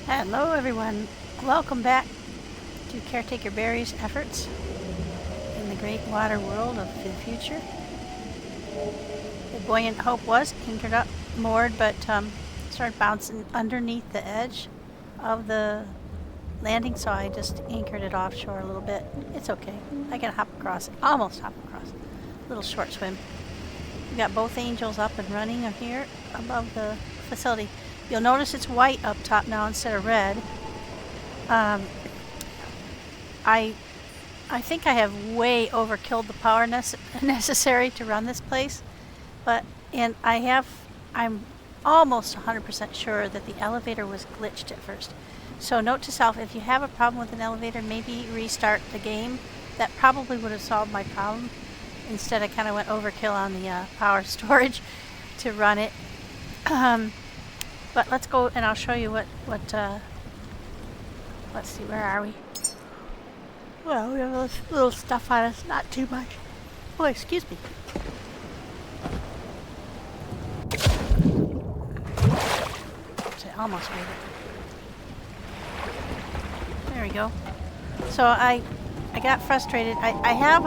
Hello everyone, welcome back to Caretaker Barry's efforts in the great water world of the future. The Buoyant Hope was anchored up, moored, but started bouncing underneath the edge of the landing, so I just anchored it offshore a little bit. It's okay, I can hop across, almost hop across. Little short swim. We got both angels up and running here above the facility. You'll notice it's white up top now instead of red. I think I have way overkilled the power necessary to run this place, I'm almost 100% sure that the elevator was glitched at first. So note to self, if you have a problem with an elevator, maybe restart the game. That probably would have solved my problem. Instead, I kind of went overkill on the power storage to run it. But let's go and I'll show you let's see, where are we? Well, we have a little stuff on us, not too much. Oh, excuse me. I almost made it. There we go. So I got frustrated. I have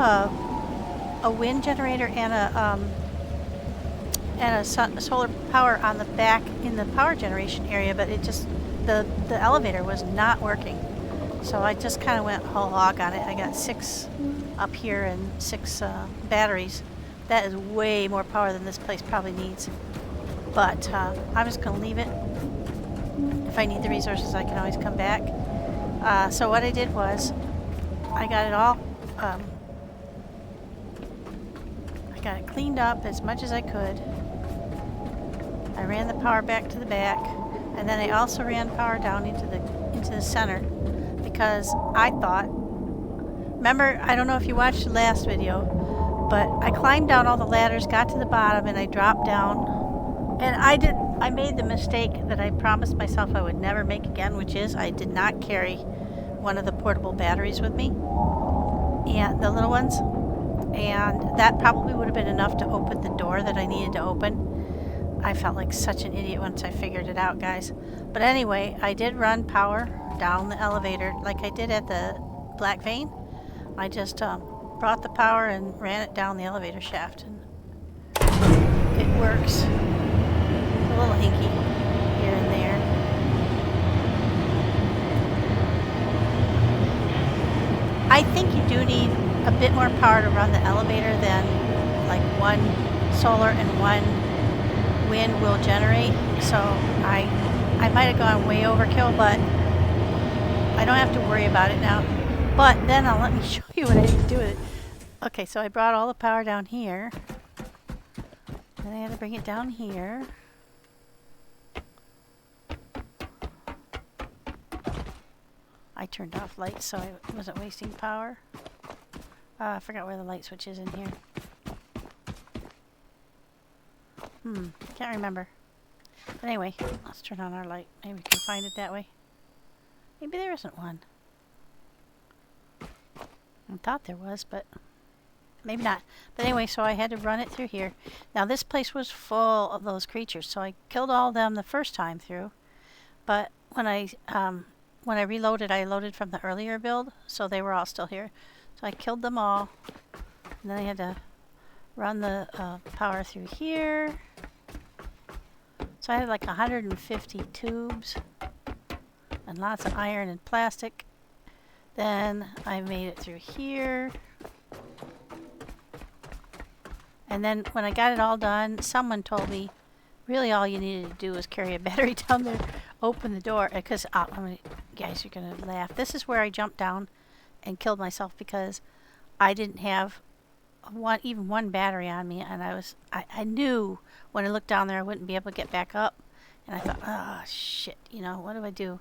a wind generator and a solar power on the back in the power generation area, but it just the elevator was not working. So I just kind of went whole hog on it. I got 6 up here and 6 batteries. That is way more power than this place probably needs. But I'm just going to leave it. If I need the resources, I can always come back. So what I did was I got it all I got it cleaned up as much as I could. I ran the power back to the back, and then I also ran power down into the center because I thought, remember, I don't know if you watched the last video, but I climbed down all the ladders, got to the bottom, and I dropped down, and I made the mistake that I promised myself I would never make again, which is I did not carry one of the portable batteries with me, and the little ones, and that probably would have been enough to open the door that I needed to open. I felt like such an idiot once I figured it out, guys. But anyway, I did run power down the elevator like I did at the Black Vein. I just brought the power and ran it down the elevator shaft, and it works. It's a little hinky here and there. I think you do need a bit more power to run the elevator than like 1 solar and 1 wind will generate. So I might have gone way overkill, but I don't have to worry about it now. But then let me show you what I did do with it. Okay, so I brought all the power down here. Then I had to bring it down here. I turned off lights so I wasn't wasting power. I forgot where the light switch is in here. Can't remember. But anyway, let's turn on our light. Maybe we can find it that way. Maybe there isn't one. I thought there was, but maybe not. But anyway, so I had to run it through here. Now this place was full of those creatures, so I killed all of them the first time through. But when I reloaded, I loaded from the earlier build, so they were all still here. So I killed them all, and then I had to run the power through here. So I had like 150 tubes and lots of iron and plastic. Then I made it through here. And then when I got it all done, someone told me really all you needed to do was carry a battery down there, open the door, because guys, you're gonna laugh. This is where I jumped down and killed myself because I didn't have even one battery on me, and I knew when I looked down there I wouldn't be able to get back up, and I thought, oh shit, what do I do?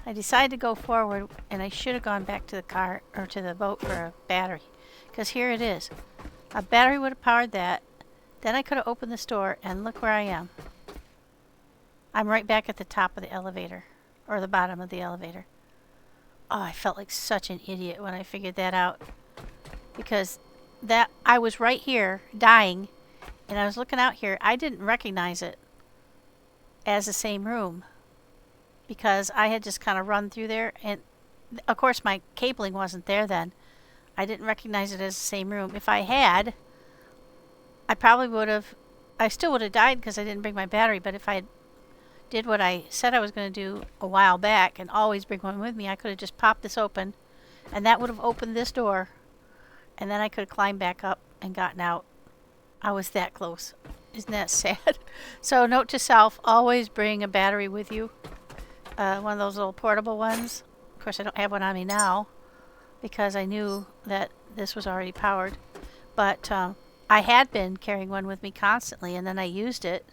I decided to go forward, and I should have gone back to the car or to the boat for a battery, because here it is. A battery would have powered that. Then I could have opened this door, and look where I am. I'm right back at the top of the elevator, or the bottom of the elevator. Oh, I felt like such an idiot when I figured that out, because I was right here dying, and I was looking out here. I didn't recognize it as the same room because I had just kind of run through there, and of course my cabling wasn't there then. I didn't recognize it as the same room. If I had, I probably would have, I still would have died because I didn't bring my battery, but if I did what I said I was going to do a while back and always bring one with me, I could have just popped this open, and that would have opened this door, and then I could have climbed back up and gotten out. I was that close. Isn't that sad? So note to self, always bring a battery with you. One of those little portable ones. Of course, I don't have one on me now because I knew that this was already powered. But I had been carrying one with me constantly, and then I used it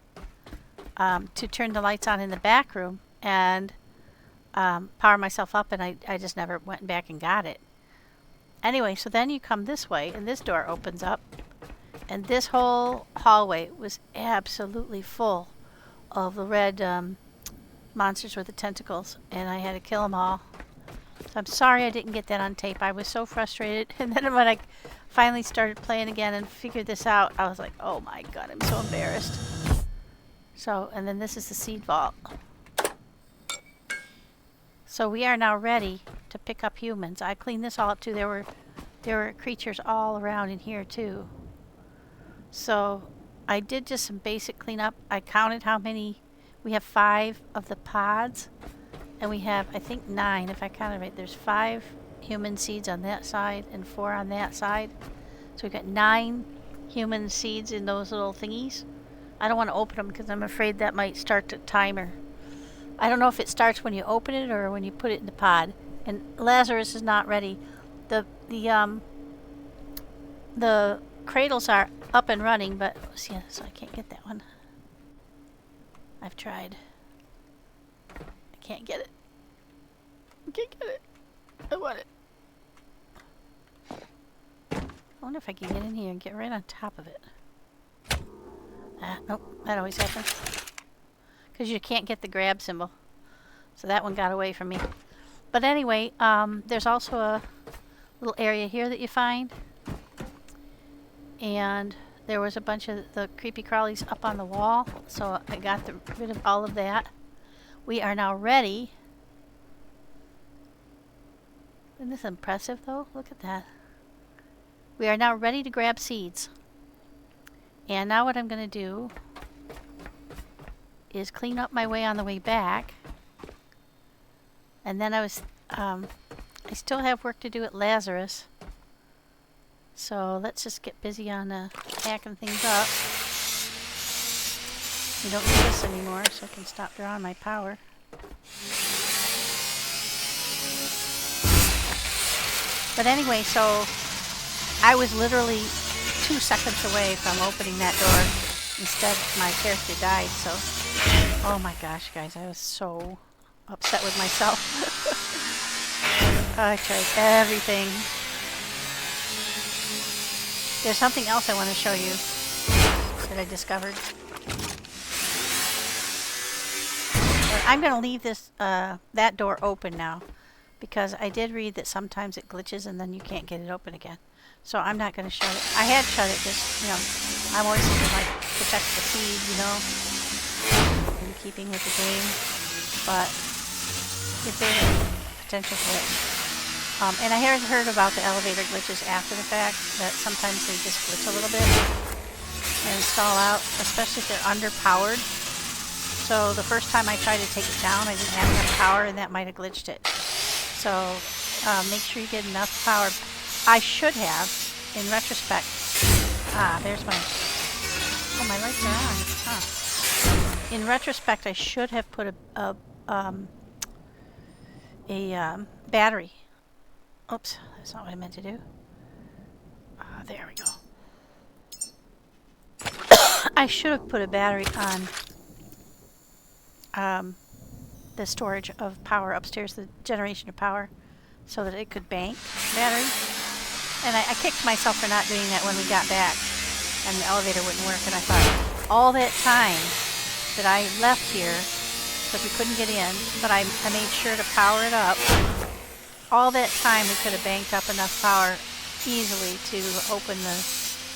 to turn the lights on in the back room and power myself up, and I just never went back and got it. Anyway, so then you come this way, and this door opens up, and this whole hallway was absolutely full of the red monsters with the tentacles, and I had to kill them all. So I'm sorry I didn't get that on tape. I was so frustrated. And then when I finally started playing again and figured this out, I was like, oh my god, I'm so embarrassed. So, and then this is the seed vault. So we are now ready to pick up humans. I cleaned this all up too. There were creatures all around in here too. So I did just some basic cleanup. I counted how many. We have 5 of the pods, and we have, I think, 9 if I counted right. There's 5 human seeds on that side and 4 on that side. So we've got 9 human seeds in those little thingies. I don't want to open them because I'm afraid that might start the timer. I don't know if it starts when you open it or when you put it in the pod. And Lazarus is not ready. The cradles are up and running, but see, so I can't get that one. I've tried. I can't get it. I can't get it. I want it. I wonder if I can get in here and get right on top of it. Nope, that always happens. Because you can't get the grab symbol. So that one got away from me. But anyway, there's also a little area here that you find. And there was a bunch of the creepy crawlies up on the wall. So I got rid of all of that. We are now ready. Isn't this impressive though? Look at that. We are now ready to grab seeds. And now what I'm going to do is clean up my way on the way back. And then I still have work to do at Lazarus. So let's just get busy on hacking things up. We don't need this anymore, so I can stop drawing my power. But anyway, so I was literally 2 seconds away from opening that door. Instead, my character died, so... Oh my gosh, guys, I was so upset with myself. I tried everything. There's something else I want to show you that I discovered. But I'm going to leave this that door open now because I did read that sometimes it glitches and then you can't get it open again. So I'm not going to shut it. I had shut it just, I'm always thinking like protect the feed, in keeping with the game. But if there's a potential glitch. And I heard about the elevator glitches after the fact, that sometimes they just glitch a little bit and stall out, especially if they're underpowered. So the first time I tried to take it down, I didn't have enough power and that might have glitched it. So make sure you get enough power. I should have, in retrospect, there's my, oh, my lights are on. Huh. In retrospect, I should have put a battery. Oops, that's not what I meant to do. There we go. I should have put a battery on the storage of power upstairs, the generation of power, so that it could bank battery. And I kicked myself for not doing that when we got back and the elevator wouldn't work. And I thought, all that time that I left here, because we couldn't get in, but I made sure to power it up. All that time we could have banked up enough power easily to open the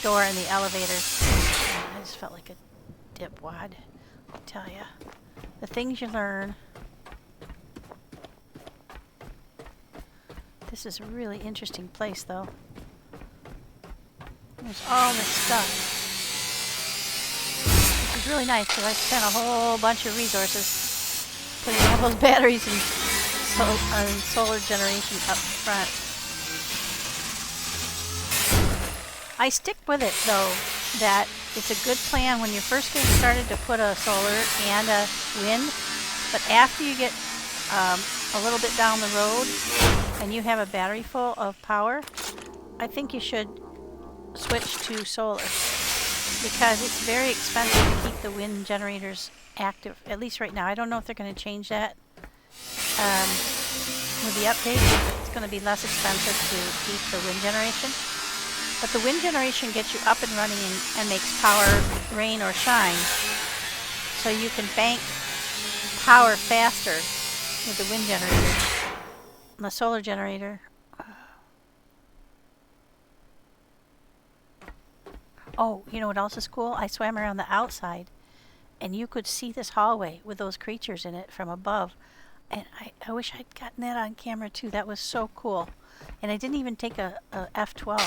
door in the elevator. I just felt like a dipwad, I tell ya. The things you learn. This is a really interesting place, though. There's all this stuff. Which is really nice because I spent a whole bunch of resources putting all those batteries and solar generation up front. I stick with it, though, that it's a good plan when you're first getting started to put a solar and a wind. But after you get a little bit down the road and you have a battery full of power, I think you should switch to solar because it's very expensive to keep the wind generators active, at least right now. I don't know if they're going to change that with the update. It's going to be less expensive to keep the wind generation. But the wind generation gets you up and running and makes power rain or shine. So you can bank power faster with the wind generator. And the solar generator. Oh, you know what else is cool? I swam around the outside and you could see this hallway with those creatures in it from above. And I wish I'd gotten that on camera too. That was so cool. And I didn't even take a F12.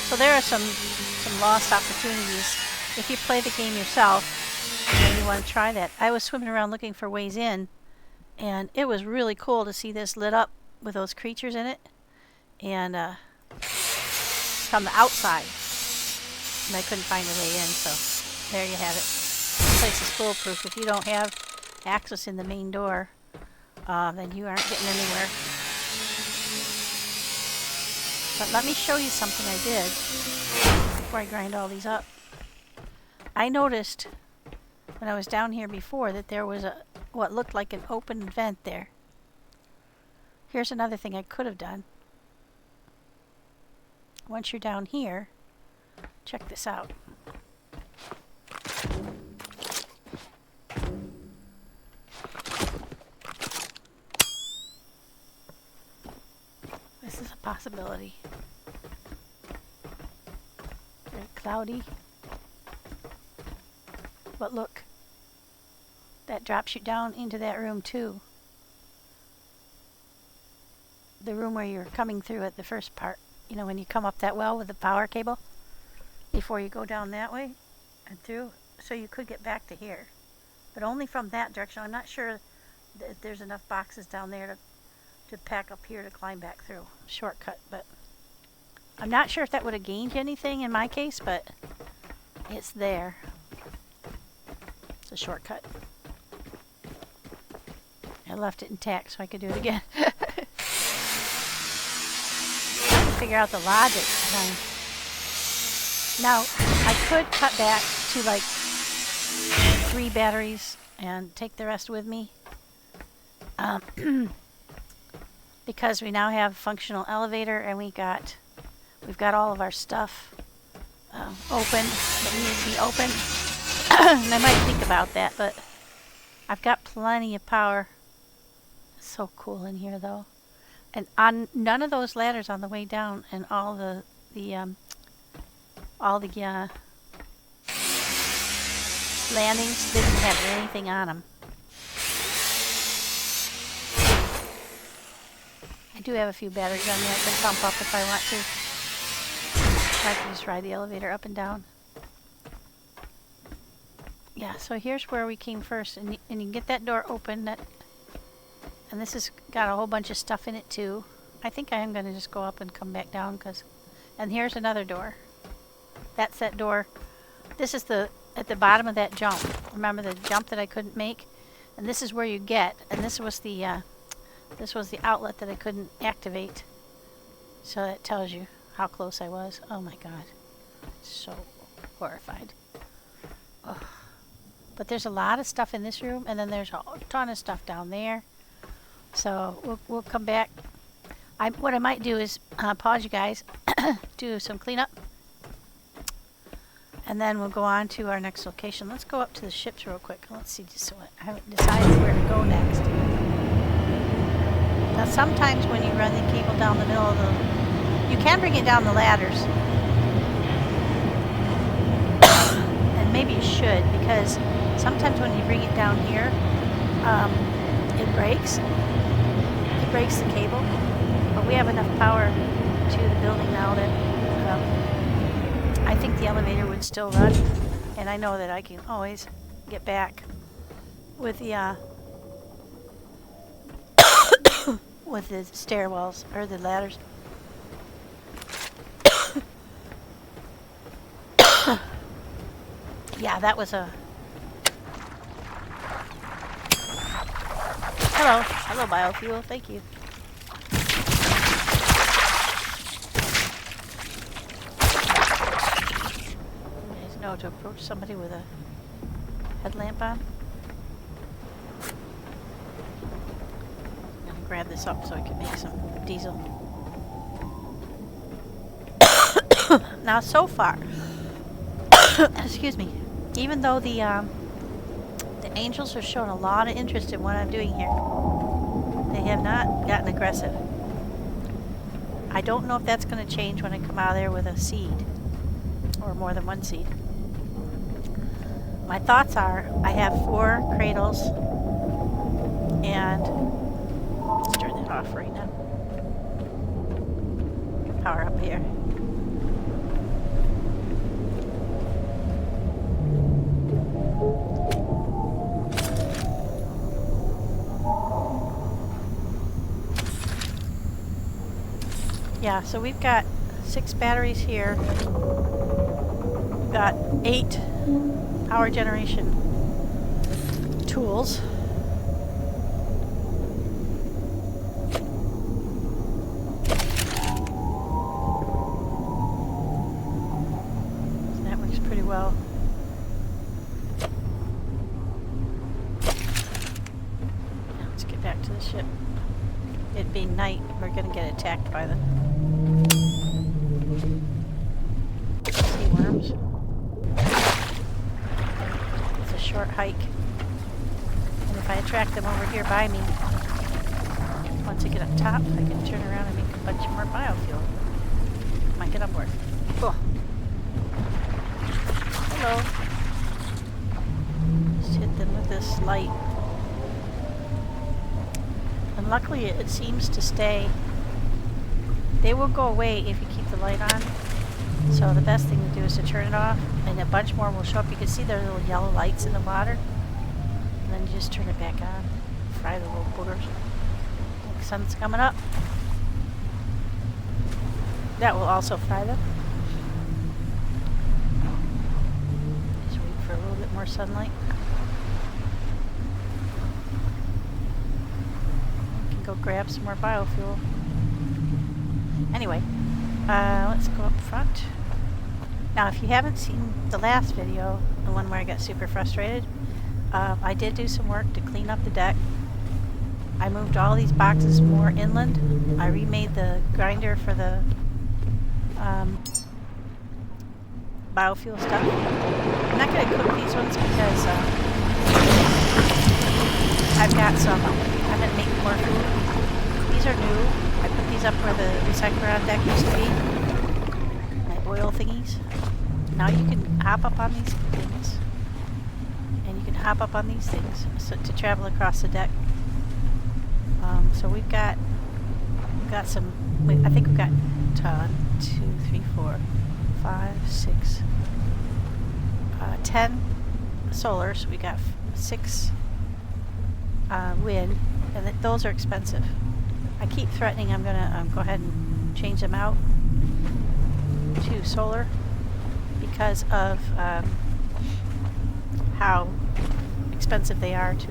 So there are some lost opportunities if you play the game yourself and you want to try that. I was swimming around looking for ways in, and it was really cool to see this lit up with those creatures in it, and from the outside. And I couldn't find a way in, so there you have it. This place is foolproof. If you don't have access in the main door, then you aren't getting anywhere. But let me show you something I did before I grind all these up. I noticed when I was down here before that there was what looked like an open vent there. Here's another thing I could have done. Once you're down here, check this out. This is a possibility. Very cloudy. But look, that drops you down into that room too. The room where you're coming through at the first part. You know, when you come up that well with the power cable before you go down that way and through. So you could get back to here, but only from that direction. I'm not sure that there's enough boxes down there to pack up here to climb back through. Shortcut, but I'm not sure if that would have gained anything in my case, but it's there. It's a shortcut. I left it intact so I could do it again. Trying to figure out the logic behind. Now, I could cut back to like 3 batteries and take the rest with me. Because we now have a functional elevator and we've got all of our stuff open that needs to be open. And I might think about that, but I've got plenty of power. It's so cool in here though. And on none of those ladders on the way down and all the landings didn't have anything on them. I do have a few batteries on there I can pump up if I want to. I can just ride the elevator up and down. Yeah, so here's where we came first, and you can get that door open. And this has got a whole bunch of stuff in it too. I think I am going to just go up and come back down and here's another door. That's that door. This is at the bottom of that jump. Remember the jump that I couldn't make? And this is where you get, and this was the outlet that I couldn't activate. So that tells you how close I was. Oh my god. So horrified. Ugh. But there's a lot of stuff in this room, and then there's a ton of stuff down there. So we'll come back. What I might do is pause you guys, do some cleanup, and then we'll go on to our next location. Let's go up to the ships real quick. Let's see, just so I haven't decided where to go next. Now sometimes when you run the cable down the middle of you can bring it down the ladders. And maybe you should, because sometimes when you bring it down here, it breaks. It breaks the cable. But But we have enough power to the building now that I think the elevator would still run. And I know that I can always get back with the with the stairwells or the ladders. Yeah, that was a... Hello biofuel, thank you. You guys know to approach somebody with a headlamp on. I'm gonna grab this up so I can make some diesel. Now so far, excuse me, even though the angels are showing a lot of interest in what I'm doing here, they have not gotten aggressive. I don't know if that's going to change when I come out of there with a seed, or more than one seed. My thoughts are, I have 4 cradles, and let's turn that off right now. Power up here. Yeah, so we've got 6 batteries here. We've got 8 power generation tools. So that works pretty well. Now let's get back to the ship. It being night, we're going to get attacked by the sea worms. It's a short hike. And if I attract them over here by me, once I get up top, I can turn around and make a bunch more biofuel. Might get on board. Cool. Hello. Just hit them with this light. And luckily it seems to stay. They will go away if you keep the light on. So the best thing to do is to turn it off, and a bunch more will show up. You can see there are little yellow lights in the water. And then you just turn it back on. Fry the little boogers. The sun's coming up. That will also fry them. Just wait for a little bit more sunlight. Go grab some more biofuel. Anyway, let's go up front. Now, if you haven't seen the last video, the one where I got super frustrated, I did do some work to clean up the deck. I moved all these boxes more inland. I remade the grinder for the biofuel stuff. I'm not going to cook these ones because I've got some. I'm going to make more food. These are new. I put these up where the recycler on deck used to be. My oil thingies. Now you can hop up on these things. And you can hop up on these things to travel across the deck. So we've got some, I think we've got 1, 2, 3, 4, 5, 6, 10 solar. So we got 6 wind, and those are expensive. I keep threatening I'm gonna go ahead and change them out to solar because of how expensive they are to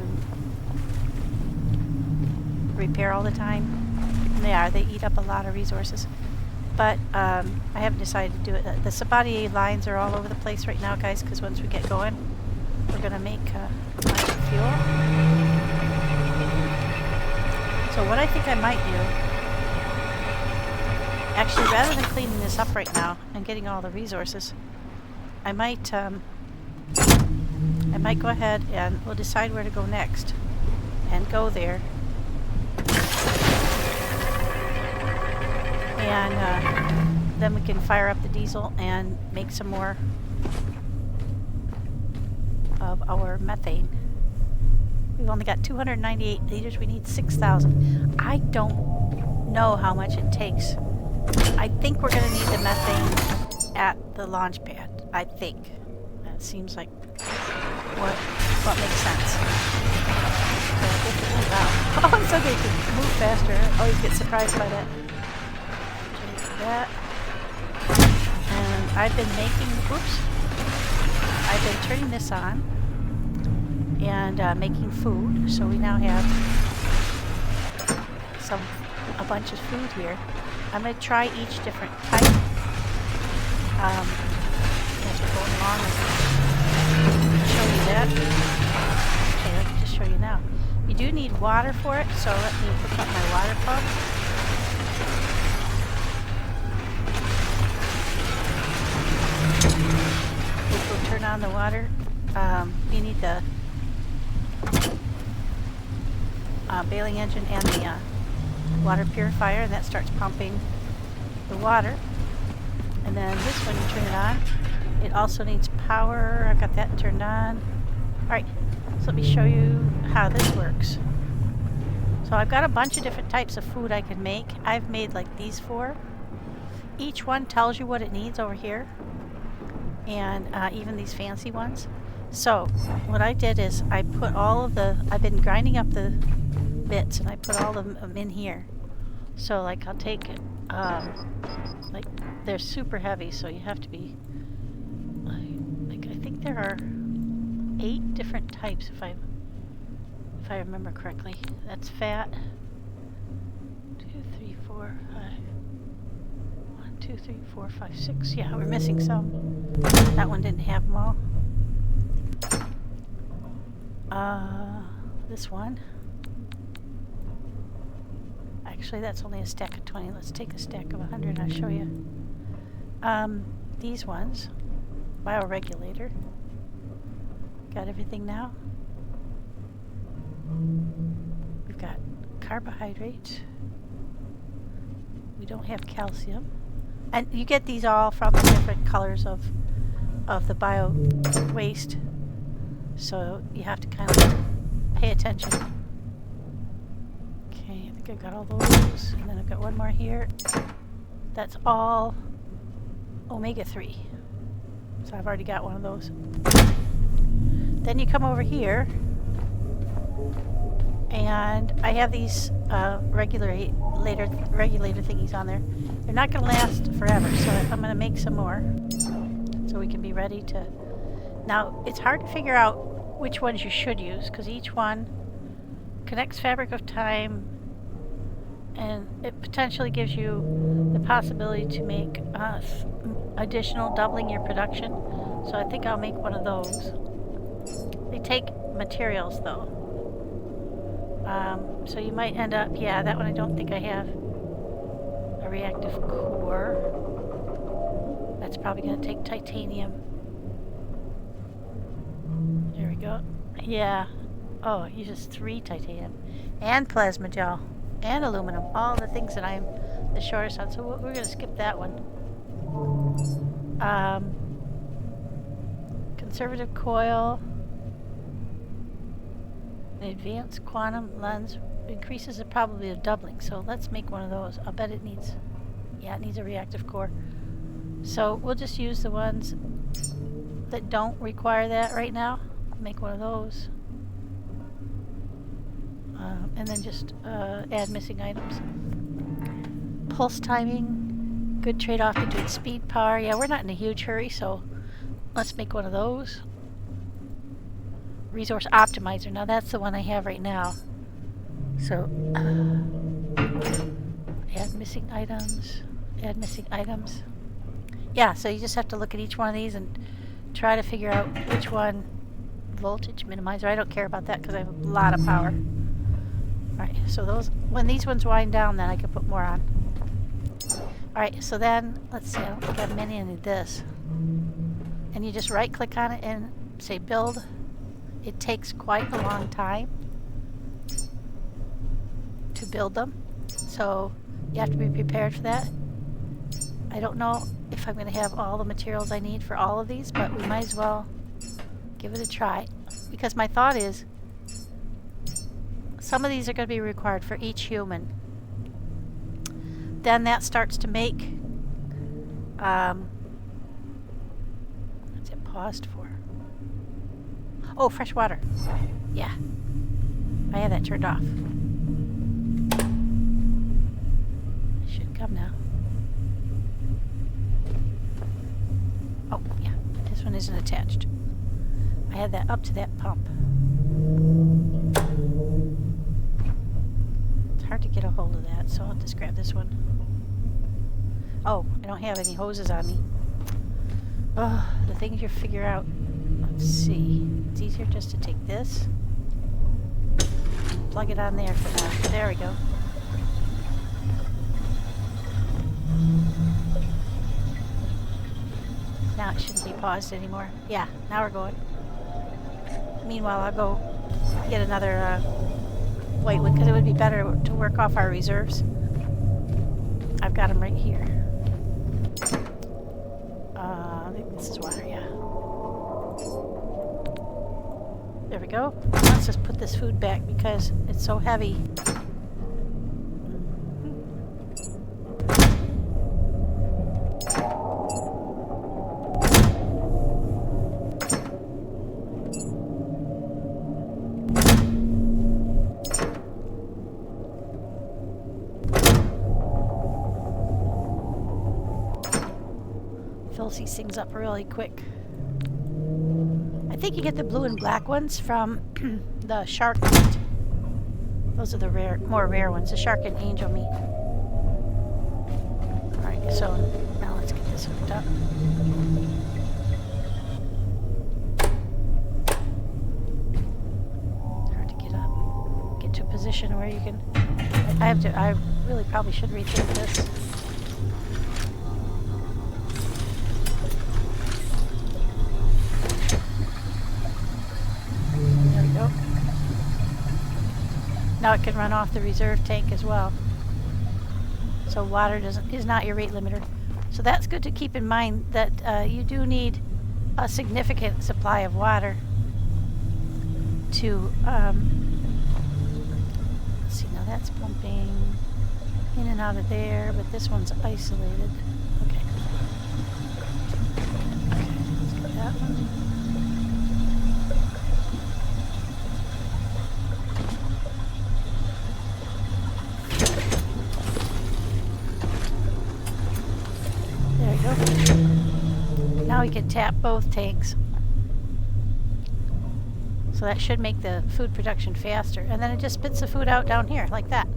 repair all the time. They eat up a lot of resources. But I haven't decided to do it. The Sabatier lines are all over the place right now, guys, because once we get going, we're going to make a bunch of fuel. So what I think I might do, actually, rather than cleaning this up right now and getting all the resources, I might go ahead and we'll decide where to go next and go there. And then we can fire up the diesel and make some more of our methane. We've only got 298 liters. We need 6,000. I don't know how much it takes. I think we're going to need the methane at the launch pad. I think. That seems like what makes sense. So if it moves out. Oh, it's okay to move faster. I always get surprised by that. That. And I've been turning this on and making food. So we now have a bunch of food here. I'm going to try each different type as we're going along. Show you that. Okay, let me just show you now. You do need water for it, so let me hook up my water pump. Which will turn on the water. You need the baling engine and the water purifier, and that starts pumping the water. And then this one, you turn it on. It also needs power. I've got that turned on. Alright, so let me show you how this works. So I've got a bunch of different types of food I can make. I've made like these 4. Each one tells you what it needs over here. And even these fancy ones. So what I did is I put I've been grinding up the bits and I put all of them in here. So like I'll take it, like they're super heavy, so you have to be, like I think there are 8 different types if I remember correctly. That's fat. 2, 3, 4, 5. 1, 2, 3, 4, 5, 6. Yeah, we're missing some. That one didn't have them all. This one. Actually, that's only a stack of 20. Let's take a stack of 100 and I'll show you. These ones. Bioregulator. Got everything now. We've got carbohydrates. We don't have calcium. And you get these all from the different colors of the bio waste. So you have to kind of pay attention. Okay, I think I've got all those. And then I've got one more here. That's all omega-3. So I've already got one of those. Then you come over here. And I have these regulator thingies on there. They're not going to last forever, so I'm going to make some more. So we can be ready to... Now, it's hard to figure out which ones you should use, because each one connects fabric of time, and it potentially gives you the possibility to make additional doubling your production. So I think I'll make one of those. They take materials, though. So you might end up... Yeah, that one I don't think I have a reactive core. That's probably going to take titanium. There we go. Yeah. Oh, it uses 3 titanium. And plasma gel. And aluminum. All the things that I'm the shortest on. So we're going to skip that one. Conservative coil. An advanced quantum lens increases the probability of doubling. So let's make one of those. I'll bet it needs... Yeah, it needs a reactive core. So we'll just use the ones that don't require that right now. Make one of those. And then just add missing items. Pulse timing. Good trade-off between speed, power. Yeah, we're not in a huge hurry, so let's make one of those. Resource optimizer. Now that's the one I have right now. So add missing items. Add missing items. Yeah, so you just have to look at each one of these and try to figure out which one. Voltage minimizer. I don't care about that because I have a lot of power. Alright, so those, when these ones wind down, then I can put more on. Alright, so then, let's see, I don't think I have many of this. And you just right click on it and say build. It takes quite a long time to build them. So you have to be prepared for that. I don't know if I'm going to have all the materials I need for all of these, but we might as well give it a try. Because my thought is, some of these are going to be required for each human. then that starts to make, what's it paused for? Oh, fresh water. Yeah. I had that turned off. It should come now. Oh, yeah. This one isn't attached. I had that up to that pump. It's hard to get a hold of that, so I'll just grab this one. Oh, I don't have any hoses on me. Oh, the things you figure out. Let's see. It's easier just to take this. Plug it on there for now. There we go. Now it shouldn't be paused anymore. Yeah, now we're going. Meanwhile, I'll go get another white one because it would be better to work off our reserves. I've got them right here. I think this is water, yeah. There we go. Let's just put this food back because it's so heavy. Fills these things up really quick. I think you get the blue and black ones from the shark meat. Those are the more rare ones, the shark and angel meat. Alright, so now let's get this hooked up. It's hard to get up. Get to a position where you can... I really probably should rethink this. Now it can run off the reserve tank as well. So water is not your rate limiter. So that's good to keep in mind that you do need a significant supply of water to, let's see, now that's pumping in and out of there, but this one's isolated. Okay. Okay, let's get that one. Now we can tap both tanks. So that should make the food production faster. And then it just spits the food out down here, like that.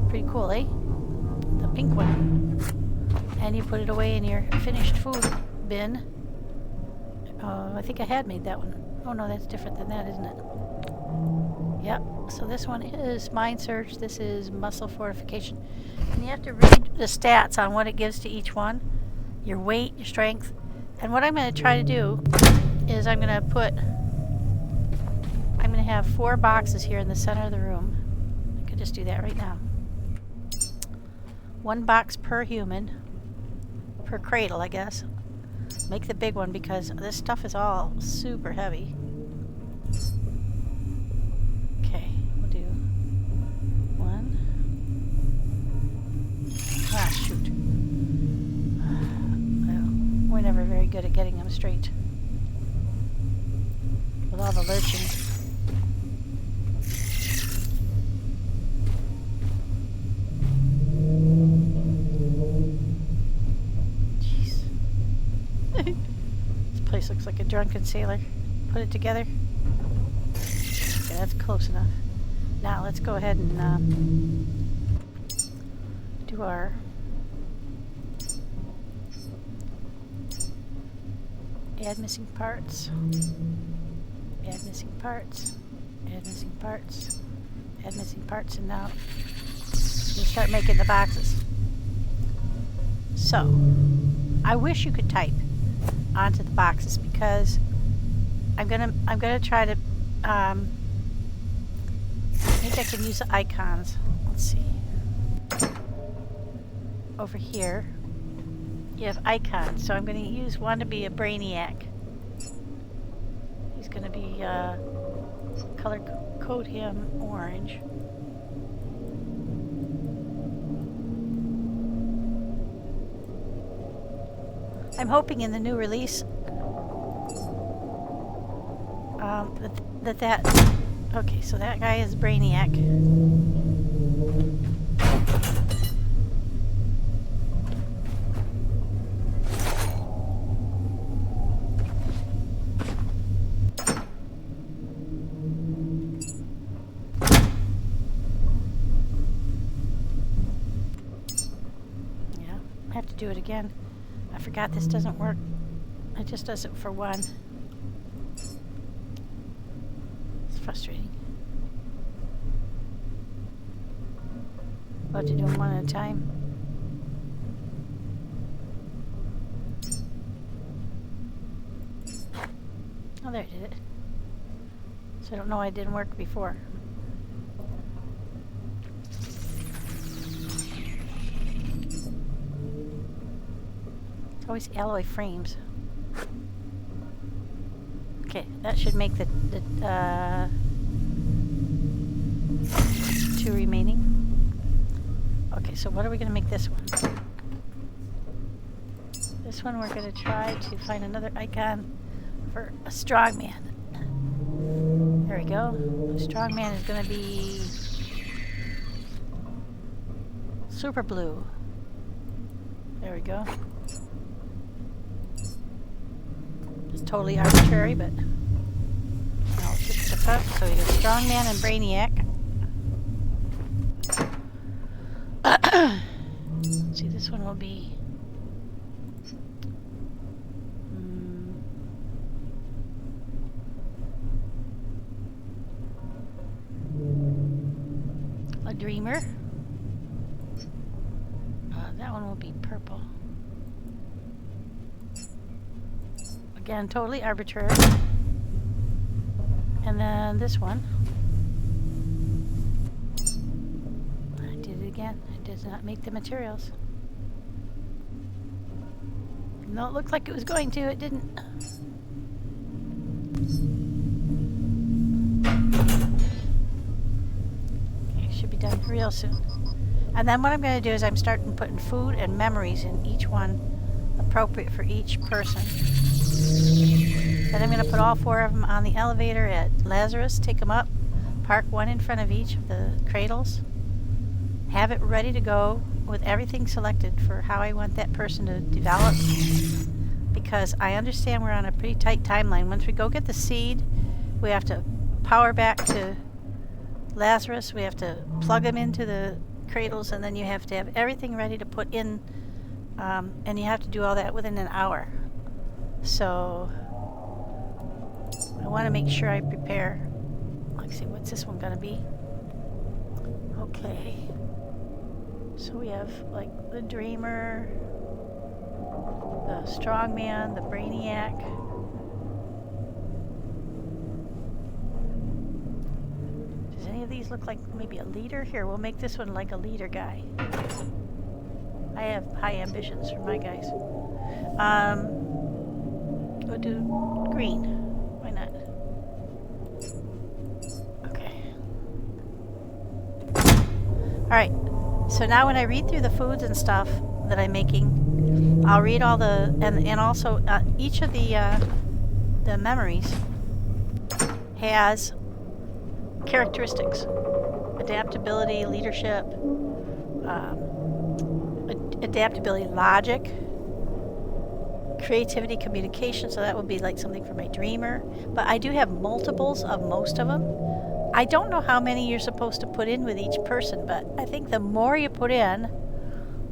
Pretty cool, eh? The pink one. And you put it away in your finished food bin. I think I had made that one. Oh no, that's different than that, isn't it? Yep. So this one is Mind Surge. This is Muscle Fortification. And you have to read the stats on what it gives to each one. Your weight, your strength. And what I'm going to try to do is I'm going to have 4 boxes here in the center of the room. I could just do that right now. 1 box per human, per cradle, I guess. Make the big one because this stuff is all super heavy. Okay, we'll do 1. Ah, shoot. We're never very good at getting them straight with all the lurching. Jeez. This place looks like a drunken sailor. Put it together. Okay, that's close enough. Now let's go ahead and do our add missing parts, add missing parts, add missing parts, add missing parts, and now you start making the boxes. So, I wish you could type onto the boxes because I'm gonna try to maybe I can use the icons. Let's see. Over here you have icons, so I'm going to use one to be a brainiac. He's going to be color code him orange. I'm hoping in the new release that okay, so that guy is Brainiac. Yeah, I have to do it again. I forgot this doesn't work. It just does it for one. It's frustrating. We'll have to do them one at a time. Oh, there, it did it. So I don't know why it didn't work before. It's always alloy frames. Okay, that should make the 2 remaining. Okay, so what are we going to make this one? This one we're going to try to find another icon for a strongman. There we go. The strongman is going to be super blue. There we go. It's totally arbitrary, but now let's switch stuff up. So you got strongman and Brainiac. See, this one will be a dreamer. That one will be purple. Again, totally arbitrary. And then this one. I did it again. It does not make the materials. No, it looked like it was going to. It didn't. Okay, it should be done real soon. And then what I'm going to do is I'm starting putting food and memories in each one, appropriate for each person. Then I'm going to put all 4 of them on the elevator at Lazarus, take them up, park one in front of each of the cradles, have it ready to go with everything selected for how I want that person to develop, because I understand we're on a pretty tight timeline. Once we go get the seed, we have to power back to Lazarus, we have to plug them into the cradles, and then you have to have everything ready to put in, and you have to do all that within an hour. So I want to make sure I prepare. Let's see, what's this one going to be? Okay. So we have like the dreamer, the strongman, the Brainiac. Does any of these look like maybe a leader? Here, we'll make this one like a leader guy. I have high ambitions for my guys. We'll do green. Why not? Okay. Alright. So now when I read through the foods and stuff that I'm making, I'll read all the, and also each of the memories has characteristics. Adaptability, leadership, adaptability, logic, creativity, communication, so that would be like something for my dreamer. But I do have multiples of most of them. I don't know how many you're supposed to put in with each person, but I think the more you put in,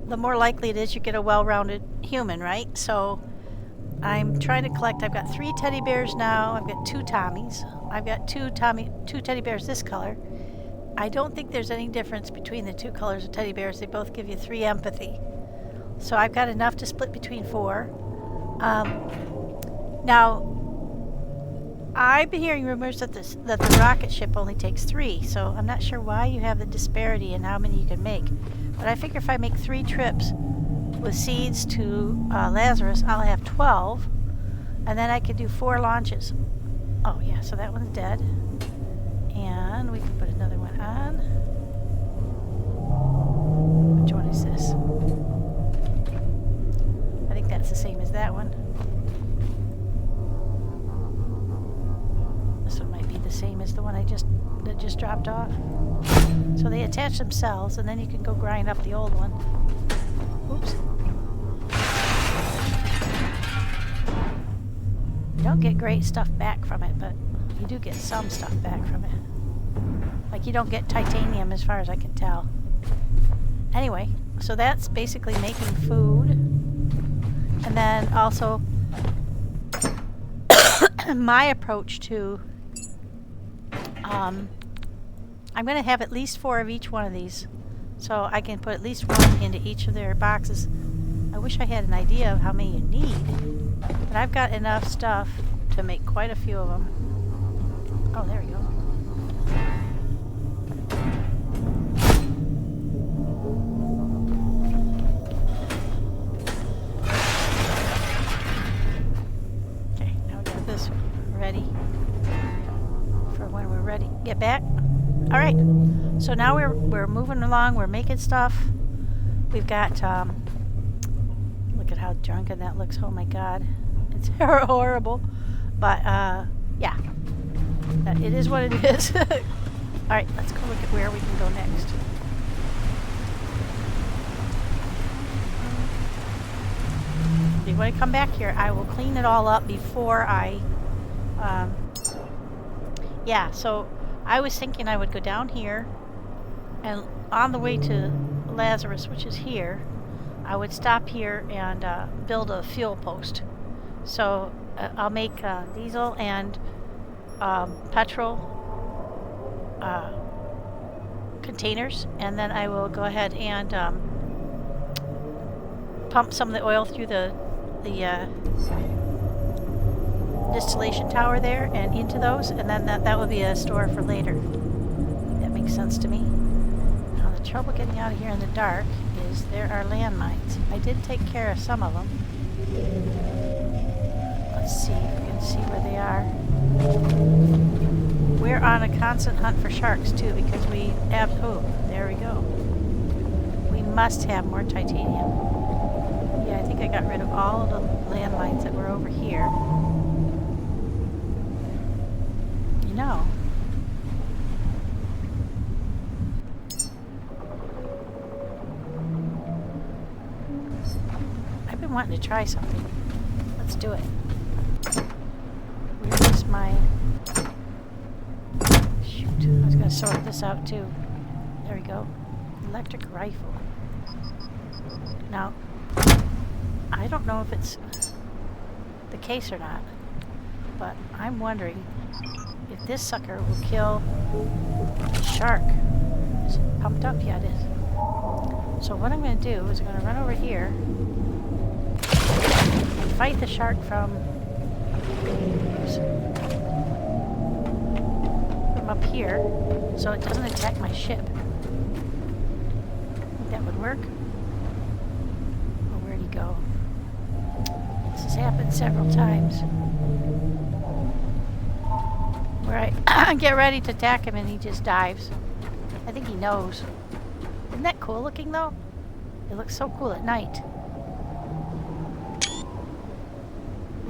the more likely it is you get a well-rounded human, right? So I'm trying to collect. I've got 3 teddy bears now. I've got 2 Tommies. I've got 2 teddy bears this color. I don't think there's any difference between the 2 colors of teddy bears. They both give you 3 empathy. So I've got enough to split between 4. Now, I've been hearing rumors that the rocket ship only takes 3, so I'm not sure why you have the disparity in how many you can make. But I figure if I make 3 trips with seeds to Lazarus, I'll have 12, and then I could do 4 launches. Oh yeah, so that one's dead. And we can put another one on. Which one is this? I think that's the same as that one. that just dropped off. So they attach themselves, and then you can go grind up the old one. Oops. You don't get great stuff back from it, but you do get some stuff back from it. Like, you don't get titanium as far as I can tell. Anyway, so that's basically making food. And then also my approach to I'm going to have at least 4 of each one of these, so I can put at least 1 into each of their boxes. I wish I had an idea of how many you need, but I've got enough stuff to make quite a few of them. Oh, there we go. Okay, now we got this ready for when we're ready. Get back. All right, so now we're moving along. We're making stuff. We've got look at how drunken that looks. Oh my God, it's horrible. But yeah, it is what it is. All right, let's go look at where we can go next. When I come back here, I will clean it all up before I yeah, so I was thinking I would go down here, and on the way to Lazarus, which is here, I would stop here and build a fuel post. So I'll make diesel and petrol containers, and then I will go ahead and pump some of the oil through the distillation tower there and into those, and then that will be a store for later. That makes sense to me. Now the trouble getting out of here in the dark is there are landmines. I did take care of some of them. Let's see if we can see where they are. We're on a constant hunt for sharks too, because we have, oh, there we go. We must have more titanium. Yeah, I think I got rid of all of the landmines that were over here. No. I've been wanting to try something. Let's do it. Where's my... Shoot, I was going to sort this out too. There we go. Electric rifle. Now, I don't know if it's the case or not, but I'm wondering if this sucker will kill the shark. Is it pumped up? Yeah, it is. So what I'm going to do is I'm going to run over here and fight the shark from up here, so it doesn't attack my ship. Think that would work? Oh, where'd he go? This has happened several times. Where I get ready to attack him and he just dives. I think he knows. Isn't that cool looking though? It looks so cool at night.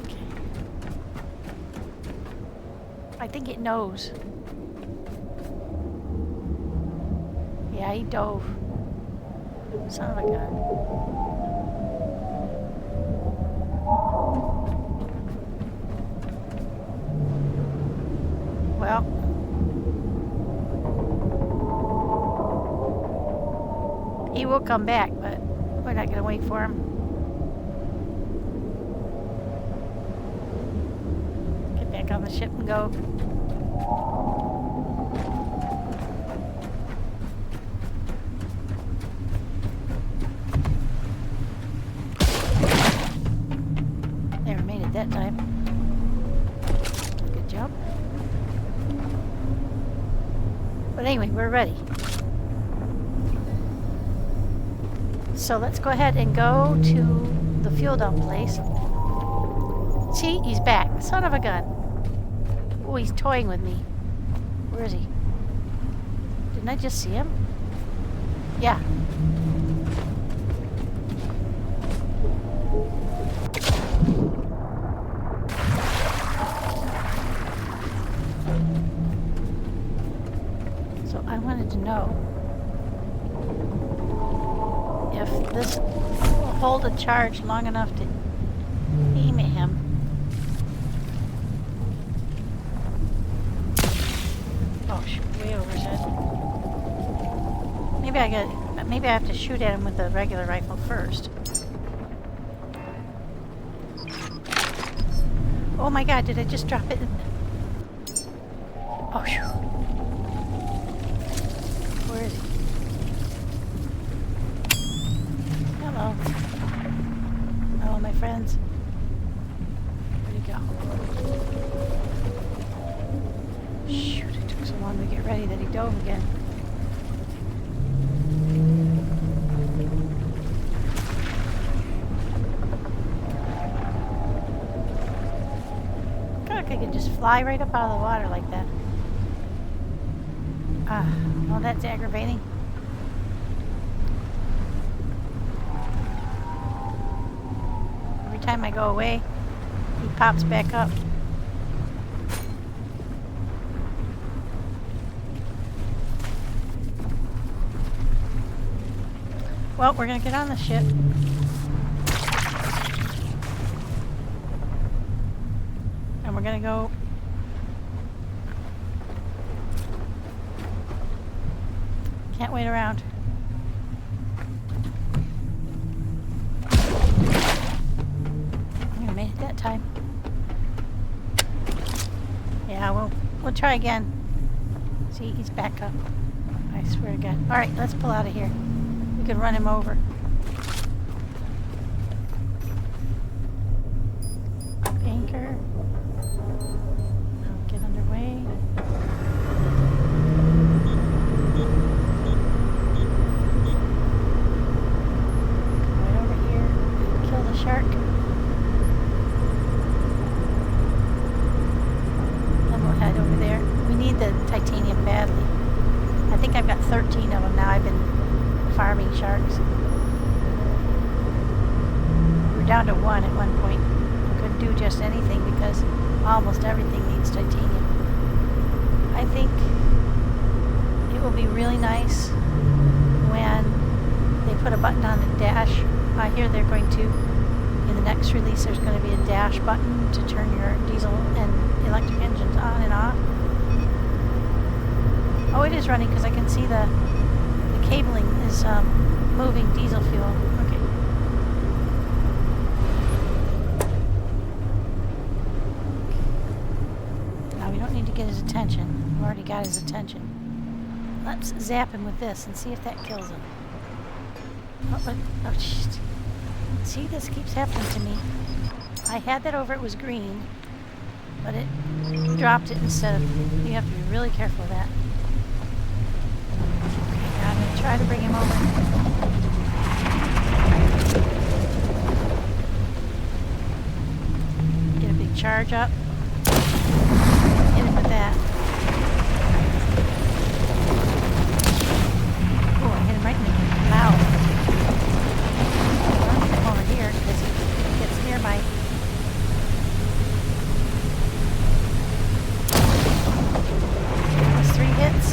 Okay. I think it knows. Yeah, he dove. Son of a gun. Well, he will come back, but we're not going to wait for him. Get back on the ship and go. Never made it that time. Good job. But anyway, we're ready. So let's go ahead and go to the fuel dump place. See, he's back. Son of a gun. Oh, he's toying with me. Where is he? Didn't I just see him? Yeah. So I wanted to know if this will hold a charge long enough to aim at him. Oh, shoot, way over his head. Maybe I have to shoot at him with a regular rifle first. Oh my god, did I just drop it? Oh, shoot. Where is he? Hello. Hello, my friends. Where'd he go? Shoot, it took so long to get ready that he dove again. I could just fly right up out of the water like that. Well, that's aggravating. Every time I go away, he pops back up. Well, we're gonna get on the ship. And we're gonna go. Can't wait around. I'm gonna make it that time. Yeah, we'll try again. See, he's back up. I swear to God. All right, let's pull out of here. We could run him over. Up anchor. Now get underway. Right over here. Kill the shark. Then we'll head over there. We need the titanium badly. I think I've got 13 of them now. I've been farming sharks. We were down to 1 at one point. We couldn't do just anything because almost everything needs titanium. I think it will be really nice when they put a button on the dash. I hear they're going to, in the next release, there's going to be a dash button to turn your diesel and electric engines on and off. Oh, it is running because I can see the cabling is moving diesel fuel. Okay. Now we don't need to get his attention. We've already got his attention. Let's zap him with this and see if that kills him. Oh, shit. See, this keeps happening to me. I had that over, it was green, but it dropped it instead of... You have to be really careful of that. I'm going to try to bring him over. Get a big charge up. Hit him with that. Oh, I hit him right in the mouth. I'll get him over here because he gets near my... That's 3 hits.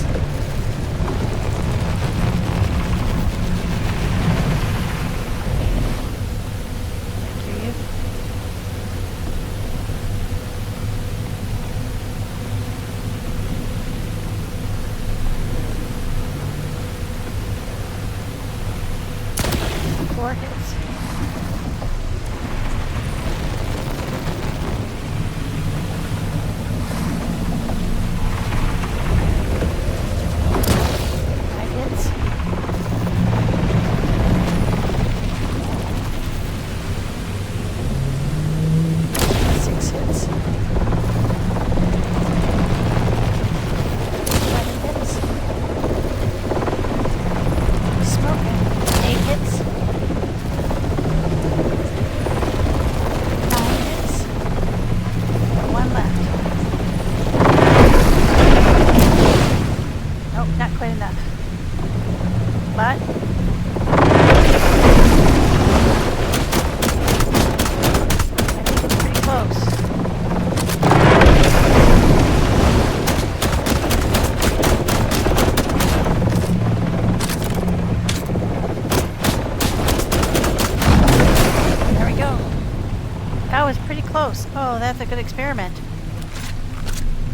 worth a good experiment.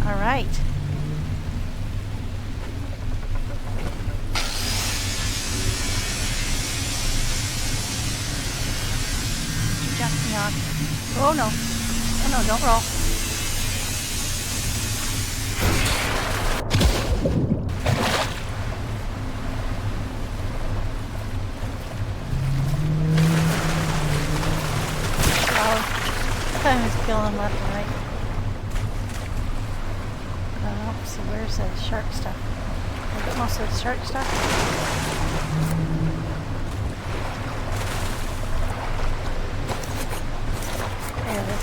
All right. Jump me off. Oh no. Oh no, don't roll. I was killing left and right. So where's the shark stuff? I get most of the shark stuff. There it is.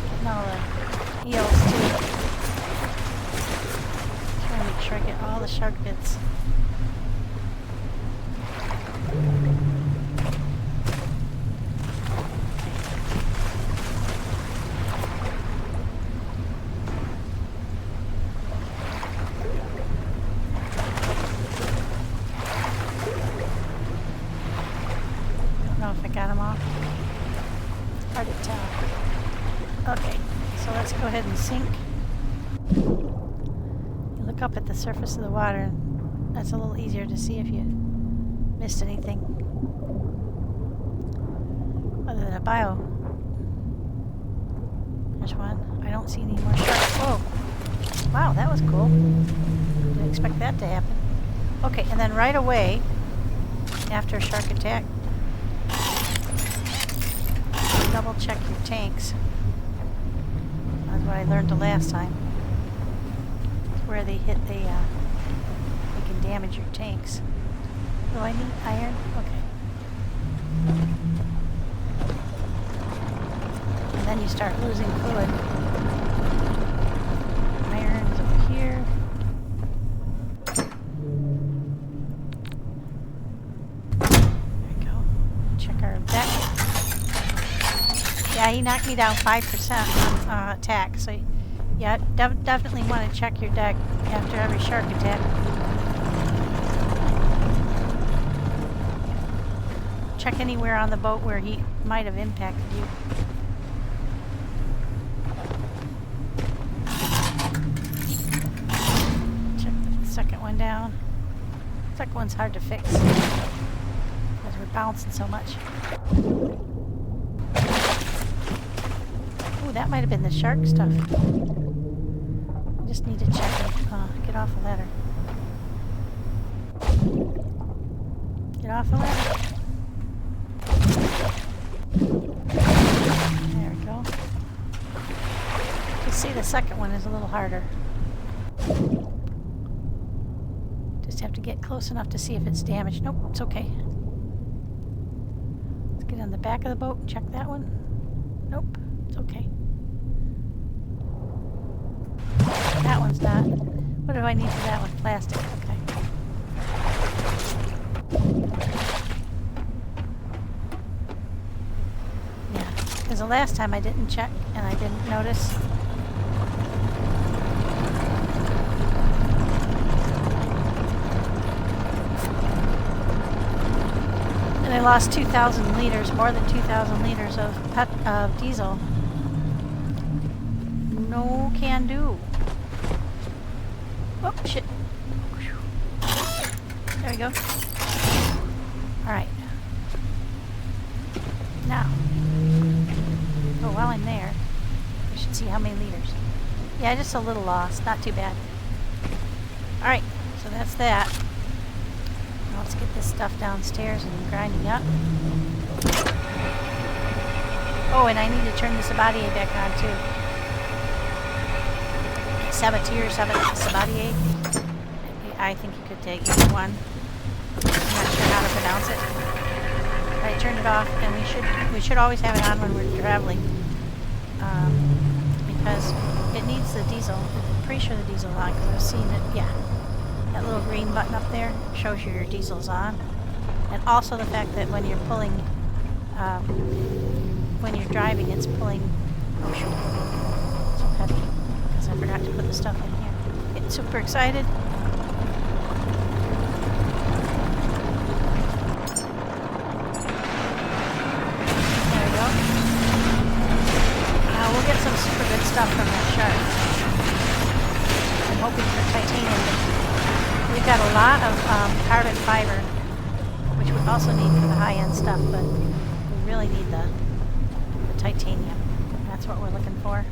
Getting all the eels too. Trying to make sure I get all the shark bits. Sink. You look up at the surface of the water, and that's a little easier to see if you missed anything. Other than a bio. There's one. I don't see any more sharks. Whoa. Wow, that was cool. Didn't expect that to happen. Okay, and then right away, after a shark attack, double check your tanks. That's what I learned the last time. Where they hit they can damage your tanks. Do I need iron? Okay. And then you start losing fluid. Iron's over here. There we go. Check our deck. Yeah, he knocked me down 5% on attack, so yeah, definitely want to check your deck after every shark attack. Check anywhere on the boat where he might have impacted you. Check the second one down. Second one's hard to fix because we're bouncing so much. That might have been the shark stuff. I just need to check it. Get off the ladder. Get off the ladder. There we go. You see the second one is a little harder. Just have to get close enough to see if it's damaged. Nope, it's okay. Let's get on the back of the boat and check that one. Nope, it's okay. That one's not. What do I need for that one? Plastic. Okay. Yeah, because the last time I didn't check and I didn't notice. And I lost 2,000 liters, more than 2,000 liters of diesel. No can do. Oh, shit. There we go. Alright. Now. Oh, while I'm there, I should see how many liters. Yeah, just a little lost. Not too bad. Alright, so that's that. Now let's get this stuff downstairs and grinding up. Oh, and I need to turn the Sabatier back on too. Sabatier. I think you could take either one. I'm not sure how to pronounce it. I turned it off, and we should always have it on when we're traveling, because it needs the diesel. I'm pretty sure the diesel's on because I've seen it. Yeah, that little green button up there shows you your diesel's on, and also the fact that when you're pulling, when you're driving, it's pulling. Oh shoot, it's so heavy. I forgot to put the stuff in here. Getting super excited. hoping for titanium. We've got a lot of carbon fiber, which we also need for the high-end stuff, but we really need the titanium. That's what we're looking for.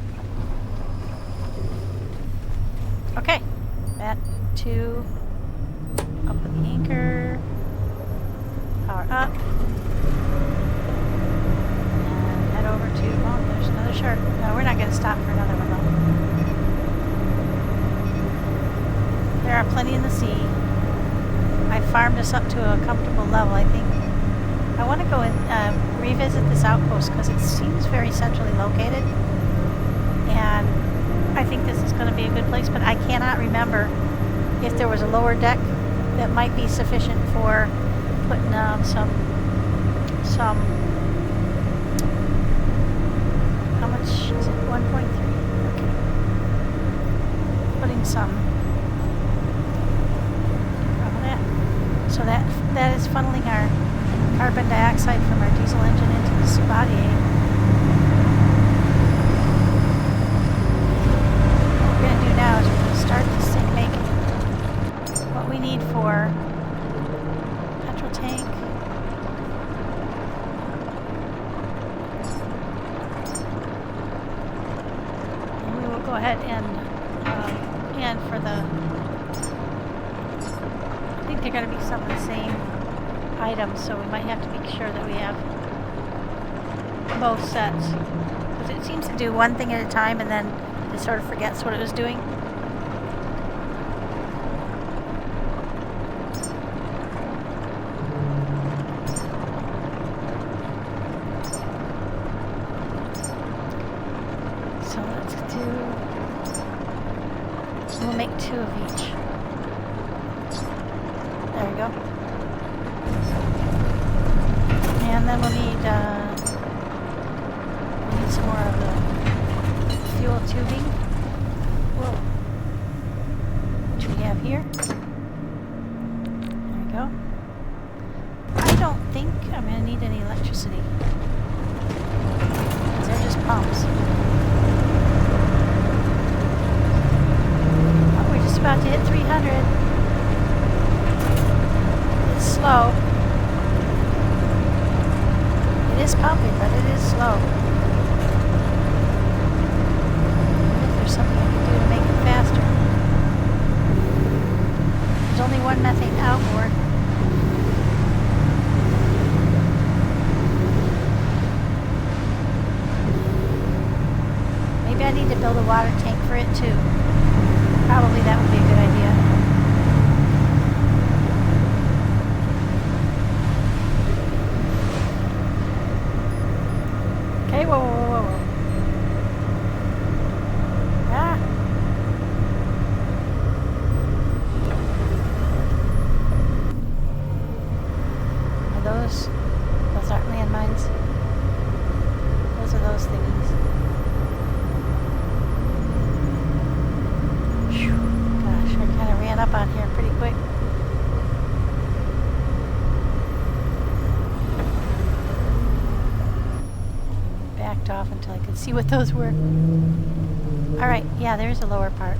Okay, back to up with the anchor, power up, and head over to, oh, there's another shark. No, we're not going to stop for another one though. There are plenty in the sea. I farmed us up to a comfortable level, I think. I want to go and revisit this outpost because it seems very centrally located, and I think this is going to be a good place, but I cannot remember if there was a lower deck that might be sufficient for putting some how much is it? 1.3. Okay. Putting some so that is funneling our carbon dioxide from our diesel engine into the Spottier. What we're going to do now is we're going to start this thing making what we need for petrol tank. And we will go ahead and for the, I think they're going to be some of the same items, so we might have to make sure that we have both sets. Because it seems to do one thing at a time and then it sort of forgets what it was doing. So let's do, we'll make 2 of each. There we go. And then we'll need some more of the fuel tubing. Whoa. Which we have here. There we go. I don't think I'm going to need any electricity. Because they're just pumps. Oh, we're just about to hit 300. It's slow. It is pumping, but it is slow. If there's something I can do to make it faster. There's only one methane outboard. Maybe I need to build a water tank for it too. Probably that would be a good idea. Hey, whoa, whoa, whoa, whoa. Ah. Are those aren't landmines? Those are those thingies. Whew. Gosh, I kind of ran up on here pretty quick. Off until I could see what those were. Alright, yeah, there's a lower part.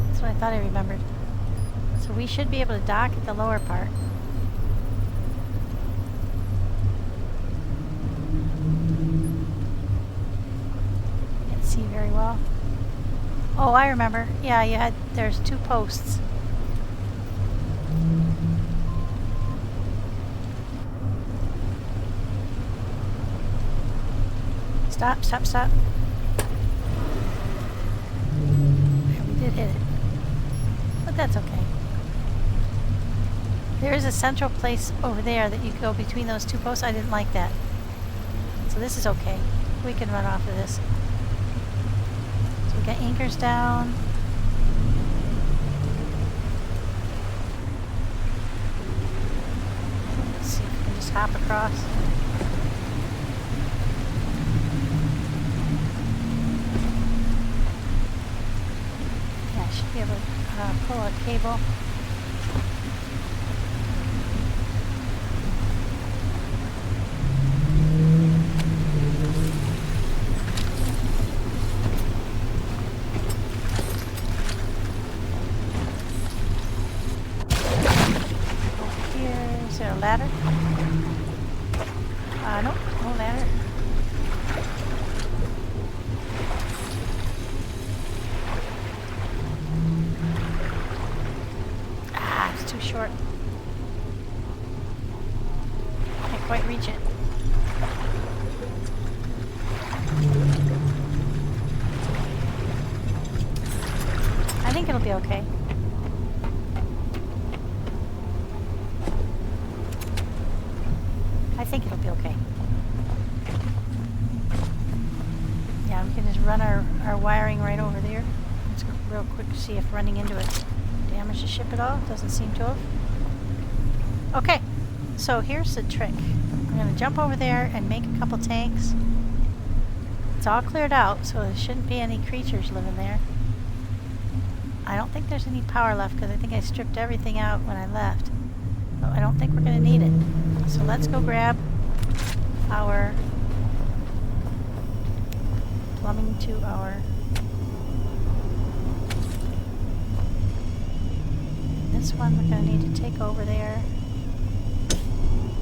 That's what I thought I remembered. So we should be able to dock at the lower part. Can't see very well. Oh, I remember. Yeah, there's 2 posts. Stop, stop, stop. We did hit it. But that's okay. There is a central place over there that you go between those 2 posts. I didn't like that. So this is okay. We can run off of this. So we got anchors down. Let's see if we can just hop across. Be able to pull a cable. Is there a ladder? Nope, no ladder. It's too short. Can't quite reach it. I think it'll be okay. I think it'll be okay. Yeah, we can just run our wiring right over there. Let's go real quick to see if running into it damaged the ship at all. Doesn't seem to have. Okay, so here's the trick. I'm going to jump over there and make a couple tanks. It's all cleared out, so there shouldn't be any creatures living there. I don't think there's any power left because I think I stripped everything out when I left. But I don't think we're going to need it. So let's go grab our plumbing to our... This one we're going to need to take over there.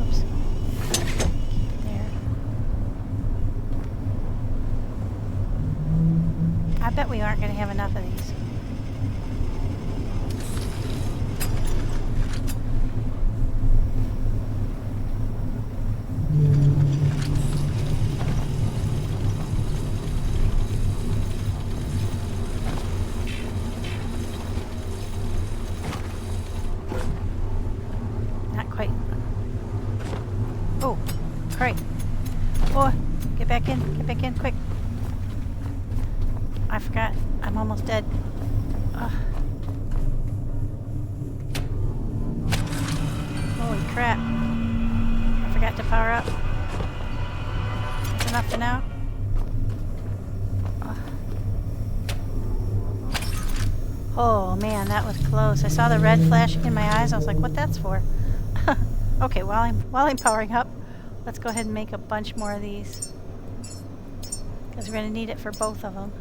Oops. Keep it there. I bet we aren't going to have enough of these. Get back in, quick. I forgot. I'm almost dead. Ugh. Holy crap. I forgot to power up. That's enough for now. Ugh. Oh man, that was close. I saw the red flashing in my eyes. I was like, what that's for? Okay, while I'm powering up, let's go ahead and make a bunch more of these. Because we're going to need it for both of them.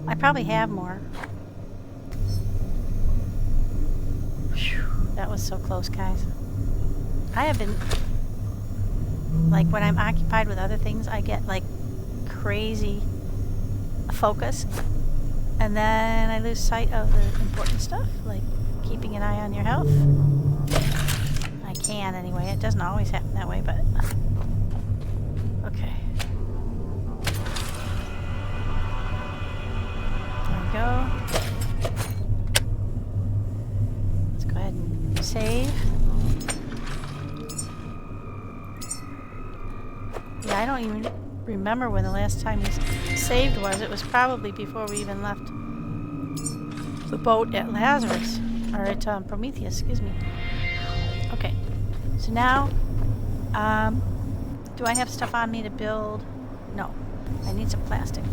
I probably have more. Whew, that was so close, guys. I have been... Like, when I'm occupied with other things, I get, like, crazy focus. And then I lose sight of the important stuff, like keeping an eye on your health. I can, anyway. It doesn't always happen that way, but... Okay. Go. Let's go ahead and save. Yeah, I don't even remember when the last time we saved was. It was probably before we even left the boat at Lazarus, or at Prometheus, excuse me. Okay, so now, do I have stuff on me to build? No, I need some plastic.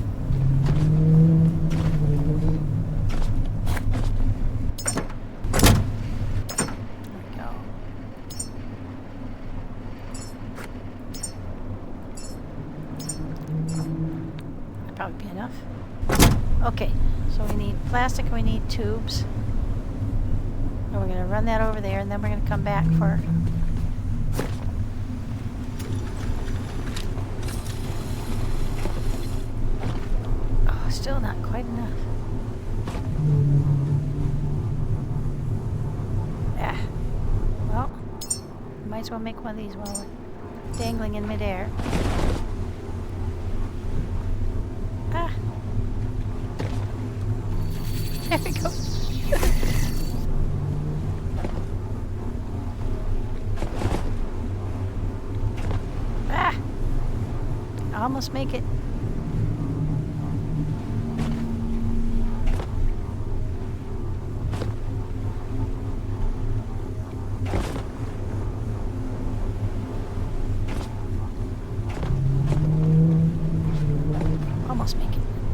Probably be enough. Okay, so we need plastic and we need tubes. And we're going to run that over there and then we're going to come back for... Oh, still not quite enough. Ah. Well, might as well make one of these while we're dangling in midair. Ah. There we go. Ah. I almost make it.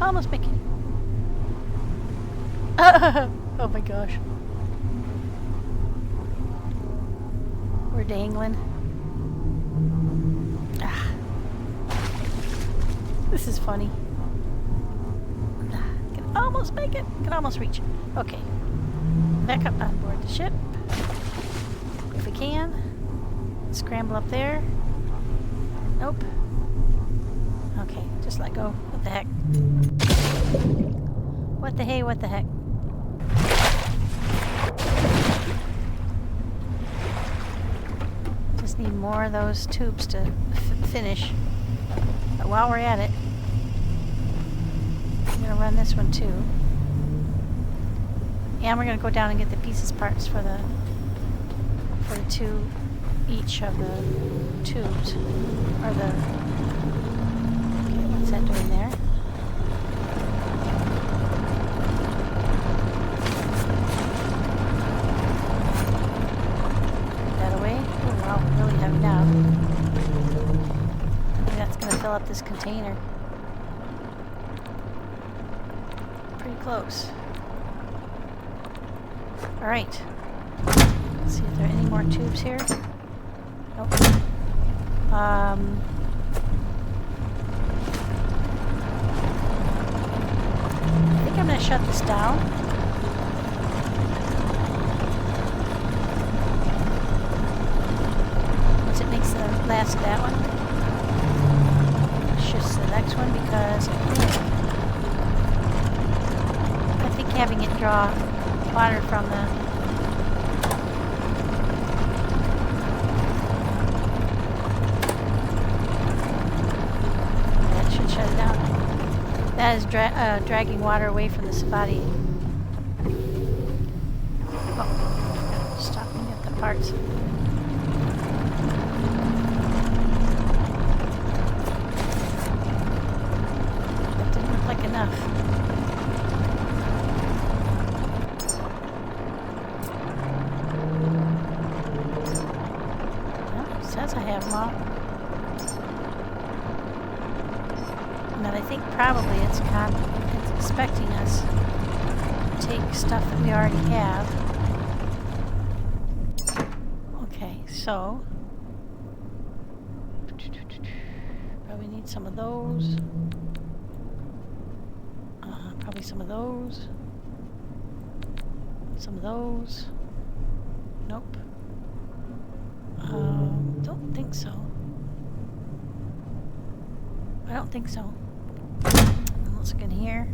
Almost make it. Oh my gosh. We're dangling. Ah. This is funny. Can almost make it. Can almost reach it. Okay. Back up on board the ship. we can. Scramble up there. Nope. Okay, just let go. What the heck? What the hey, what the heck? Just need more of those tubes to finish. But while we're at it, I'm going to run this one too. And we're going to go down and get the pieces parts for the two each of the tubes. Or the... Okay, what's that doing there? Put that away. Oh, wow, really heavy now. I think that's going to fill up this container. Pretty close. Alright. Let's see if there are any more tubes here. Nope. I think I'm going to shut this down. Once it makes the last of that one. Shifts to the next one because I think having it draw water from the that should shut it down. That is dragging water away from the spotty. Oh, stopping at the parts. That didn't look like enough. Says I have them all. But I think probably it's expecting us to take stuff that we already have. Okay, so probably need some of those. Probably some of those. Some of those. Nope. Don't think so. I don't think so. Let's look in here.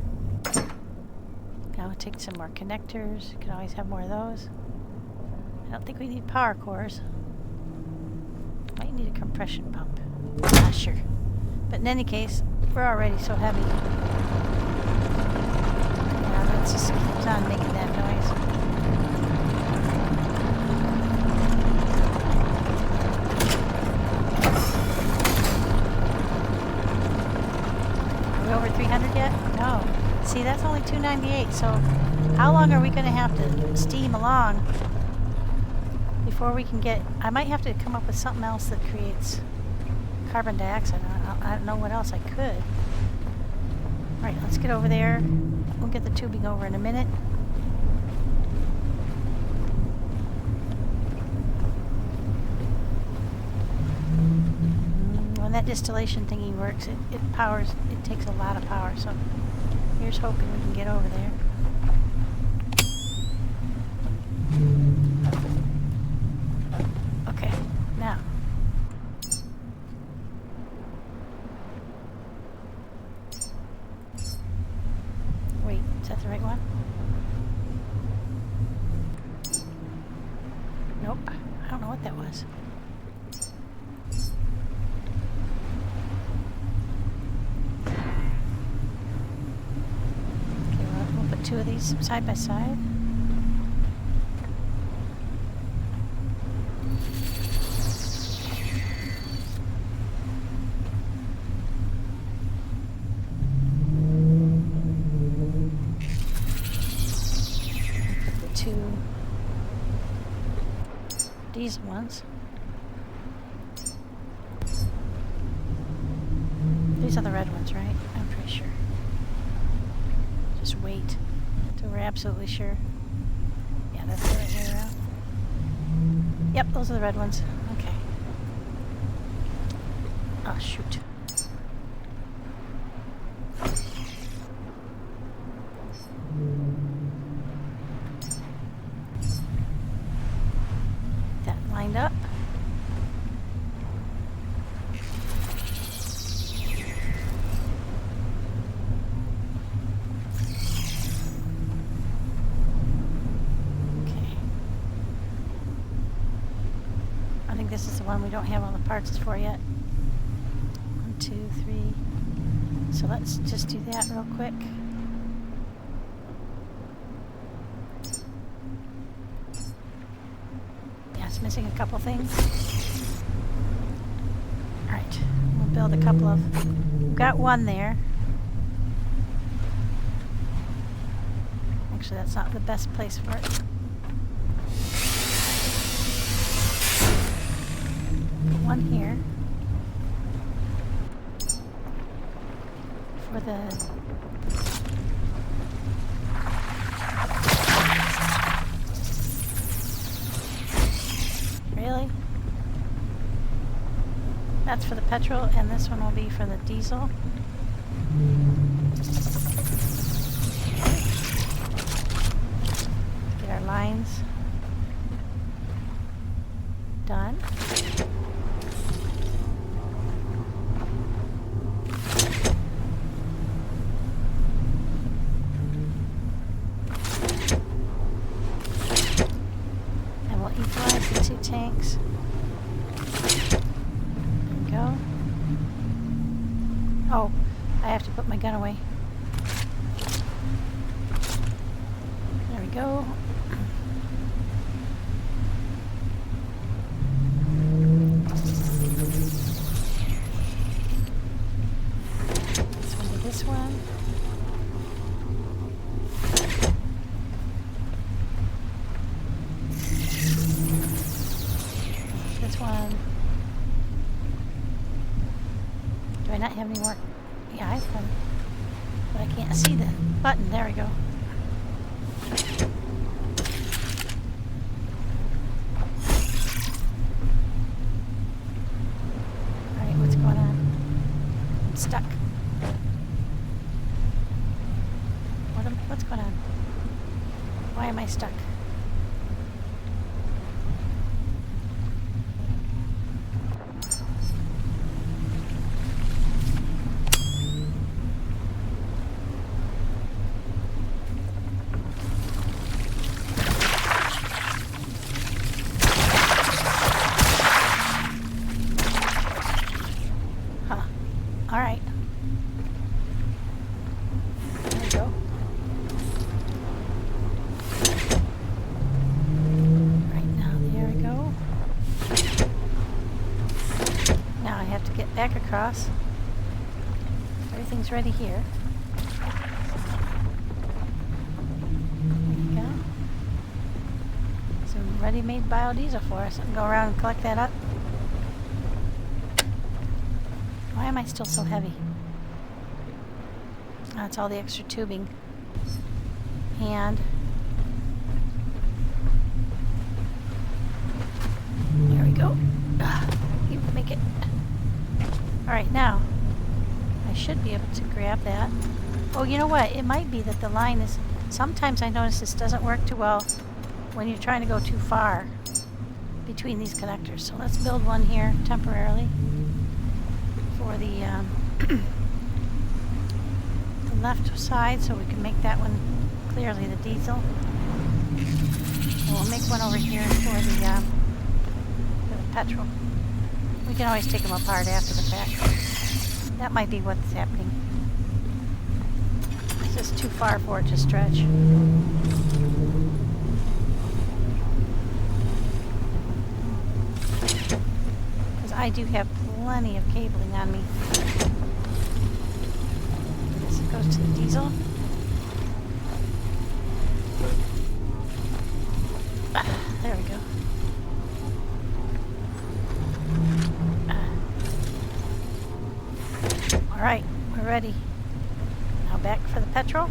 Now we'll take some more connectors. You can always have more of those. I don't think we need power cores. Might need a compression pump. Not sure. But in any case, we're already so heavy. Now that just keeps on making that noise. Over 300 yet? No. See, that's only 298, so how long are we going to have to steam along before we can get... I might have to come up with something else that creates carbon dioxide. I don't know what else I could. Alright, let's get over there. We'll get the tubing over in a minute. When that distillation thingy works, it powers, it takes a lot of power, so here's hoping we can get over there. Okay, now. Wait, is that the right one? Nope, I don't know what that was. Two of these side by side. Put the two these ones. These are the red ones, right? I'm pretty sure. Just wait. We're absolutely sure. Yeah, that's the right way around. Yep, those are the red ones. Okay. Oh, shoot. That lined think this is the one we don't have all the parts for yet. 1, 2, 3. So let's just do that real quick. Yeah, it's missing a couple things. Alright, we'll build a couple of... We've got one there. Actually, that's not the best place for it. One here. For the... Really? That's for the petrol, and this one will be for the diesel. Get our lines done. And we'll equalize the 2 tanks. There we go. Oh, I have to put my gun away. There we go. This one. This one. Do I not have any more? Yeah, I have one. But I can't see the button. There we go. Alright, what's going on? I'm stuck. What's going on? Why am I stuck? Huh. All right. There we go. Back across. Everything's ready here. There you go. Some ready-made biodiesel for us. I can go around and collect that up. Why am I still so heavy? That's all the extra tubing. And there we go. You make it. Alright, now, I should be able to grab that. Oh, you know what? It might be that the line is... Sometimes I notice this doesn't work too well when you're trying to go too far between these connectors. So let's build one here temporarily for the left side so we can make that one clearly the diesel. And we'll make one over here for the petrol. We can always take them apart after the fact. That might be what's happening. It's just too far for it to stretch. Because I do have plenty of cabling on me. This goes to the diesel. There we go. Alright, we're ready. Now back for the petrol.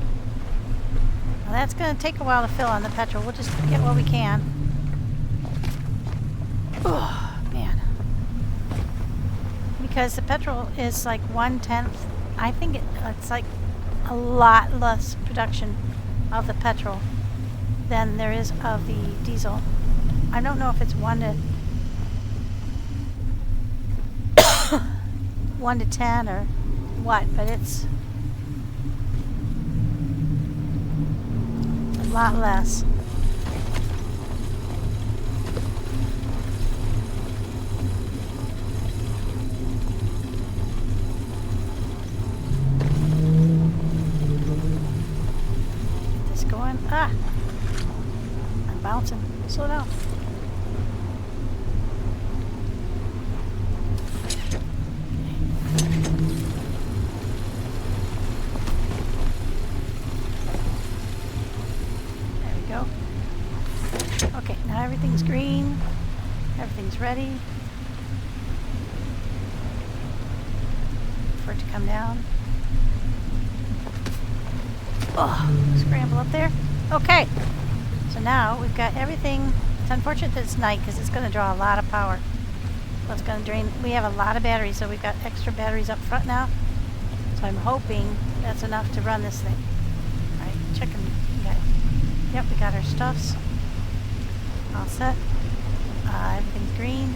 Now that's going to take a while to fill on the petrol. We'll just get what we can. Oh, man. Because the petrol is like 1/10. I think it's like a lot less production of the petrol than there is of the diesel. I don't know if it's 1 to 10 or what, but it's a lot less. going. Ah! I'm bouncing. Slow down. There we go. Okay, now everything's green. Everything's ready for it to come down. Oh, scramble up there. Okay, so now we've got everything. It's unfortunate that it's night because it's going to draw a lot of power. So it's going to drain. We have a lot of batteries, so we've got extra batteries up front now. So I'm hoping that's enough to run this thing. All right, checking. Yep, we got our stuffs all set. Everything's green.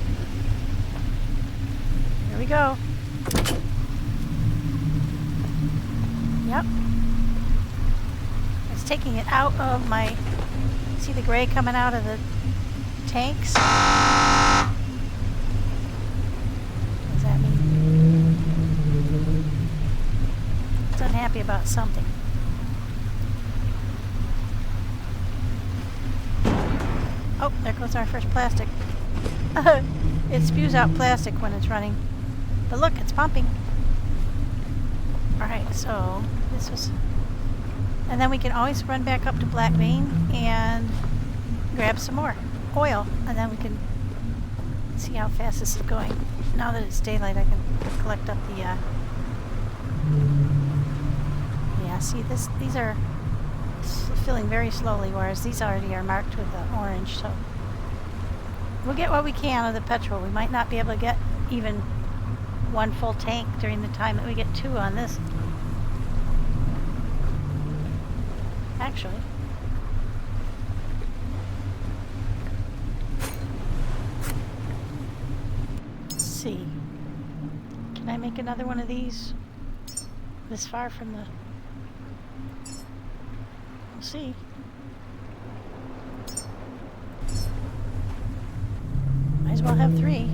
Here we go. Yep. It's taking it out of my... See the gray coming out of the tanks? What does that mean? It's unhappy about something. Oh, there goes our first plastic. It spews out plastic when it's running. But look, it's pumping. Alright, so this was... And then we can always run back up to Black Vein and grab some more oil. And then we can see how fast this is going. Now that it's daylight, I can collect up the... Yeah, see, these are filling very slowly, whereas these already are marked with the orange, so... We'll get what we can of the petrol. We might not be able to get even one full tank during the time that we get two on this. Actually. Let's see. Can I make another one of these this far from the... We'll see. Might as well have 3.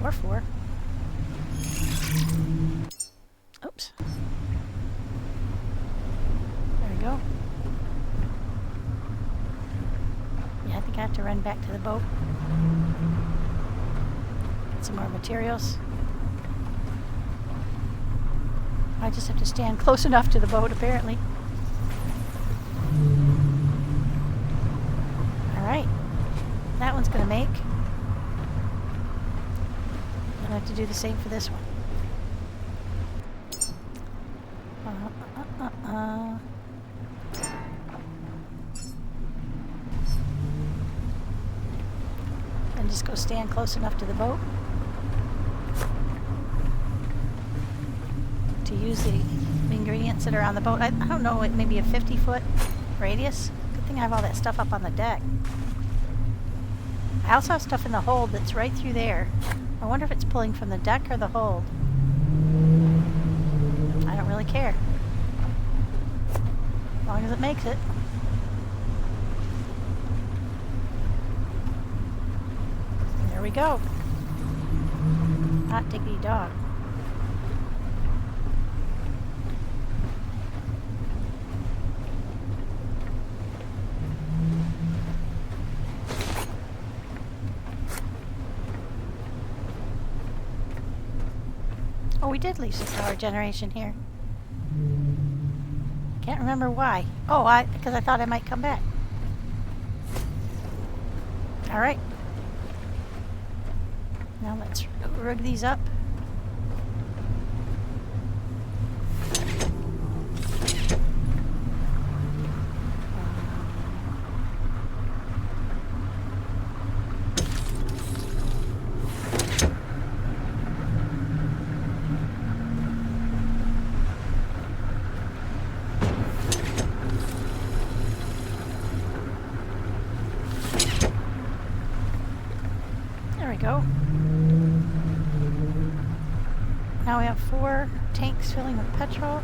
Or 4. Oops. There we go. Yeah, I think I have to run back to the boat. Get some more materials. I just have to stand close enough to the boat, apparently. Alright. That one's going to make. I'll have to do the same for this one. And just go stand close enough to the boat to use the ingredients that are on the boat. I don't know, it may be a 50-foot radius. Good thing I have all that stuff up on the deck. I also have stuff in the hold that's right through there. I wonder if it's pulling from the deck or the hold. I don't really care. As long as it makes it. There we go. Hot diggity dog. Oh, we did leave some power generation here. Can't remember why. Oh, because I thought I might come back. All right. Now let's rig these up. Go. Now we have 4 tanks filling with petrol,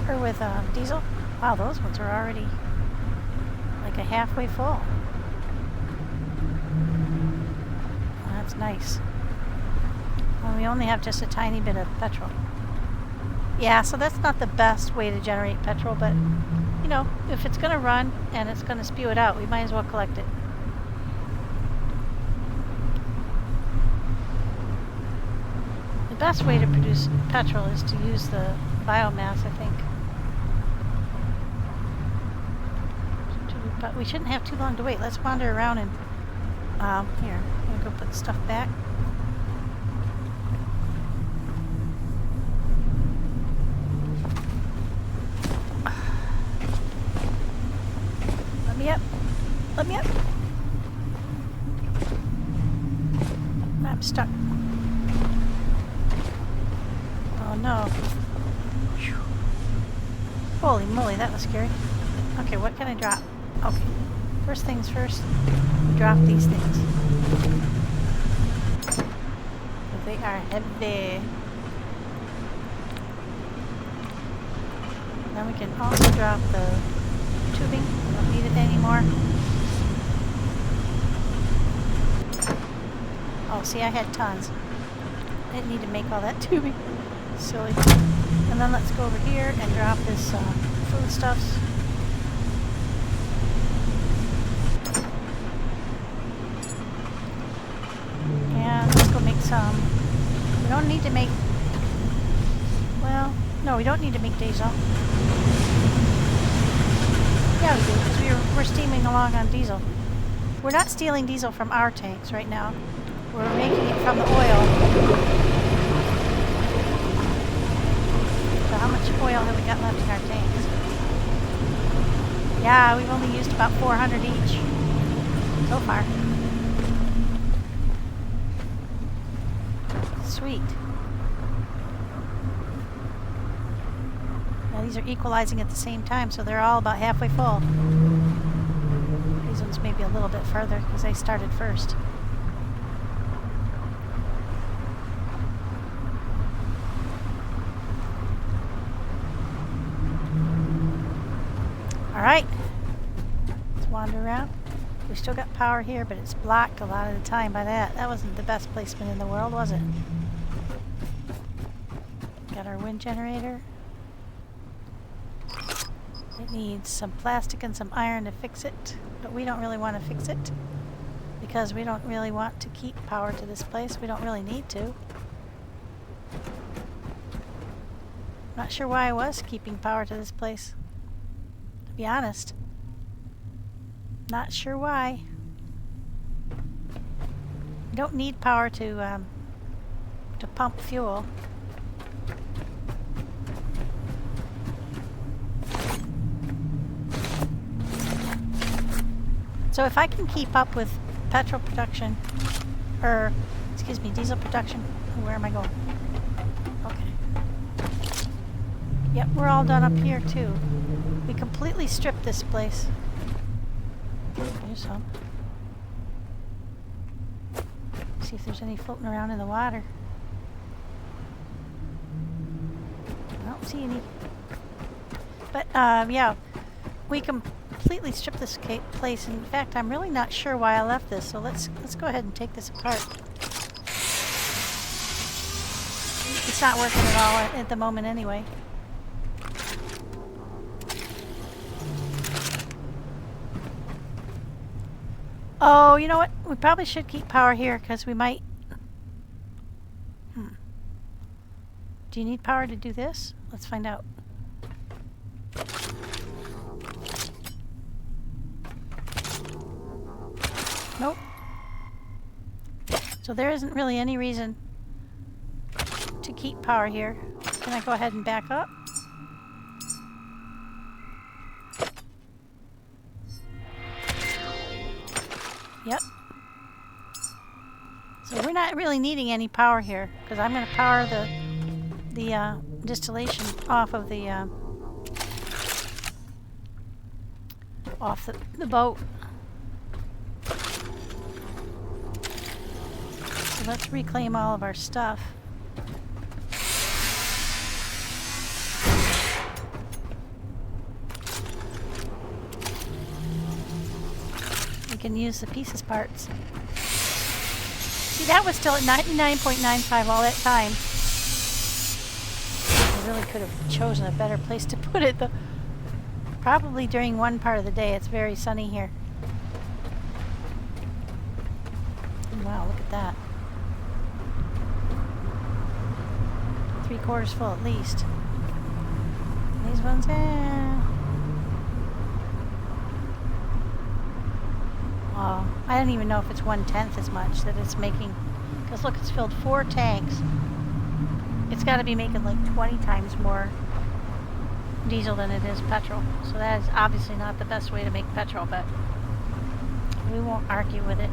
or with diesel. Wow, those ones are already like a halfway full. That's nice. Well, we only have just a tiny bit of petrol. Yeah, so that's not the best way to generate petrol, but, you know, if it's going to run and it's going to spew it out, we might as well collect it. The best way to produce petrol is to use the biomass, I think. But we shouldn't have too long to wait. Let's wander around and... here, I'm going to go put the stuff back. Let me up. Let me up. I'm stuck. Oh no. Whew. Holy moly, that was scary. Okay, what can I drop? Okay. First things first, we drop these things. They are heavy. Then we can also drop the tubing. We don't need it anymore. Oh, see, I had tons. I didn't need to make all that tubing. Silly. And then let's go over here and drop this foodstuffs. And let's go make some. We don't need to make... Well, no, we don't need to make diesel. Yeah, we do, because we're steaming along on diesel. We're not stealing diesel from our tanks right now. We're making it from the oil. So how much oil have we got left in our tanks? Yeah, we've only used about 400 each so far. Sweet. Now these are equalizing at the same time, so they're all about halfway full. These ones may be a little bit further because they started first. Alright, let's wander around. We still got power here, but it's blocked a lot of the time by that. That wasn't the best placement in the world, was it? Got our wind generator. It needs some plastic and some iron to fix it, but we don't really want to fix it because we don't really want to keep power to this place. We don't really need to. Not sure why I was keeping power to this place. To be honest, not sure why. You don't need power to pump fuel. So if I can keep up with petrol production, or excuse me, diesel production, where am I going? Okay. Yep, we're all done up here too. We completely stripped this place. Here's some. See if there's any floating around in the water. I don't see any. But yeah, we completely stripped this place. In fact, I'm really not sure why I left this. So let's go ahead and take this apart. It's not working at all at the moment anyway. Oh, you know what? We probably should keep power here because we might... Do you need power to do this? Let's find out. Nope. So there isn't really any reason to keep power here. Can I go ahead and back up? Yep. So we're not really needing any power here because I'm going to power the distillation off of the boat. So let's reclaim all of our stuff. We can use the pieces parts. See, that was still at 99.95 all that time. I really could have chosen a better place to put it, though. Probably during one part of the day. It's very sunny here. Wow, look at that. 3/4 full at least. These ones, Oh, I don't even know if it's 1/10 as much that it's making. Because look, it's filled 4 tanks. It's got to be making like 20 times more diesel than it is petrol. So that is obviously not the best way to make petrol, but we won't argue with it.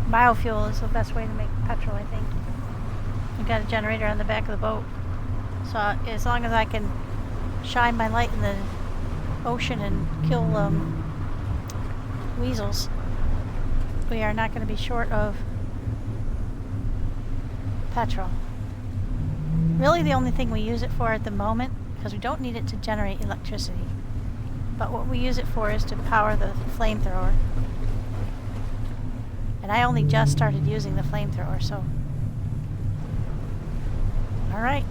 Biofuel is the best way to make petrol, I think. We've got a generator on the back of the boat. So as long as I can shine my light in the ocean and kill weasels, we are not going to be short of petrol. Really the only thing we use it for at the moment, because we don't need it to generate electricity, but what we use it for is to power the flamethrower. And I only just started using the flamethrower, so. Alright.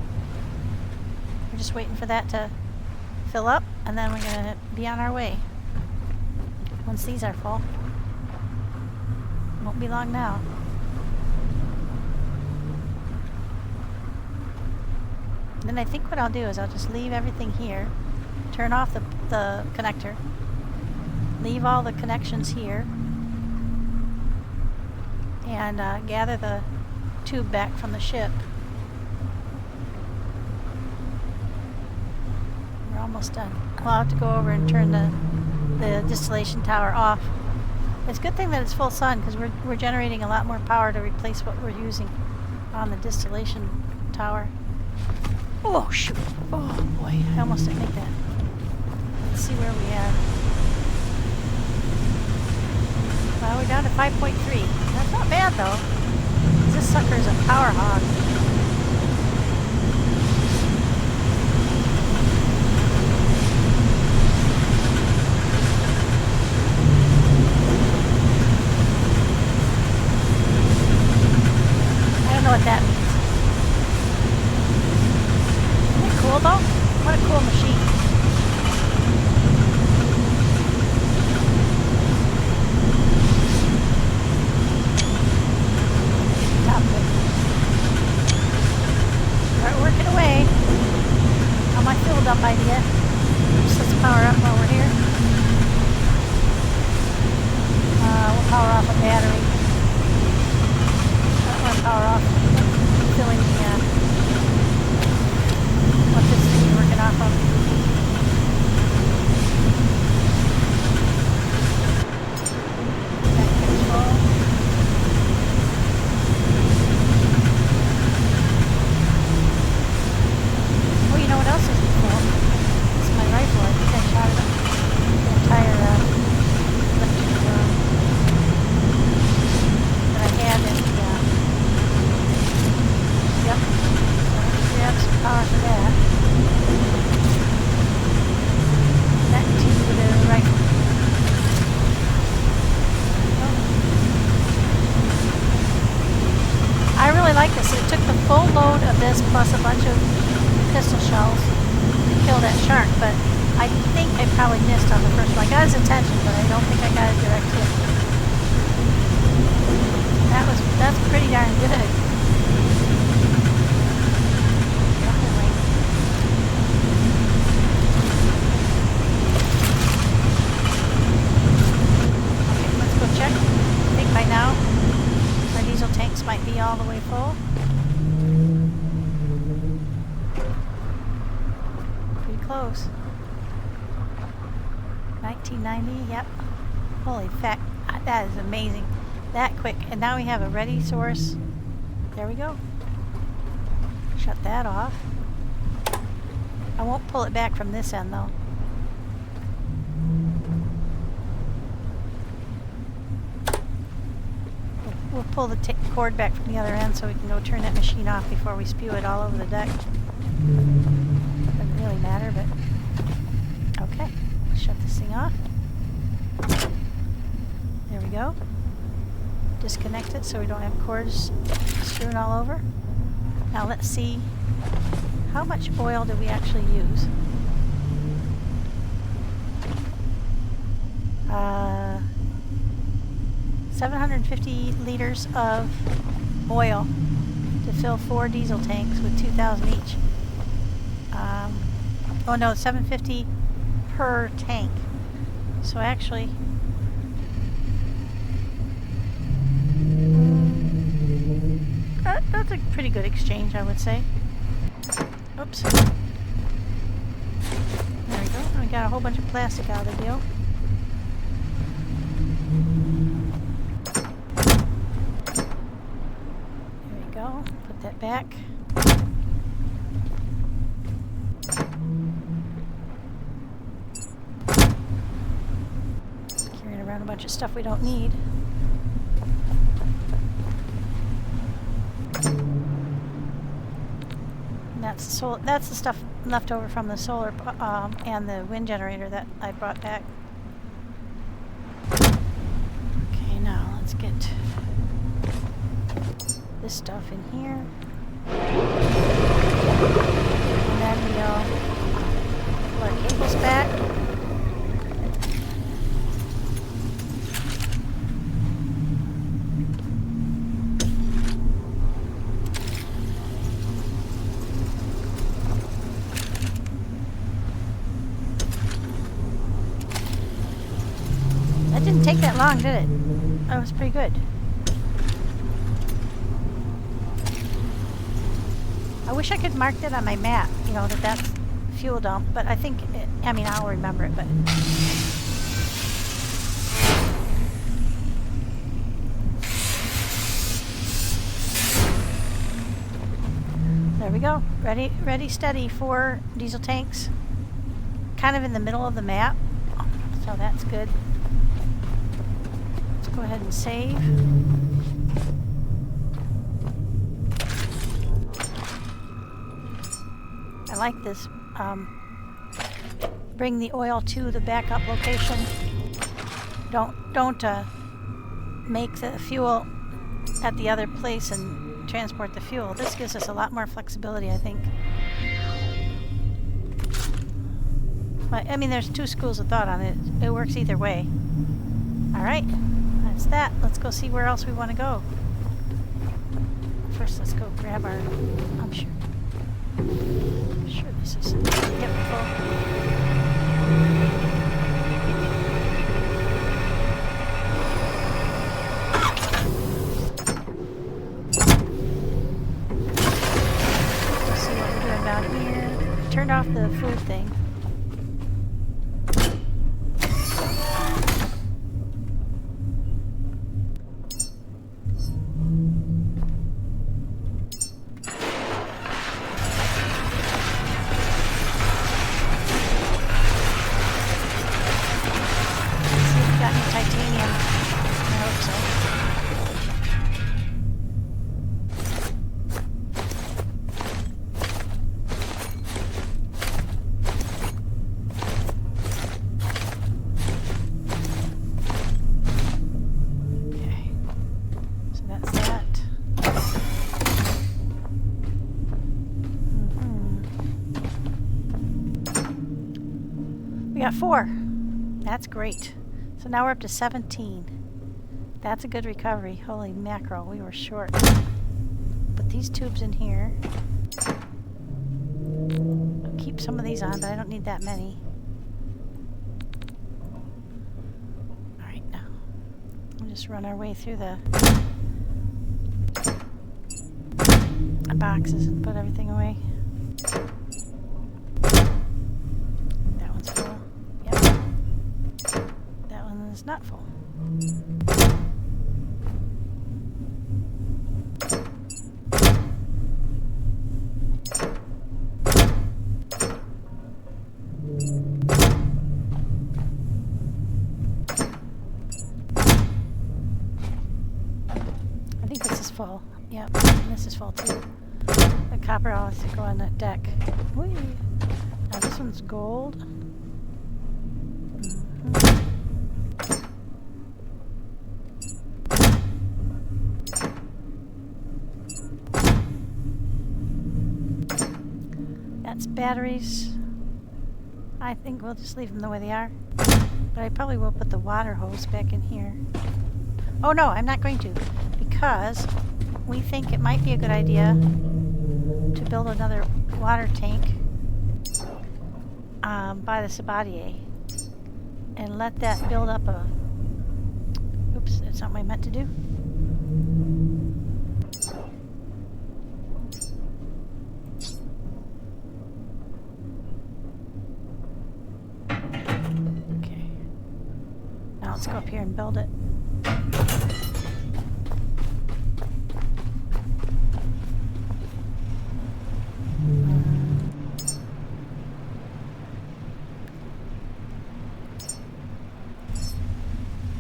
We're just waiting for that to fill up, and then we're going to be on our way. Once these are full. Won't be long now. Then I think what I'll do is I'll just leave everything here, turn off the connector, leave all the connections here, and gather the tube back from the ship. We're almost done. Well, I'll have to go over and turn the distillation tower off. It's a good thing that it's full sun, because we're generating a lot more power to replace what we're using on the distillation tower. Oh shoot! Oh boy, I almost didn't make that. Let's see where we are. Well, we're down to 5.3. That's not bad though. This sucker is a power hog. I don't know what that means. Cool though? What a cool machine. Top of it. Start working away. How am I filled up idea? Just let's power up while we're here. We'll power off a battery. I don't want to power off filling the what this thing's working off of. That thing's full. Oh, you know what else isn't full? It's my rifle. I think I shot it up. The entire electric that I had in the yep. So grab some power for that. That too with a rifle. I really like this. It took the full load of this plus a bunch of pistol shells to kill that shark, but I think I probably missed on the first one. I got his attention, but I don't think I got a direct hit. That's pretty darn good. Check. I think by now our diesel tanks might be all the way full. Pretty close. 1990, yep. Holy feck, that is amazing. That quick. And now we have a ready source. There we go. Shut that off. I won't pull it back from this end though. We'll pull the cord back from the other end so we can go turn that machine off before we spew it all over the deck. Doesn't really matter, but okay. Shut this thing off. go. Disconnect it so we don't have cords strewn all over. Now let's see, how much oil do we actually use? 750 liters of oil to fill 4 diesel tanks with 2,000 each. Oh no, 750 per tank. So actually, that's a pretty good exchange, I would say. Oops. There we go. We got a whole bunch of plastic out of the deal. There we go. Put that back. Carrying around a bunch of stuff we don't need. That's the stuff left over from the solar and the wind generator that I brought back. Okay, now let's get this stuff in here. And then we'll pull our cables back. Didn't take that long, did it? That was pretty good. I wish I could mark that on my map, you know, that that's fuel dump, but I think, I mean, I'll remember it, but... There we go. Ready, steady, 4 diesel tanks. Kind of in the middle of the map, so that's good. Go ahead and save. I like this. Bring the oil to the backup location. Don't make the fuel at the other place and transport the fuel. This gives us a lot more flexibility, I think. But I mean, there's 2 schools of thought on it. It works either way. All right. That's that. Let's go see where else we want to go. First, let's go grab our... I'm sure this is... Yep, full. Let's see what we're doing down here. Turned off the food thing. Got 4. That's great. So now we're up to 17. That's a good recovery. Holy mackerel, we were short. Put these tubes in here. I'll keep some of these on, but I don't need that many. Alright, now we'll just run our way through the boxes and put everything away. Is not full. I think this is full. Yep, and this is full too. The copper all has to go on that deck. Whee. Now this one's gold. That's batteries. I think we'll just leave them the way they are. But I probably will put the water hose back in here. Oh no, I'm not going to. Because we think it might be a good idea to build another water tank by the Sabatier. And let that build up a... Oops, that's not what I meant to do. Okay. Now let's go up here and build it.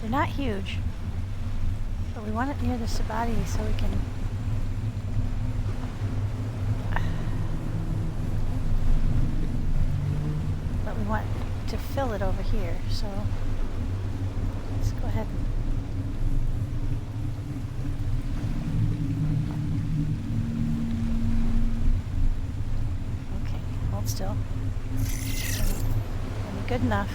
They're not huge, but we want it near the Sabatier so we can... But we want to fill it over here, so let's go ahead and... Okay, hold still. That'll be good enough.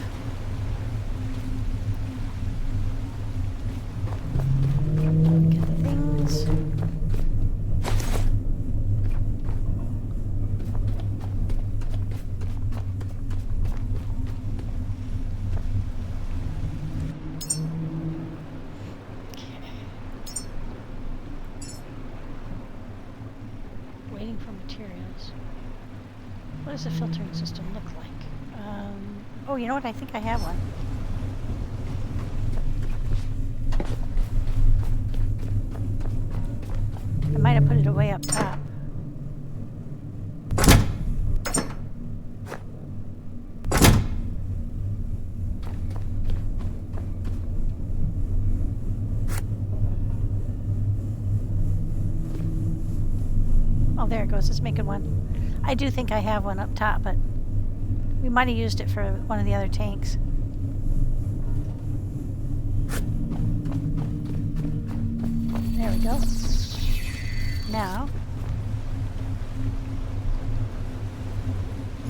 Get the things. Waiting for materials. What does the filtering system look like? Oh, you know what? I think I have one. I might have put it away up top. Oh, there it goes. It's making one. I do think I have one up top, but we might have used it for one of the other tanks. There we go. Now,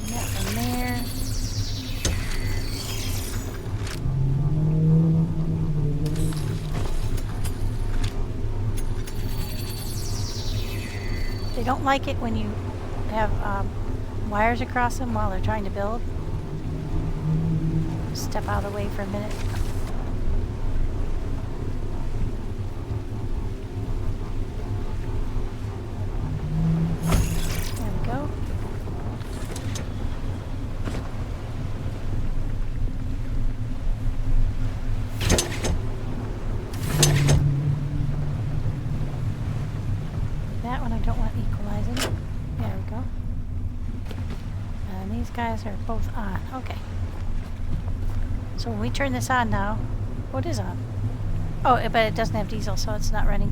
that one there. They don't like it when you have wires across them while they're trying to build. Step out of the way for a minute. There we go. That one I don't want equalizing. There we go. And these guys are both on. Okay. So when we turn this on now, what is on? Oh, but it doesn't have diesel, so it's not running.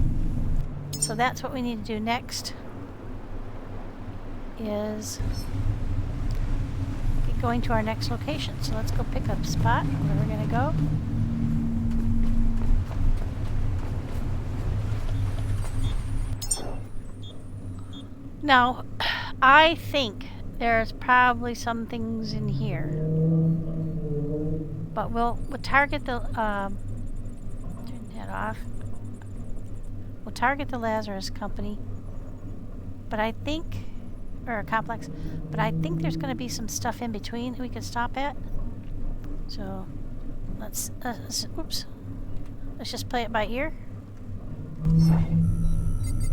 So that's what we need to do next, is get going to our next location. So let's go pick up a spot where we're going to go. Now, I think there's probably some things in here. But we'll target the, turn that off. We'll target the Lazarus company. But I think, or a complex, but I think there's going to be some stuff in between we can stop at. So, let's oops. Let's just play it by ear.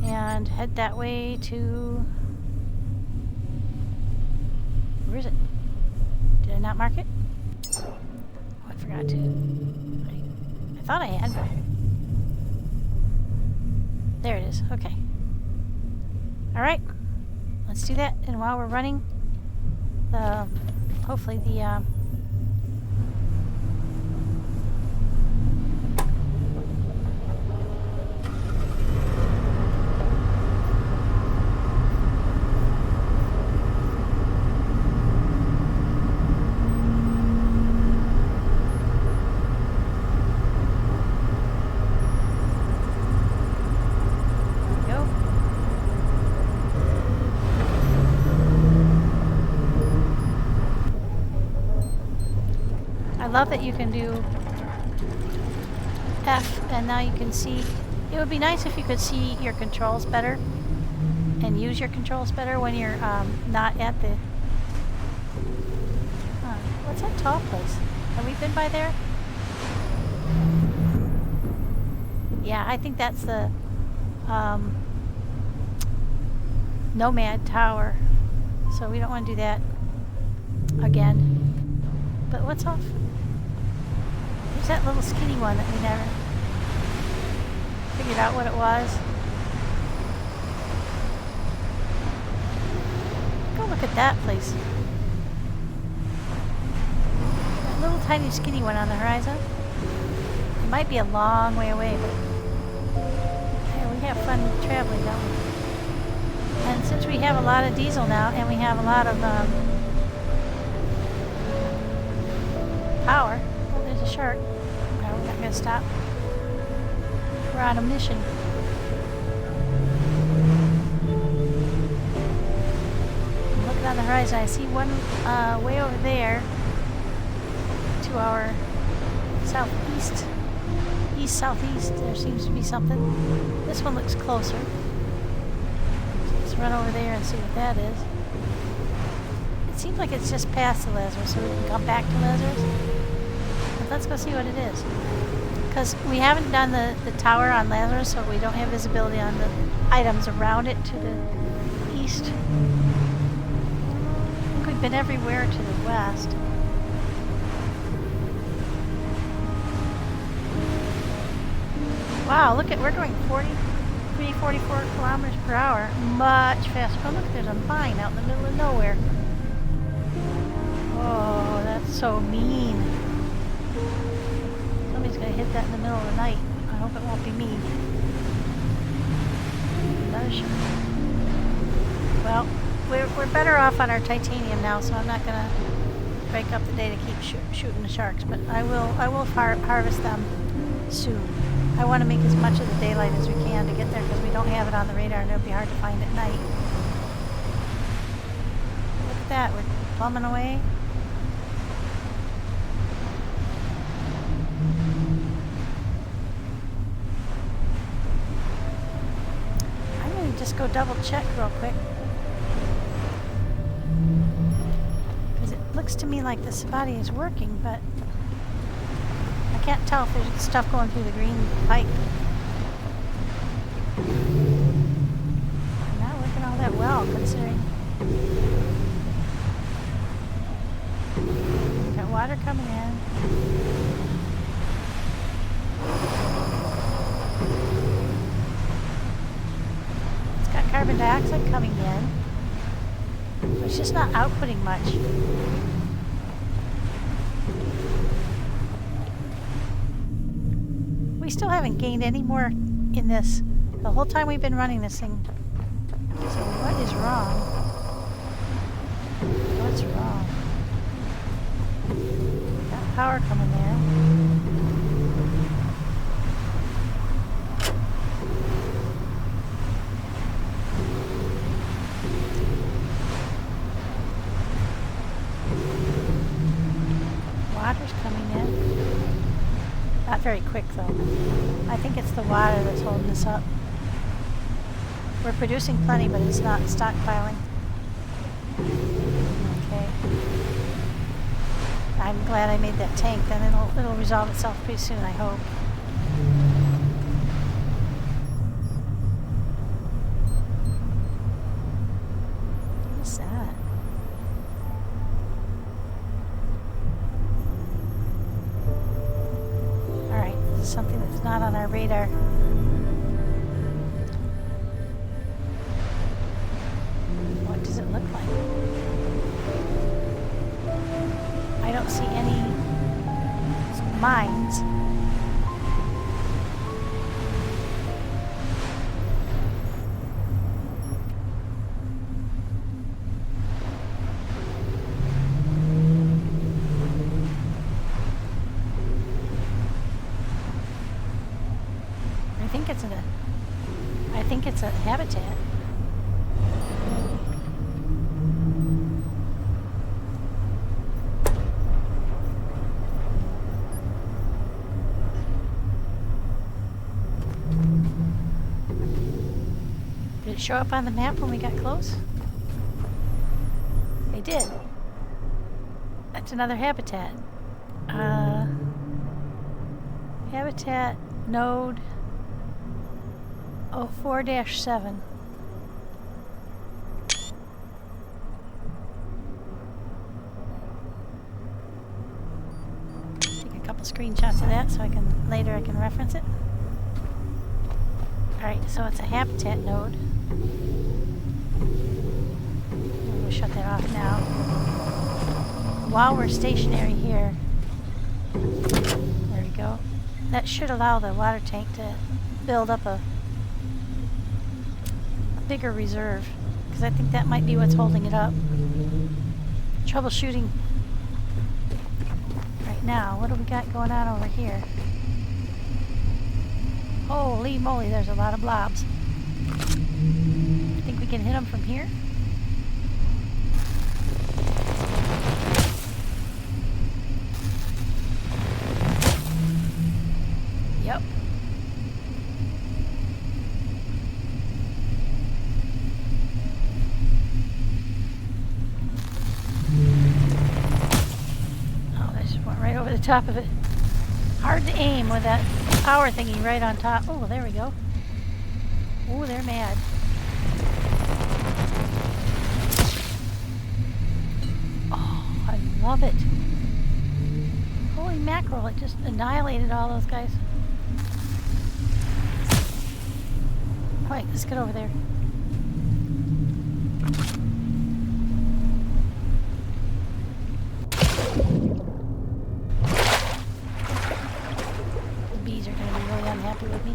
And head that way to, where is it? Did I not mark it? Oh, I forgot to. I thought I had. There it is. Okay. Alright. Let's do that. And while we're running, hopefully the love that you can do F and now you can see. It would be nice if you could see your controls better and use your controls better when you're not at the... what's that tall place? Have we been by there? Yeah, I think that's the Nomad Tower. So we don't want to do that again. But what's off? There's that little skinny one that we never figured out what it was. Go look at that place. That little tiny skinny one on the horizon. It might be a long way away, but yeah, we have fun traveling, don't we? And since we have a lot of diesel now, and we have a lot of power, oh, there's a shark. No, we're not going to stop. We're on a mission. I'm looking on the horizon. I see one way over there to our southeast. East-southeast. There seems to be something. This one looks closer. Let's run over there and see what that is. It seems like it's just past the Lazarus, so we can come back to Lazarus. But let's go see what it is. Because we haven't done the tower on Lazarus, so we don't have visibility on the items around it to the east. I think we've been everywhere to the west. Wow, look at, we're going 43, 44 kilometers per hour. Much faster. Oh, look, there's a mine out in the middle of nowhere. Oh, that's so mean. Somebody's going to hit that in the middle of the night. I hope it won't be me. Another shark. Well, we're better off on our titanium now, so I'm not going to break up the day to keep shooting the sharks, but I will harvest them soon. I want to make as much of the daylight as we can to get there because we don't have it on the radar and it'll be hard to find at night. Look at that, we're plumbing away. I'm going to just go double check real quick. Because it looks to me like the Sabati is working, but I can't tell if there's stuff going through the green pipe. Not working all that well, considering. Got water coming in. It's got carbon dioxide coming in. But it's just not outputting much. We still haven't gained any more in this. The whole time we've been running this thing. So what is wrong? What's wrong? Got power coming there. Water's coming in. Not very quick though. I think it's the water that's holding us up. We're producing plenty, but it's not stockpiling. Okay. I'm glad I made that tank. Then it'll resolve itself pretty soon, I hope. What's that? Alright, this is something that's not on our radar. What does it look like? I don't see any mines. I think it's a habitat. it show up on the map when we got close? They did. That's another habitat. Habitat node 04-7. Take a couple screenshots of that so later I can reference it. Alright, so it's a habitat node. We'll shut that off now. While we're stationary here, there we go. That should allow the water tank to build up a bigger reserve, because I think that might be what's holding it up. Troubleshooting right now. What do we got going on over here? Holy moly, there's a lot of blobs. I think we can hit them from here. Yep. Oh, they just went right over the top of it. Hard to aim with that power thingy right on top. Oh, there we go. Oh, they're mad. Oh, I love it. Holy mackerel, it just annihilated all those guys. Alright, let's get over there. The bees are going to be really unhappy with me.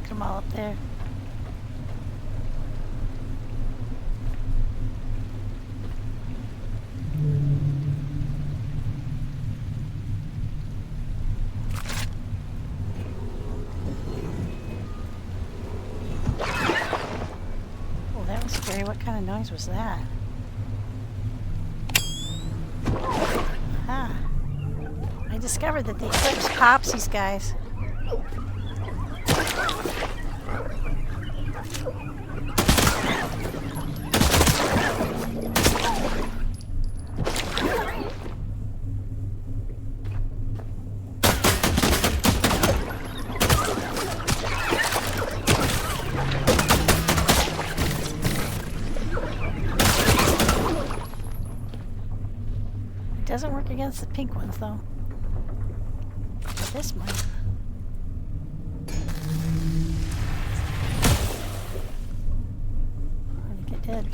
Them all up there. Oh, that was scary. What kind of noise was that? Ah. I discovered that the eclipse pops these guys. It doesn't work against the pink ones, though. This might. I think it did.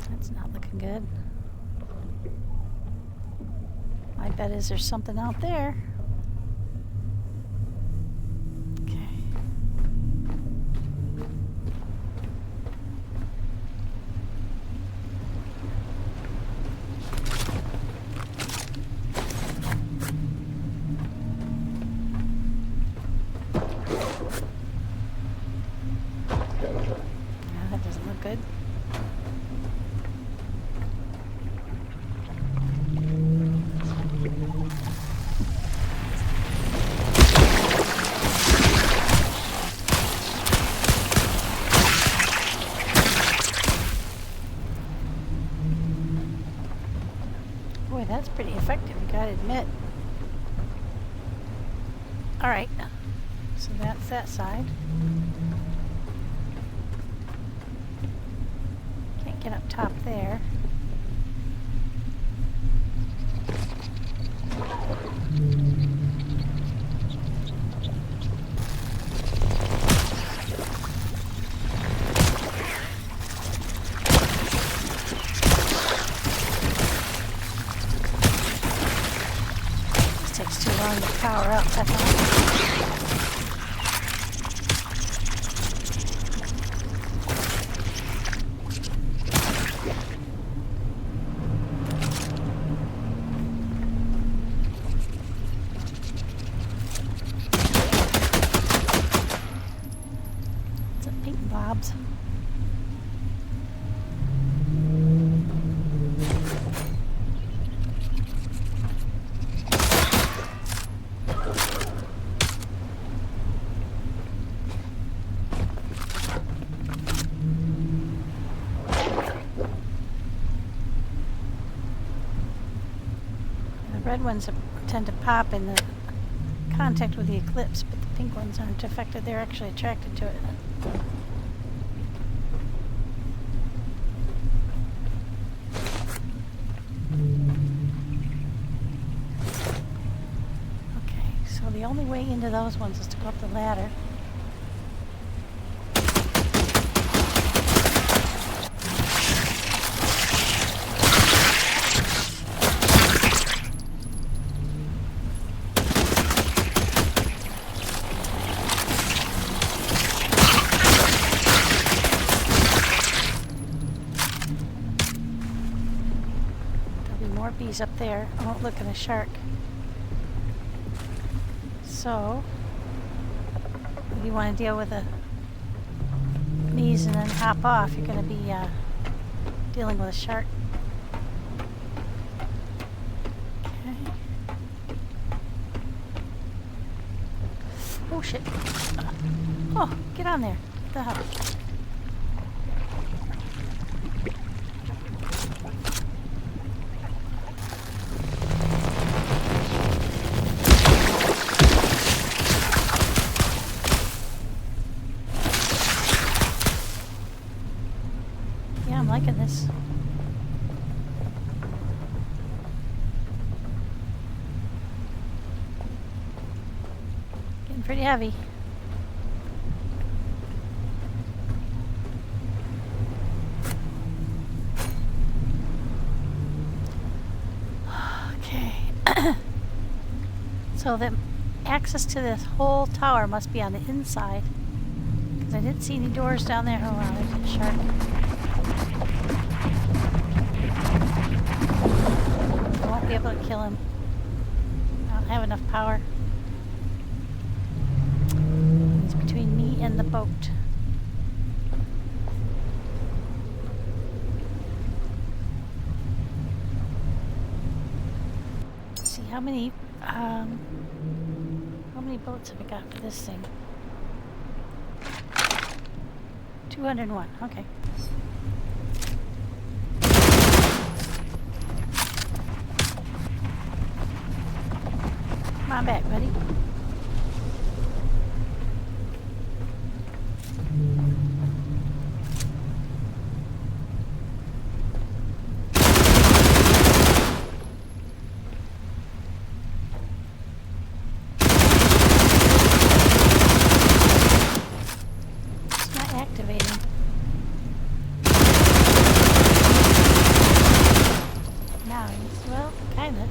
That's not looking good. My bet is there's something out there. Okay. Yeah, that doesn't look good. Boy, that's pretty effective, you gotta admit. Alright, so that's that side. Can't get up top there. Some pink blobs. The red ones tend to pop in the contact with the eclipse, but the pink ones aren't affected. They're actually attracted to it. Okay, so the only way into those ones is to go up the ladder. Bees up there. I won't look at a shark. So, if you want to deal with these and then hop off, you're going to be dealing with a shark. Okay. Oh shit. Oh, get on there. What the hell? I'm liking this. Getting pretty heavy. Okay. So the access to this whole tower must be on the inside. Because I didn't see any doors down there. Oh wow, there's a shark. I won't be able to kill him. I don't have enough power. He's between me and the boat. Let's see how many bullets have I got for this thing? 201. Okay. Come on back, buddy. It's not activating. Now he's, well, kinda.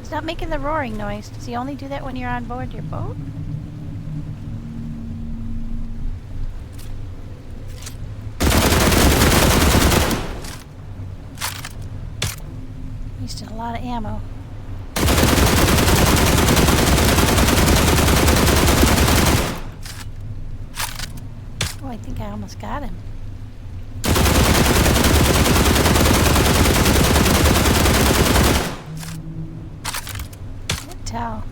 He's not making the roaring noise. Does he only do that when you're on board your boat? Wasted a lot of ammo. Oh, I think I almost got him. Tell.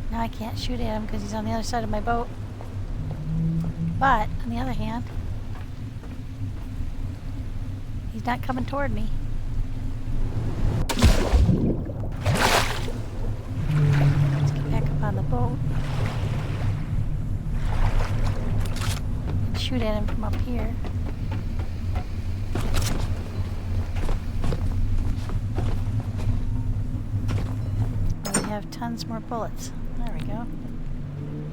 Now I can't shoot at him because he's on the other side of my boat. But, on the other hand, he's not coming toward me. Let's get back up on the boat. And shoot at him from up here. Have tons more bullets. There we go.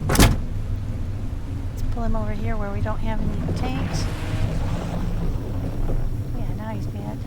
Let's pull him over here where we don't have any tanks. Yeah, now he's mad.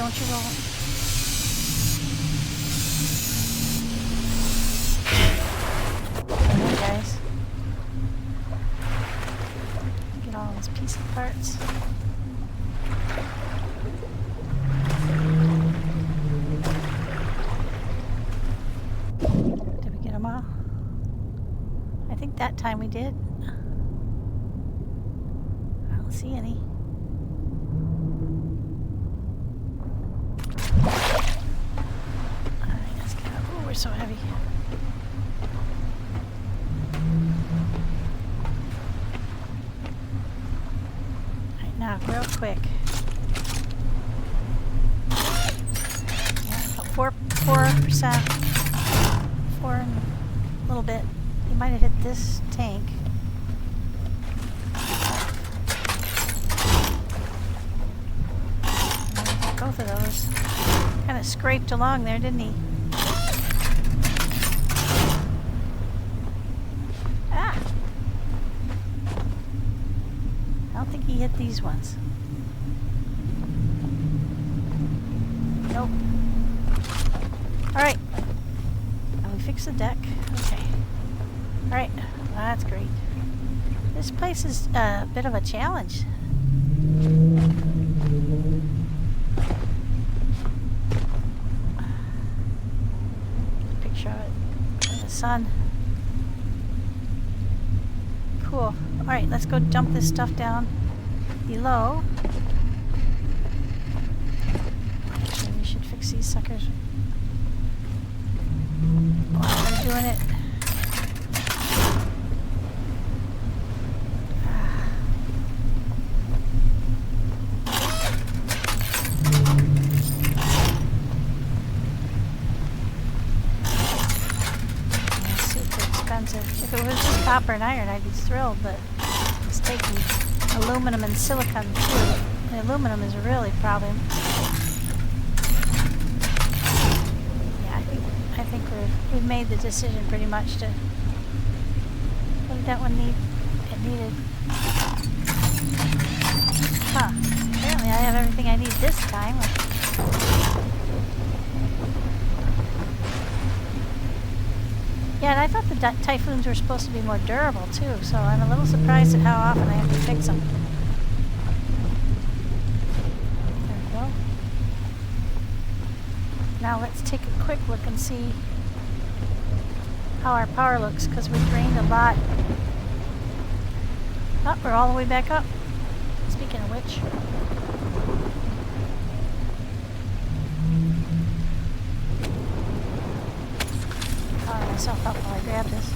don't you roll. Alright, guys. Get all those piece parts. Did we get them all? I think that time we did. I don't see any. Alright, let's get up. Oh, we're so heavy. Alright, now, real quick. Yeah, about 4%. 4 and a little bit. You might have hit this tank. Both of those. Kind of scraped along there, didn't he? Ah! I don't think he hit these ones. Nope. Alright. Now we fix the deck. Okay. Alright. Well, that's great. This place is a bit of a challenge. Picture of it in the sun. Cool. Alright, let's go dump this stuff down below. Actually, we should fix these suckers while we're doing it. If it was just copper and iron, I'd be thrilled, but it's taking aluminum and silicon too. The aluminum is a really problem. Yeah, I think we've made the decision pretty much to. What did that one need? It needed. Huh. Apparently, I have everything I need this time. Yeah, and I thought the typhoons were supposed to be more durable too, so I'm a little surprised at how often I have to fix them. There we go. Now let's take a quick look and see how our power looks, because we drained a lot. Oh, we're all the way back up. Speaking of which. Myself up while I grab this.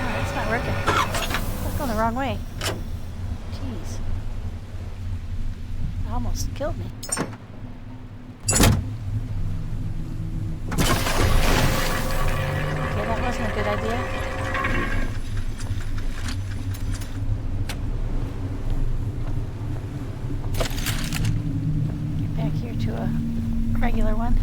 Oh, that's not working. That's going the wrong way. Jeez. It almost killed me. Okay, that wasn't a good idea. Regular one.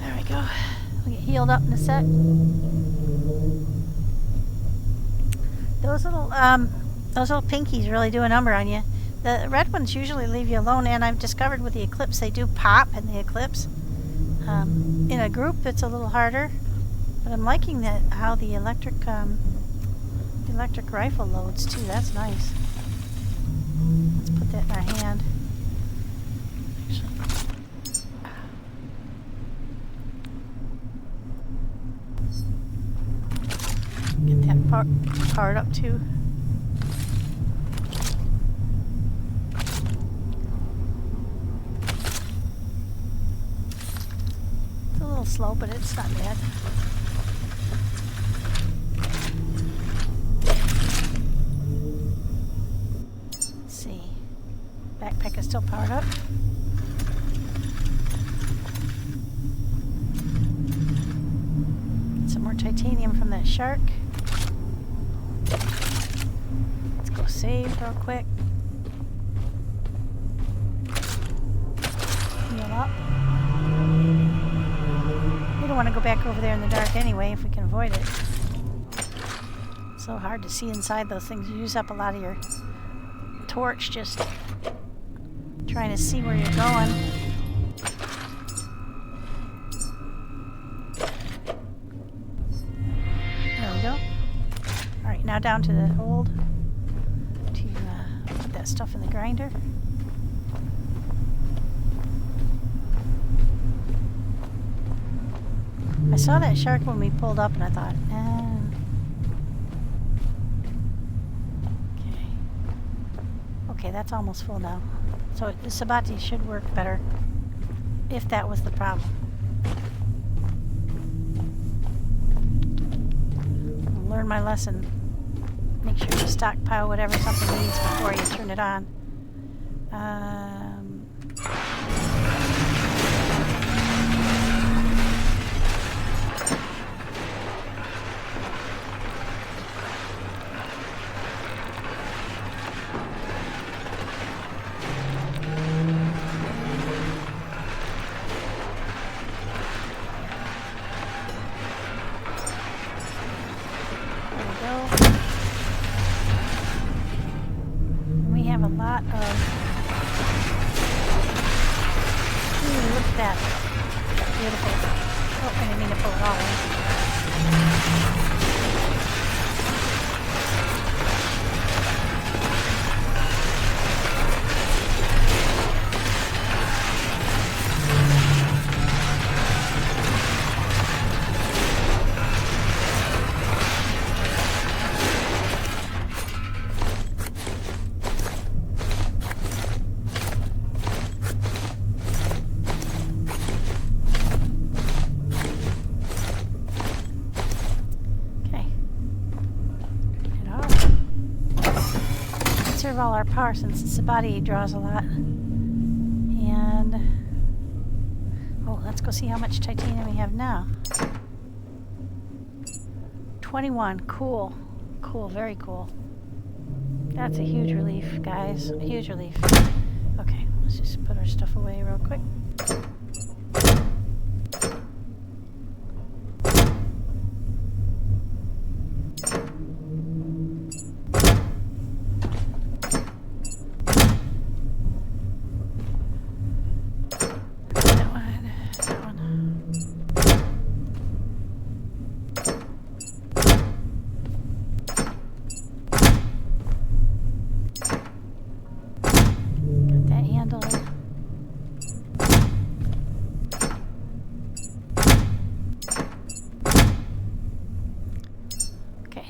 There we go. We'll get healed up in a sec. Those little pinkies really do a number on you. The red ones usually leave you alone, and I've discovered with the Eclipse they do pop in the Eclipse. In a group it's a little harder, but I'm liking that how the electric rifle loads too. That's nice. Let's put that in our hand. Actually, get that powered up too. It's a little slow, but it's not bad. Backpack is still powered up. Some more titanium from that shark. Let's go save real quick. up. We don't want to go back over there in the dark anyway if we can avoid it. It's so hard to see inside those things. You use up a lot of your torch just trying to see where you're going. There we go. Alright, now down to the hold to put that stuff in the grinder. I saw that shark when we pulled up and I thought, Okay, that's almost full now. So the sabati should work better if that was the problem. I'll learn my lesson. Make sure you stockpile whatever something needs before you turn it on. All our power since the sabati draws a lot. And oh, let's go see how much titanium we have now. 21. Cool. Cool, very cool. That's a huge relief, guys. A huge relief. Okay, let's just put our stuff away real quick.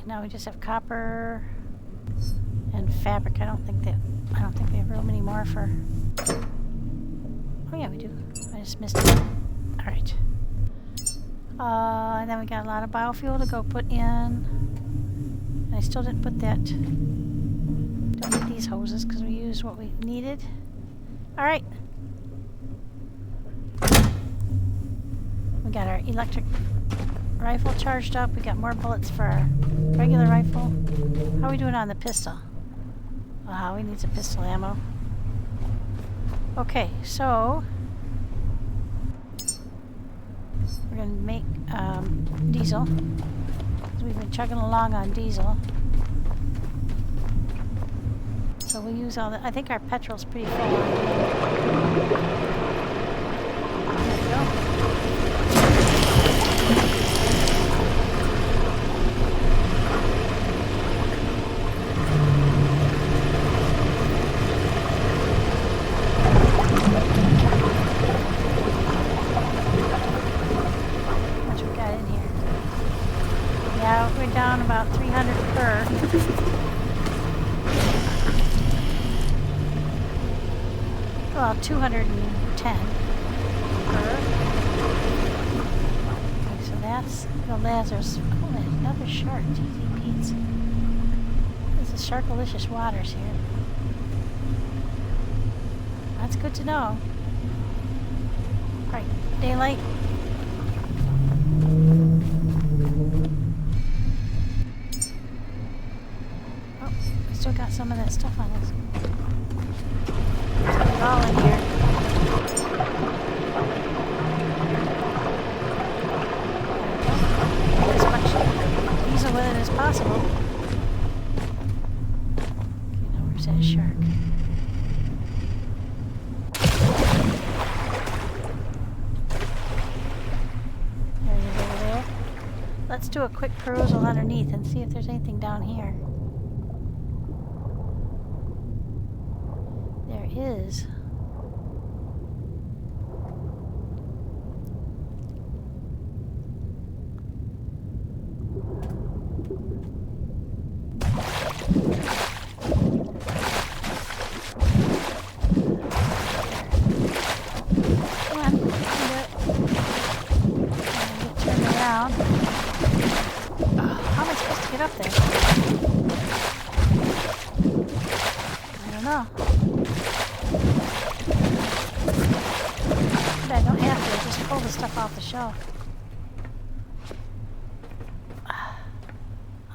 Now we just have copper and fabric. I don't think we have room anymore for. Oh yeah, we do. I just missed it. All right. And then we got a lot of biofuel to go put in. And I still didn't put that. Don't need these hoses because we used what we needed. All right. We got our electric rifle charged up. We got more bullets for our regular rifle. How are we doing on the pistol? We need some pistol ammo. Okay, so we're gonna make diesel. We've been chugging along on diesel. So we'll use all that. I think our petrol's pretty full. There we go. Down about 300 per. Well, 210 per. Okay, so that's the Lazarus. Oh, another shark. Jeezy Pete's. This is Sharkalicious waters here. That's good to know. Alright, daylight. Still got some of that stuff on us. Put it all in here. shark. There he is over there. Let's do a quick perusal underneath and see if there's anything down here. There is.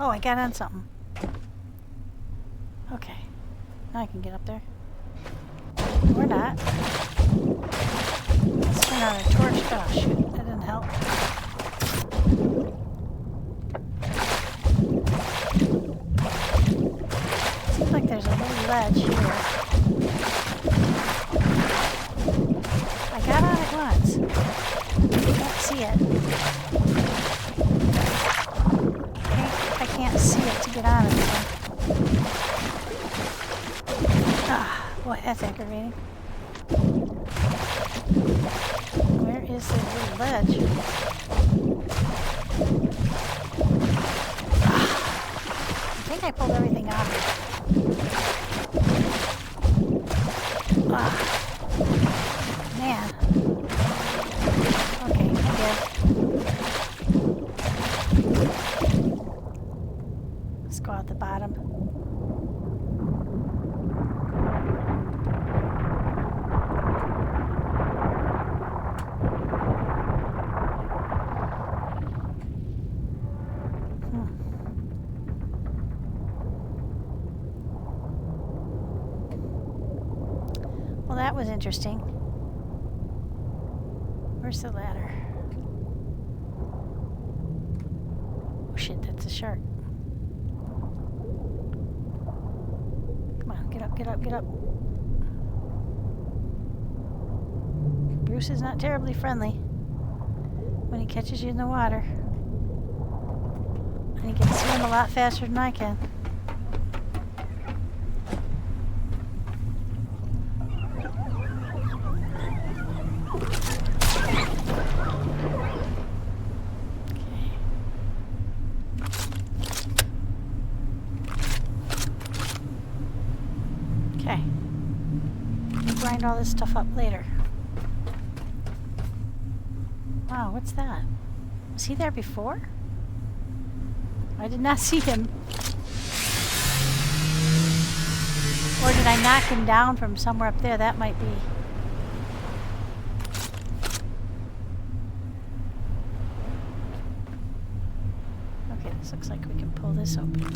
Oh, I got on something. Okay. Now I can get up there. Or not. Let's turn on a torch. Oh, shoot. That didn't help. Seems like there's a little ledge here. I got on it once. I can't see it. I can't see it to get on it. Ah, boy, that's aggravating. Where is the little ledge? Ah, I think I pulled everything out of it. Ah, man. Okay, I did. Let's go out the bottom. Well, that was interesting. Where's the ladder? Oh shit, that's a shark. Come on, get up, get up, get up. Bruce is not terribly friendly when he catches you in the water. And he can swim a lot faster than I can. Okay. We'll grind all this stuff up later. Wow, what's that? Was he there before? I did not see him. Or did I knock him down from somewhere up there? That might be. Okay, this looks like we can pull this open.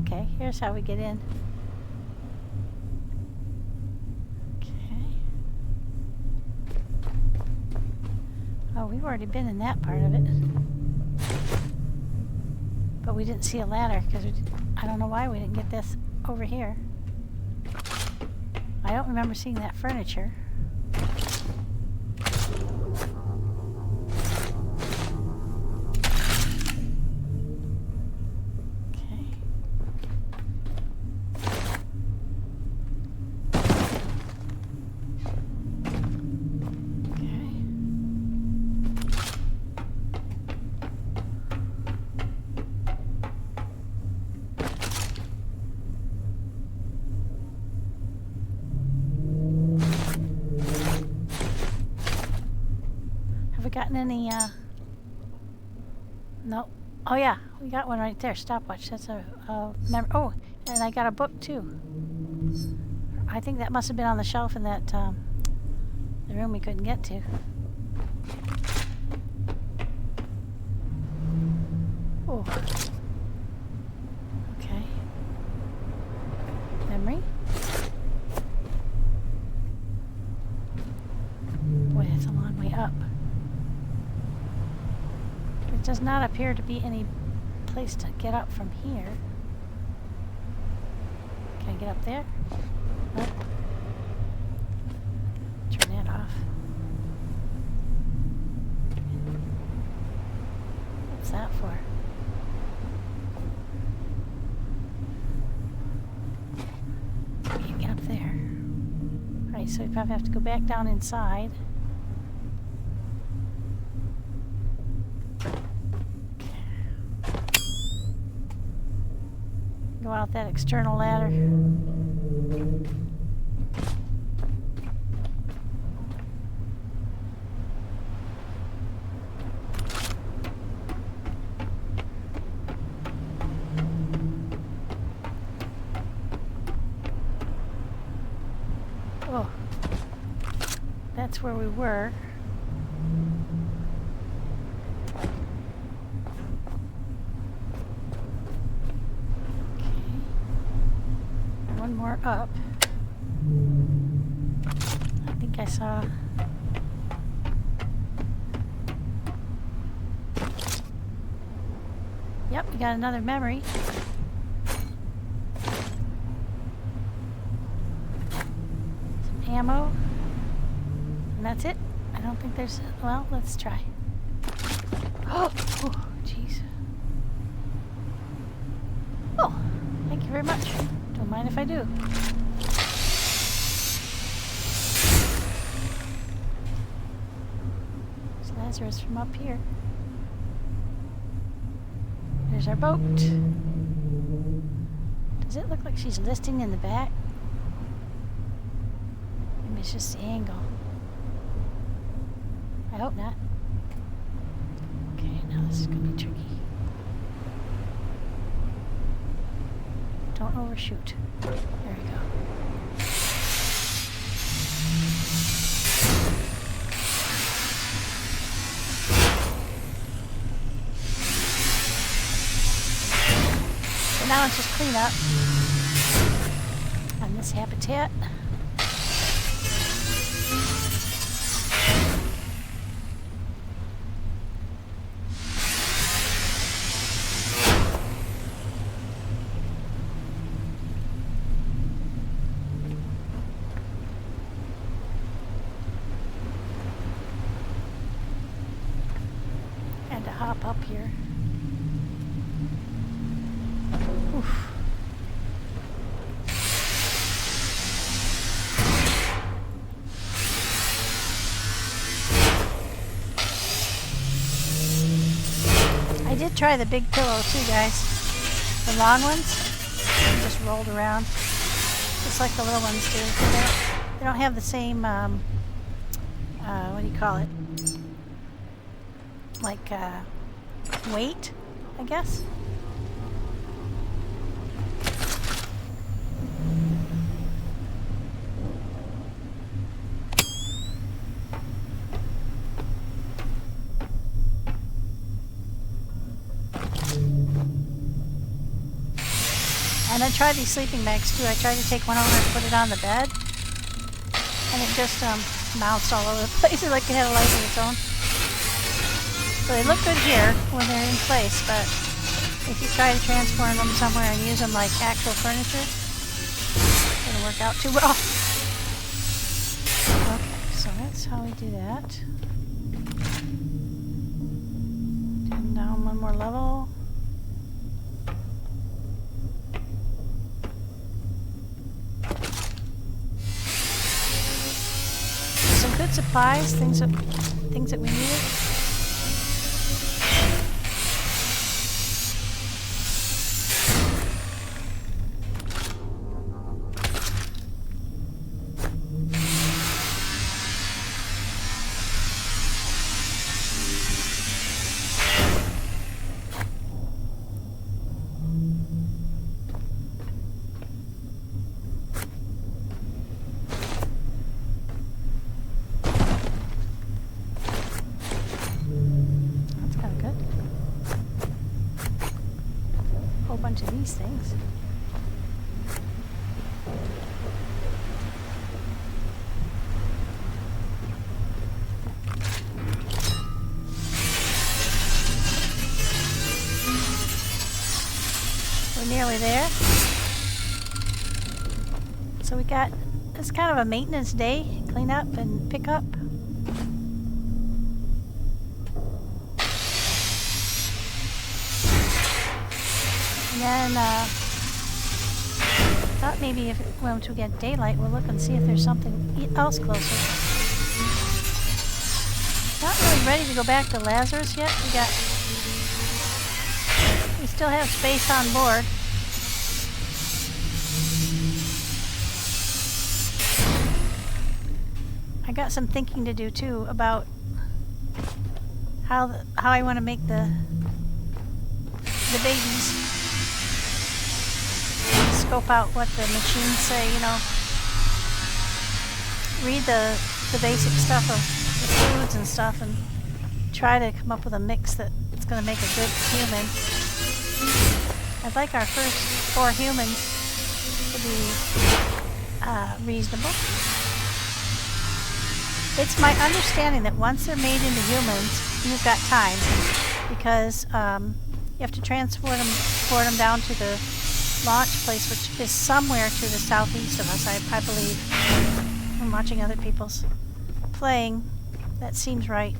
Okay, here's how we get in. Oh, we've already been in that part of it. But we didn't see a ladder because I don't know why we didn't get this over here. I don't remember seeing that furniture. Gotten any no. Oh yeah, we got one right there. Stopwatch. That's a oh, and I got a book too. I think that must have been on the shelf in that the room we couldn't get to. Oh. Okay. Memory. Boy, that's a long way up. There does not appear to be any place to get up from here. Can I get up there? Nope. Turn that off. What's that for? Can't get up there. Alright, so we probably have to go back down inside. Go out that external ladder. Oh, that's where we were. More up. I think I saw. Yep, we got another memory. Some ammo. And that's it. I don't think there's. Well, let's try. Oh, jeez. Oh, thank you very much. Don't mind if I do. There's Lazarus from up here. There's our boat. Does it look like she's listing in the back? Maybe it's just the angle. I hope not. Okay, now this is going to be tricky. Don't overshoot. There we go. So now it's just clean up on this habitat. Hop up here. Oof. I did try the big pillow too, guys. The long ones just rolled around, just like the little ones do. They don't have the same what do you call it? Like weight, I guess. And I tried these sleeping bags too. I tried to take one over and put it on the bed, and it just bounced all over the place. It like it had a life of its own. So they look good here when they're in place, but if you try to transform them somewhere and use them like actual furniture, it doesn't work out too well. Okay, so that's how we do that. Turn down one more level. Some good supplies, things that we needed. Bunch of these things. nearly there. So we got, it's kind of a maintenance day. Clean up and pick up. And then, thought maybe if once we get daylight, we'll look and see if there's something else closer. Not really ready to go back to Lazarus yet. We still have space on board. I got some thinking to do too about how I want to make the babies. Scope out what the machines say, you know. Read the basic stuff of the foods and stuff and try to come up with a mix that's going to make a good human. I'd like our first 4 humans to be reasonable. It's my understanding that once they're made into humans, you've got time, because you have to transport them down to the launch place, which is somewhere to the southeast of us, I believe. I'm watching other people's playing. That seems right.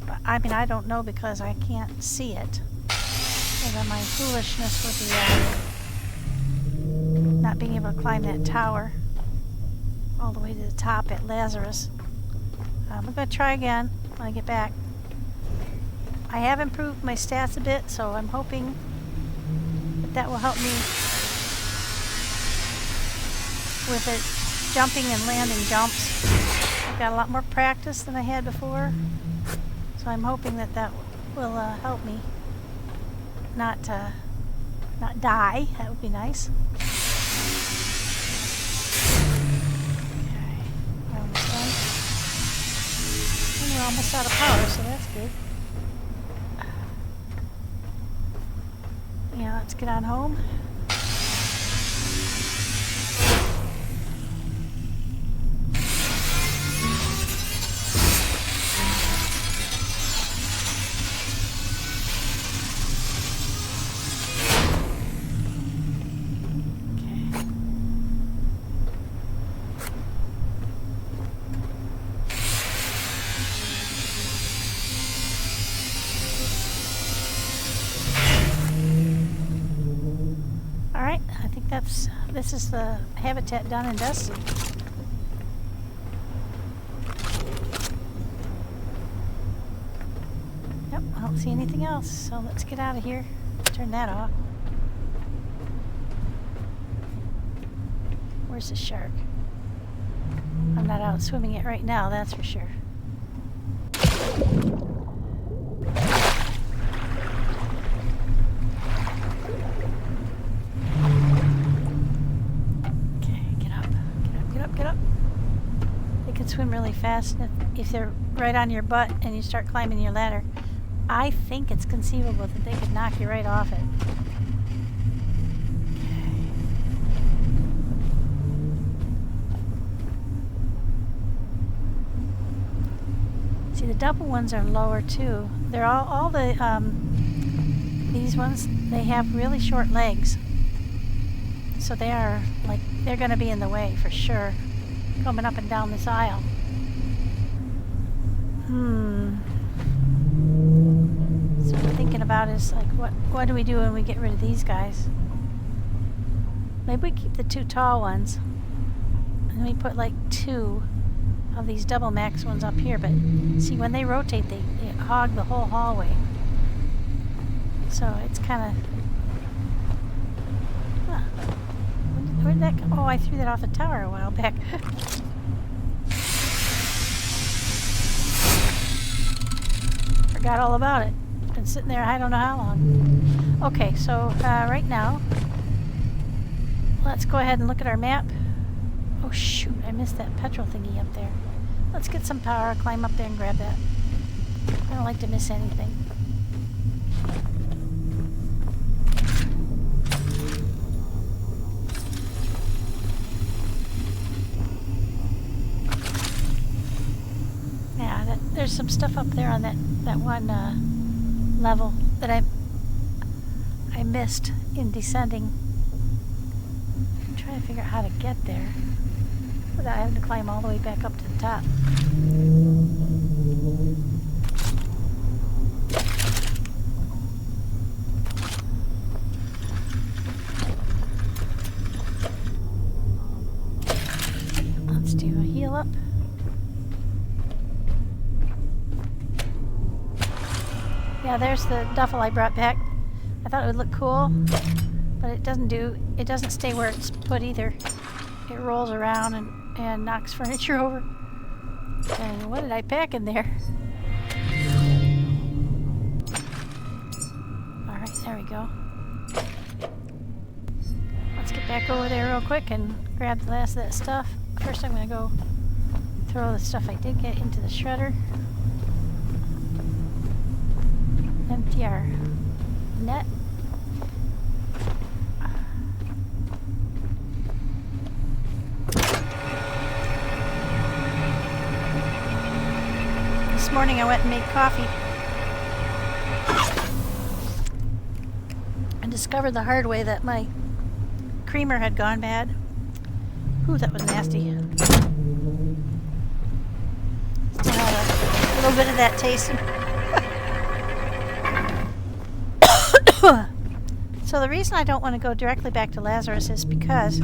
But, I mean, I don't know because I can't see it. And then my foolishness with the not being able to climb that tower all the way to the top at Lazarus. I'm going to try again when I get back. I have improved my stats a bit, so I'm hoping that will help me with it, jumping and landing jumps. I've got a lot more practice than I had before, so I'm hoping that will help me not die. That would be nice. Okay, we're almost done. And we're almost out of power, so that's good. Yeah, let's get on home. This is the habitat done and dusted. Yep, I don't see anything else, so let's get out of here. Turn that off. Where's the shark? I'm not out swimming it right now, that's for sure. Swim really fast. If they're right on your butt and you start climbing your ladder, I think it's conceivable that they could knock you right off it. See, the double ones are lower too. They're all the these ones, they have really short legs, so they are like they're going to be in the way for sure. Coming up and down this aisle. So what I'm thinking about is like, what do we do when we get rid of these guys? Maybe we keep the 2 tall ones, and we put like 2 of these double max ones up here. But see, when they rotate, they hog the whole hallway. So it's kind of. Where did that go? Oh, I threw that off the tower a while back. Forgot all about it. It's been sitting there I don't know how long. Okay, so right now, let's go ahead and look at our map. Oh shoot, I missed that petrol thingy up there. Let's get some power, climb up there and grab that. I don't like to miss anything. There's some stuff up there on that one level that I missed in descending. trying to figure out how to get there without having to climb all the way back up to the top. Let's do a heal up. Yeah, there's the duffel I brought back. I thought it would look cool, but it doesn't stay where it's put either. It rolls around and knocks furniture over. And what did I pack in there? Alright, there we go. Let's get back over there real quick and grab the last of that stuff. First I'm going to go throw the stuff I did get into the shredder. Empty our net. This morning I went and made coffee and discovered the hard way that my creamer had gone bad. Ooh, that was nasty. Still have a little bit of that tasting. So the reason I don't want to go directly back to Lazarus is because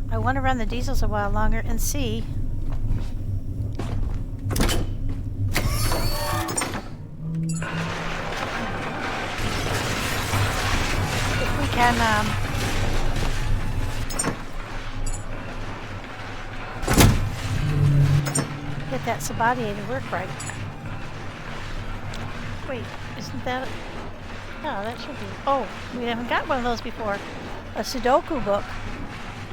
I want to run the diesels a while longer and see if we can get that Sabatier to work right. Wait, isn't that... Oh, that should be... Oh, we haven't got one of those before. A Sudoku book.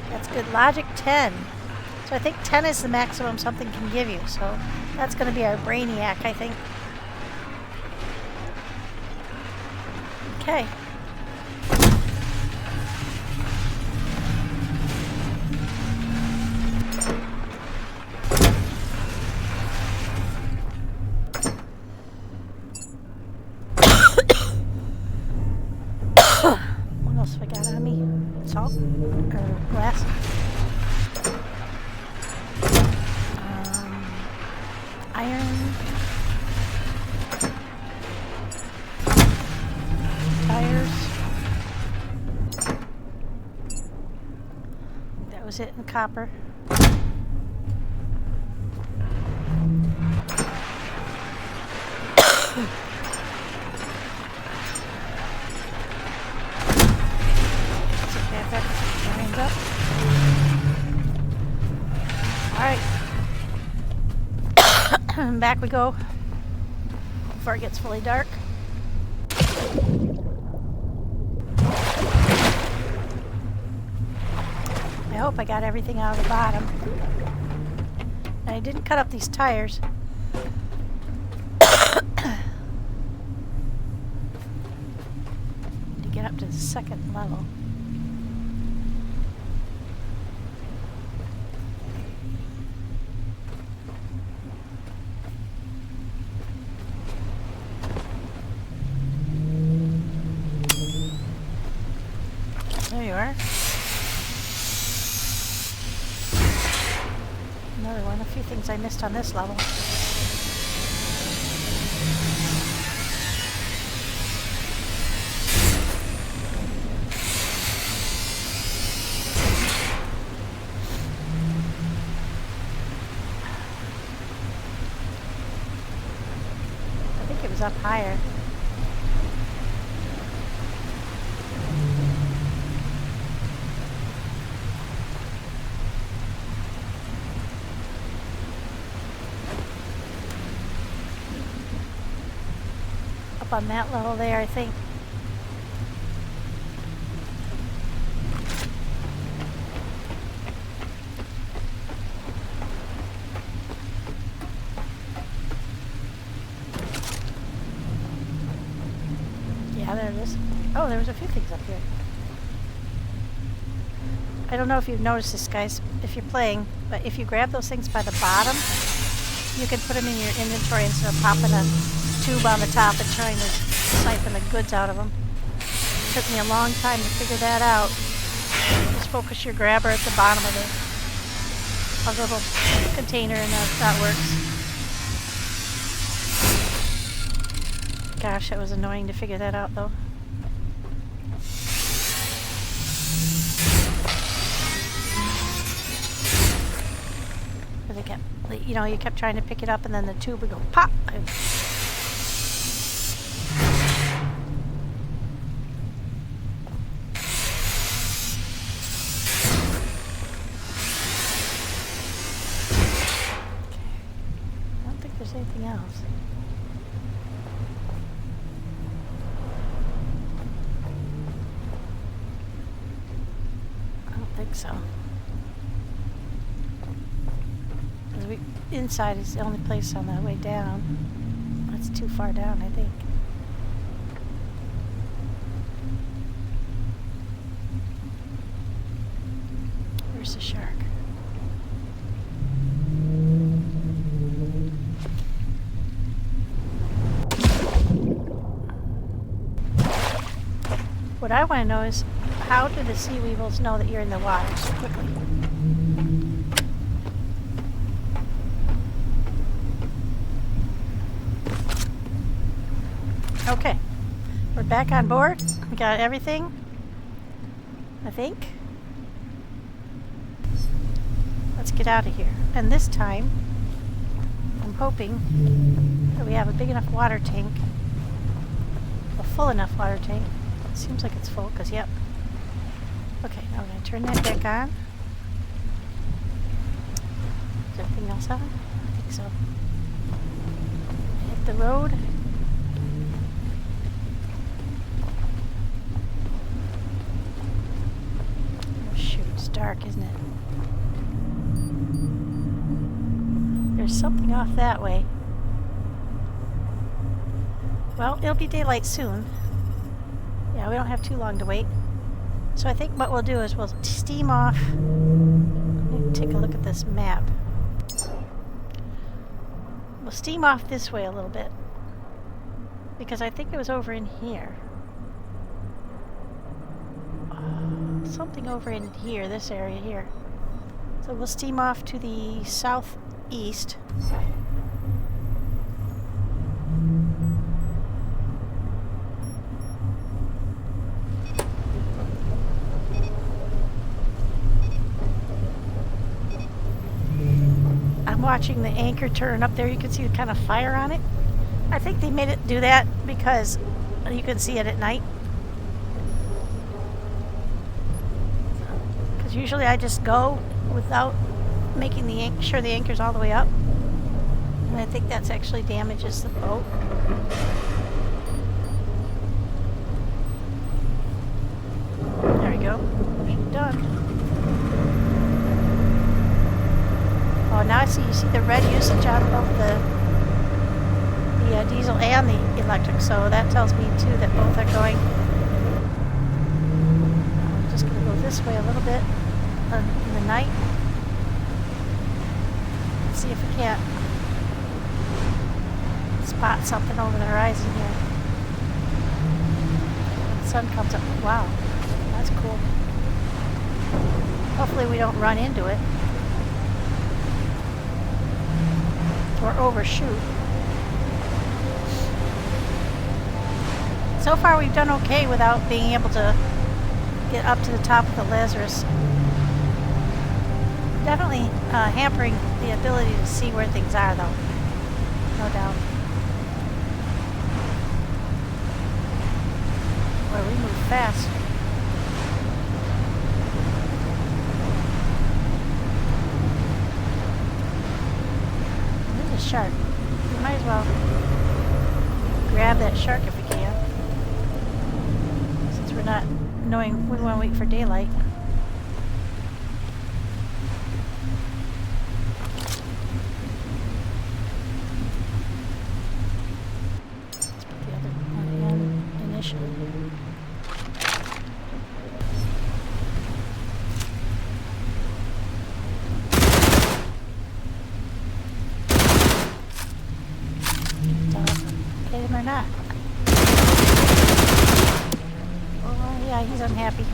That's good. Logic 10. So I think 10 is the maximum something can give you. So that's going to be our Brainiac, I think. Okay. What else have I got on me? Salt? Or glass? Iron. Tires. That was it in copper. Up. All right. Back we go before it gets fully dark. I hope I got everything out of the bottom. And I didn't cut up these tires. To get up to the second level. There you are. Another one. A few things I missed on this level. I think it was up higher. On that level there, I think. Yeah, there it is. Oh, there was a few things up here. I don't know if you've noticed this, guys, if you're playing, but if you grab those things by the bottom, you can put them in your inventory instead of popping a tube on the top and trying to siphon the goods out of them. It took me a long time to figure that out. Just just focus your grabber at the bottom of the little container and that works. Gosh, that was annoying to figure that out though. They kept, you know, you kept trying to pick it up and then the tube would go pop. Anything else? I don't think so. Because inside is the only place on the way down. That's too far down, I think. Where's the shark? What I want to know is, how do the sea weevils know that you're in the water so quickly? Okay, we're back on board. We got everything, I think. Let's get out of here. And this time, I'm hoping that we have a big enough water tank, a full enough water tank. Seems like it's full, because, yep. Okay, now I'm going to turn that back on. Is everything else on? I think so. Hit the road. Oh, shoot, it's dark, isn't it? There's something off that way. Well, it'll be daylight soon. Yeah, we don't have too long to wait. So I think what we'll do is we'll steam off. Let me take a look at this map. We'll steam off this way a little bit. Because I think it was over in here. Something over in here, this area here. So we'll steam off to the southeast. Watching the anchor turn up there, you can see the kind of fire on it. I think they made it do that because you can see it at night. Because usually I just go without making sure the anchor's all the way up, and I think that's actually damages the boat. There we go. Done. Oh, now I see, you see the red usage on both the diesel and the electric, so that tells me too that both are going. I'm just going to go this way a little bit in the night. Let's see if we can't spot something over the horizon here. When the sun comes up. Wow, that's cool. Hopefully we don't run into it. Or overshoot. So far we've done okay without being able to get up to the top of the Lazarus. Definitely hampering the ability to see where things are though. No doubt. Boy, we move fast. Shark. We might as well grab that shark if we can. Since we're not knowing, we want to wait for daylight. Let's put the other one in initially. Or not. Oh yeah, he's unhappy.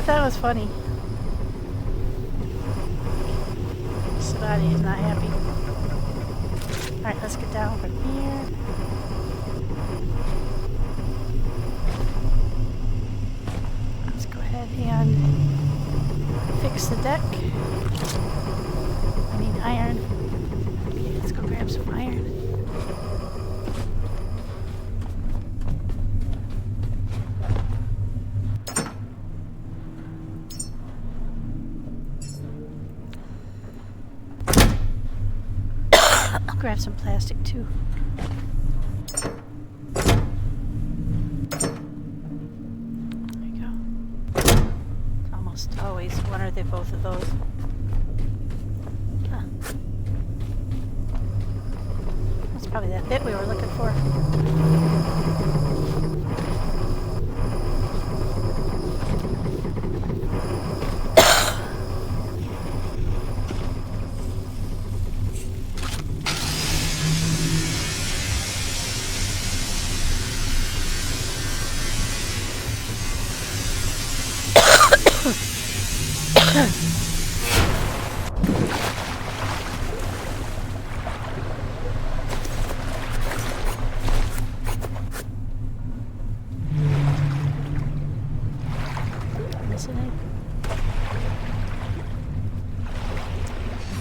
That was funny. Saudade is not happy. Alright, let's get down from here. Let's go ahead and fix the deck. I need iron. Okay, let's go grab some iron. Grab some plastic too. There you go. Almost always one or both of those. Huh. That's probably that bit we were looking for.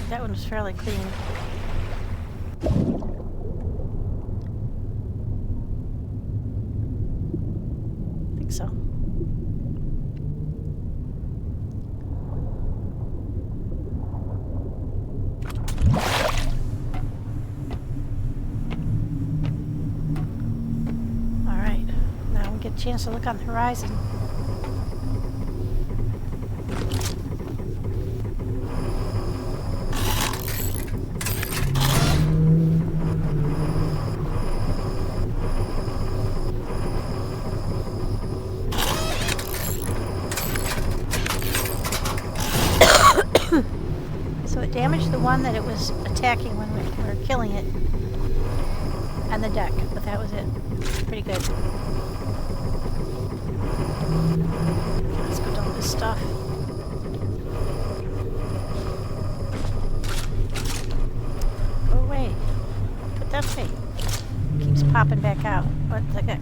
That one was fairly clean. I think so. All right, now we get a chance to look on the horizon. Damaged the one that it was attacking when we were killing it, and the deck, but that was it. Pretty good. Okay, let's go dump this stuff. Go away. Put that away. Keeps popping back out. What the heck?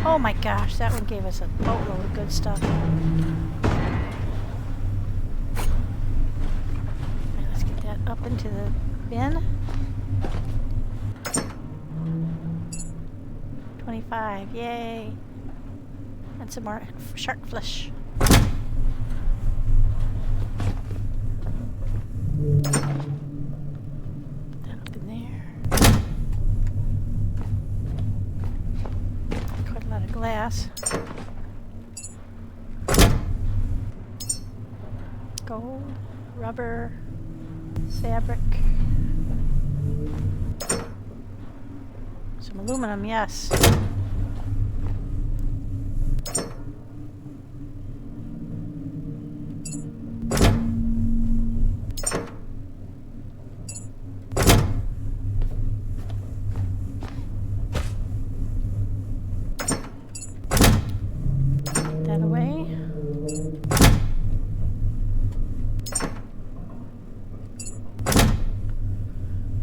Oh my gosh, that one gave us a boatload of good stuff. Right, let's get that up into the bin. 25, yay! And some more shark flesh. Put that up in there. Quite a lot of glass. Gold, rubber, fabric. Some aluminum, yes. That away.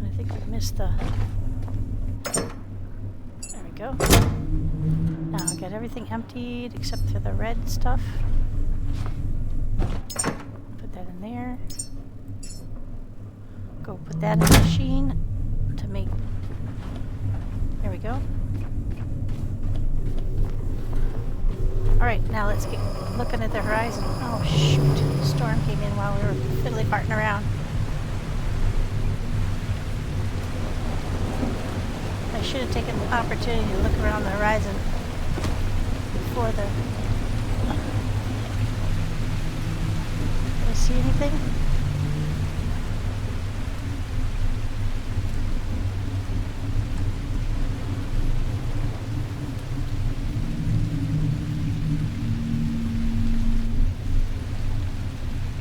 I think we missed the... There we go. Now I'll get everything emptied except for the red stuff. Put that in there. Go put that in the machine to make... There we go. Alright, now let's get looking at the horizon. Oh shoot, the storm came in while we were fiddly farting around. I should have taken the opportunity to look around the horizon before the... Do I see anything?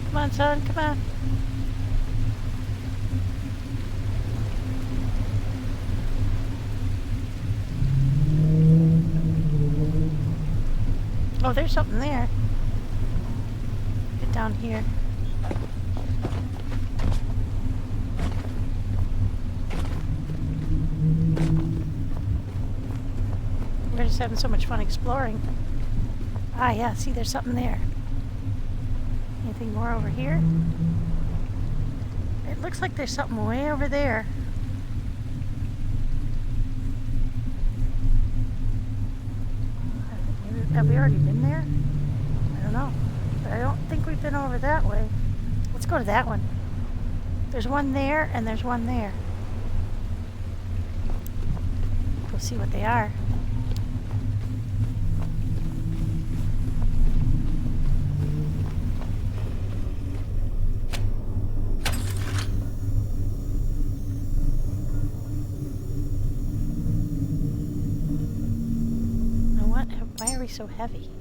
Come on, son, come on. Oh, there's something there. Get down here. We're just having so much fun exploring. Ah, yeah, see, there's something there. Anything more over here? It looks like there's something way over there. Have we already been there? I don't know. But I don't think we've been over that way. Let's go to that one. There's one there and there's one there. Go see what they are. Why are we so heavy?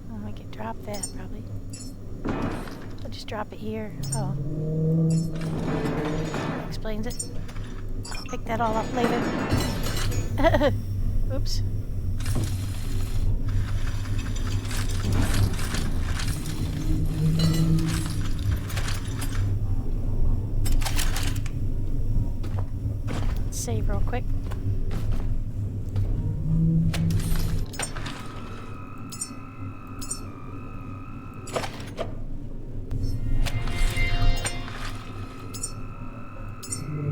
Oh, I can drop that probably. I'll just drop it here. Oh. That explains it. I'll pick that all up later. Oops. Save real quick.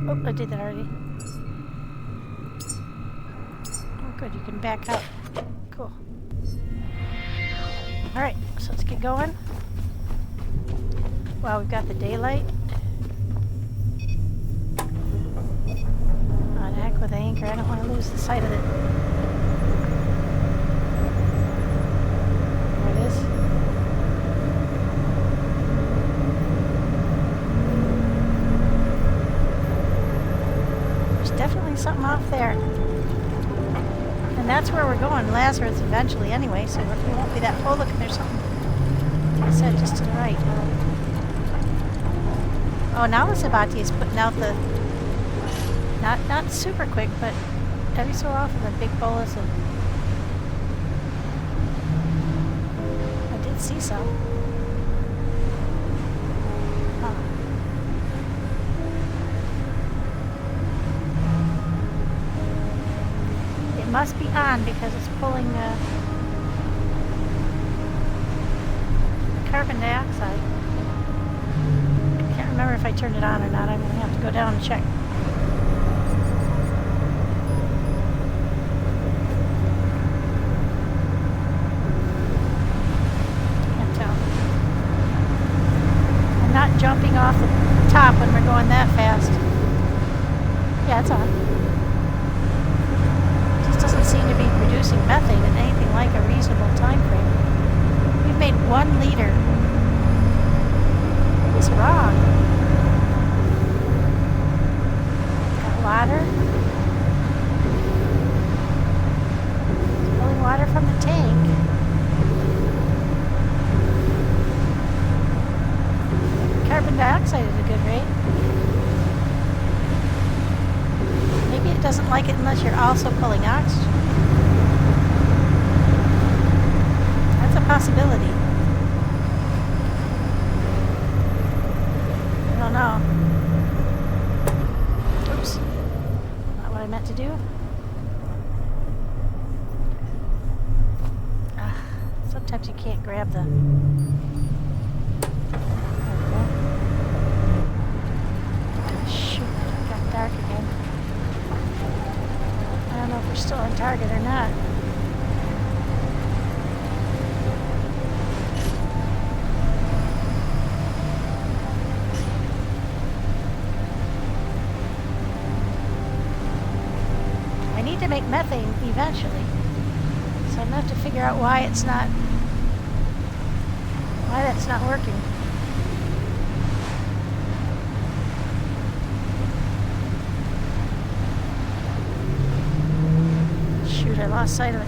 Oh, I did that already. Oh, good, you can back up. Cool. Alright, so let's get going. Wow, we've got the daylight. Oh, the heck with the anchor. I don't want to lose the sight of it. There it is. Definitely something off there. And that's where we're going, Lazarus, eventually anyway, so we won't be that... Oh, look, there's something. I said just to the right. Oh, now Sabati is putting out the... Not super quick, but every so often the big bolus of... I did see some. Huh. Must be on because it's pulling carbon dioxide. I can't remember if I turned it on or not. I'm going to have to go down and check. Can't tell. I'm not jumping off the top when we're going that fast. Yeah, it's on. Doesn't seem to be producing methane in anything like a reasonable time frame. We've made 1 liter. What is wrong? Got water. Pulling water from the tank. Carbon dioxide is a good rate. Maybe it doesn't like it unless you're also pulling oxygen. That's a possibility. I don't know. Oops. Not what I meant to do. Sometimes you can't grab the... Shoot, it got dark again. I don't know if we're still on target or not. I need to make methane eventually, so I'm gonna have to figure out why that's not working. Shoot, I lost sight of it.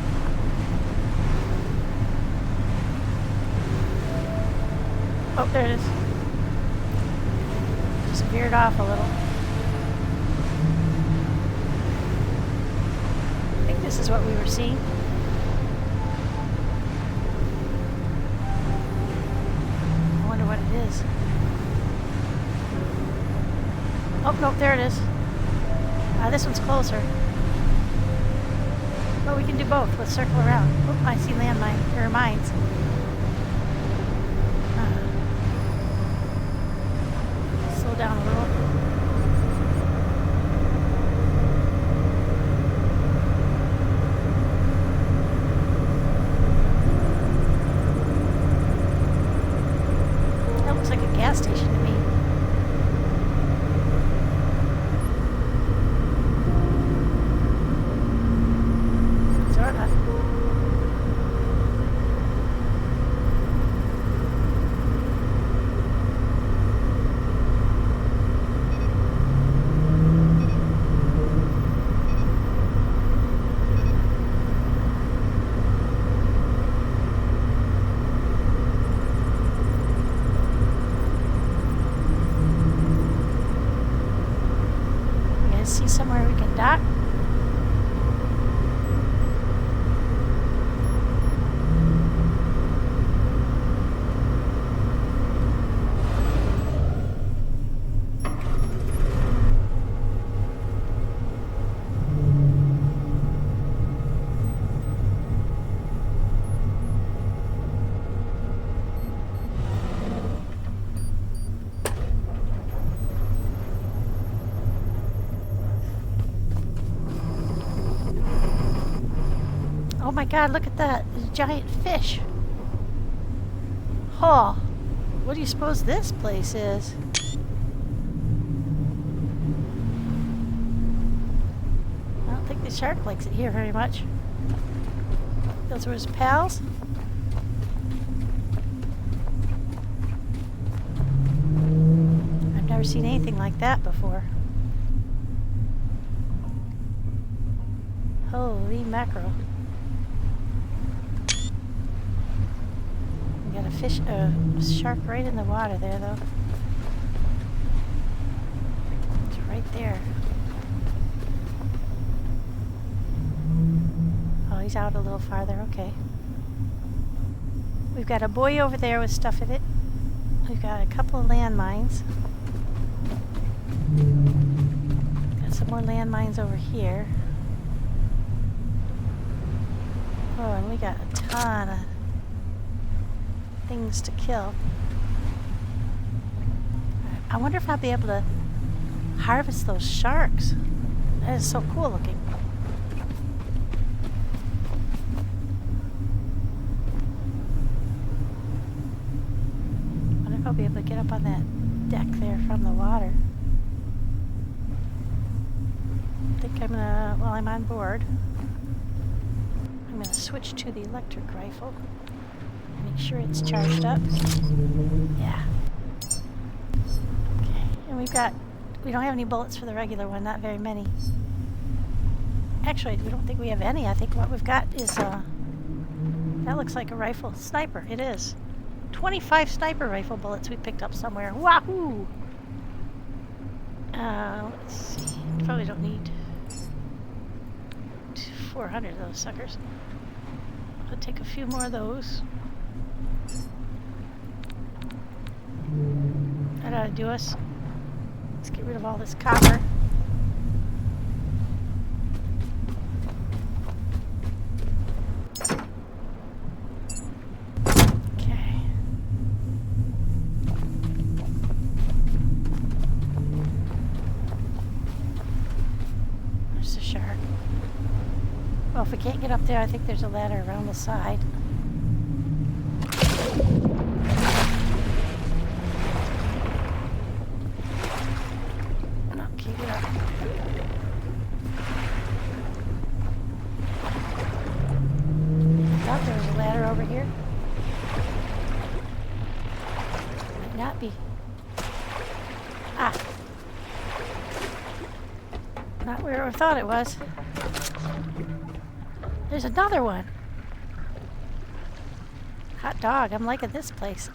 Oh, there it is. Just veered off a little. I think this is what we were seeing. I wonder what it is. Oh, no, there it is. This one's closer. But we can do both. Let's circle around. Oh, I see landmine, or mines. Slow down a little. That looks like a gas station to me. See somewhere we can dock. Oh my God, look at that. It's a giant fish. Oh, what do you suppose this place is? I don't think the shark likes it here very much. Those were his pals. I've never seen anything like that before. Holy mackerel. Got a fish, shark right in the water there, though. It's right there. Oh, he's out a little farther. Okay. We've got a buoy over there with stuff in it. We've got a couple of landmines. Got some more landmines over here. Oh, and we got a ton of things to kill. I wonder if I'll be able to harvest those sharks. That is so cool looking. I wonder if I'll be able to get up on that deck there from the water. I think I'm gonna, while I'm on board, I'm gonna switch to the electric rifle. Make sure it's charged up. Yeah. Okay, and we don't have any bullets for the regular one, not very many. Actually, we don't think we have any. I think what we've got is, that looks like a rifle. Sniper, it is. 25 sniper rifle bullets we picked up somewhere. Wahoo! Let's see. Probably don't need 400 of those suckers. I'll take a few more of those. That ought to do us. Let's get rid of all this copper. Okay. There's the shark. Well, if we can't get up there, I think there's a ladder around the side. No, can't get up. I thought there was a ladder over here. Might not be. Ah. Not where I thought it was. There's another one. Hot dog, I'm liking this place.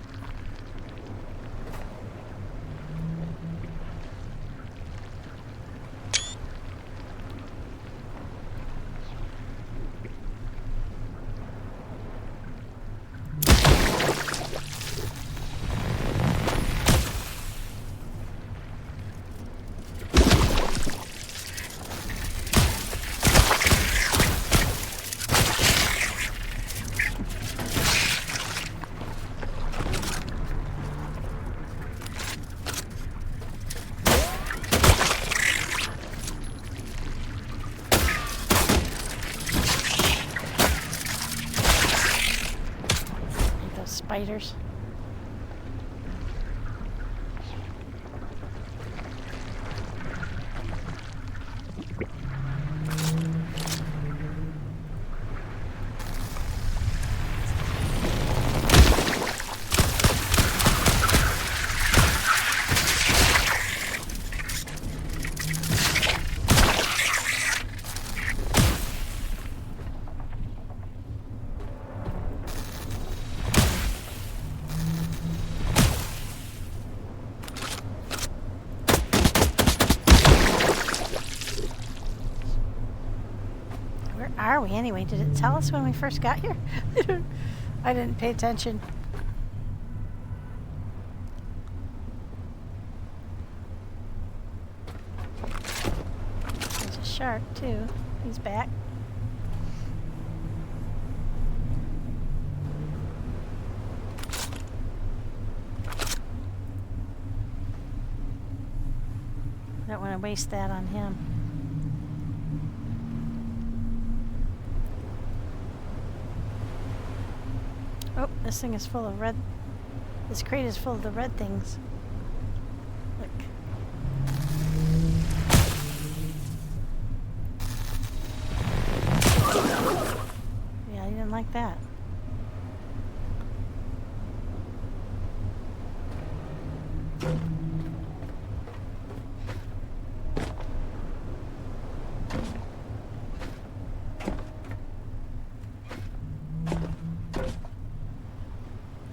Spiders. Are we anyway? Did it tell us when we first got here? I didn't pay attention. There's a shark too. He's back. Don't want to waste that on him. Oh, this thing is full of red. This crate is full of the red things. Look. Yeah, I didn't like that.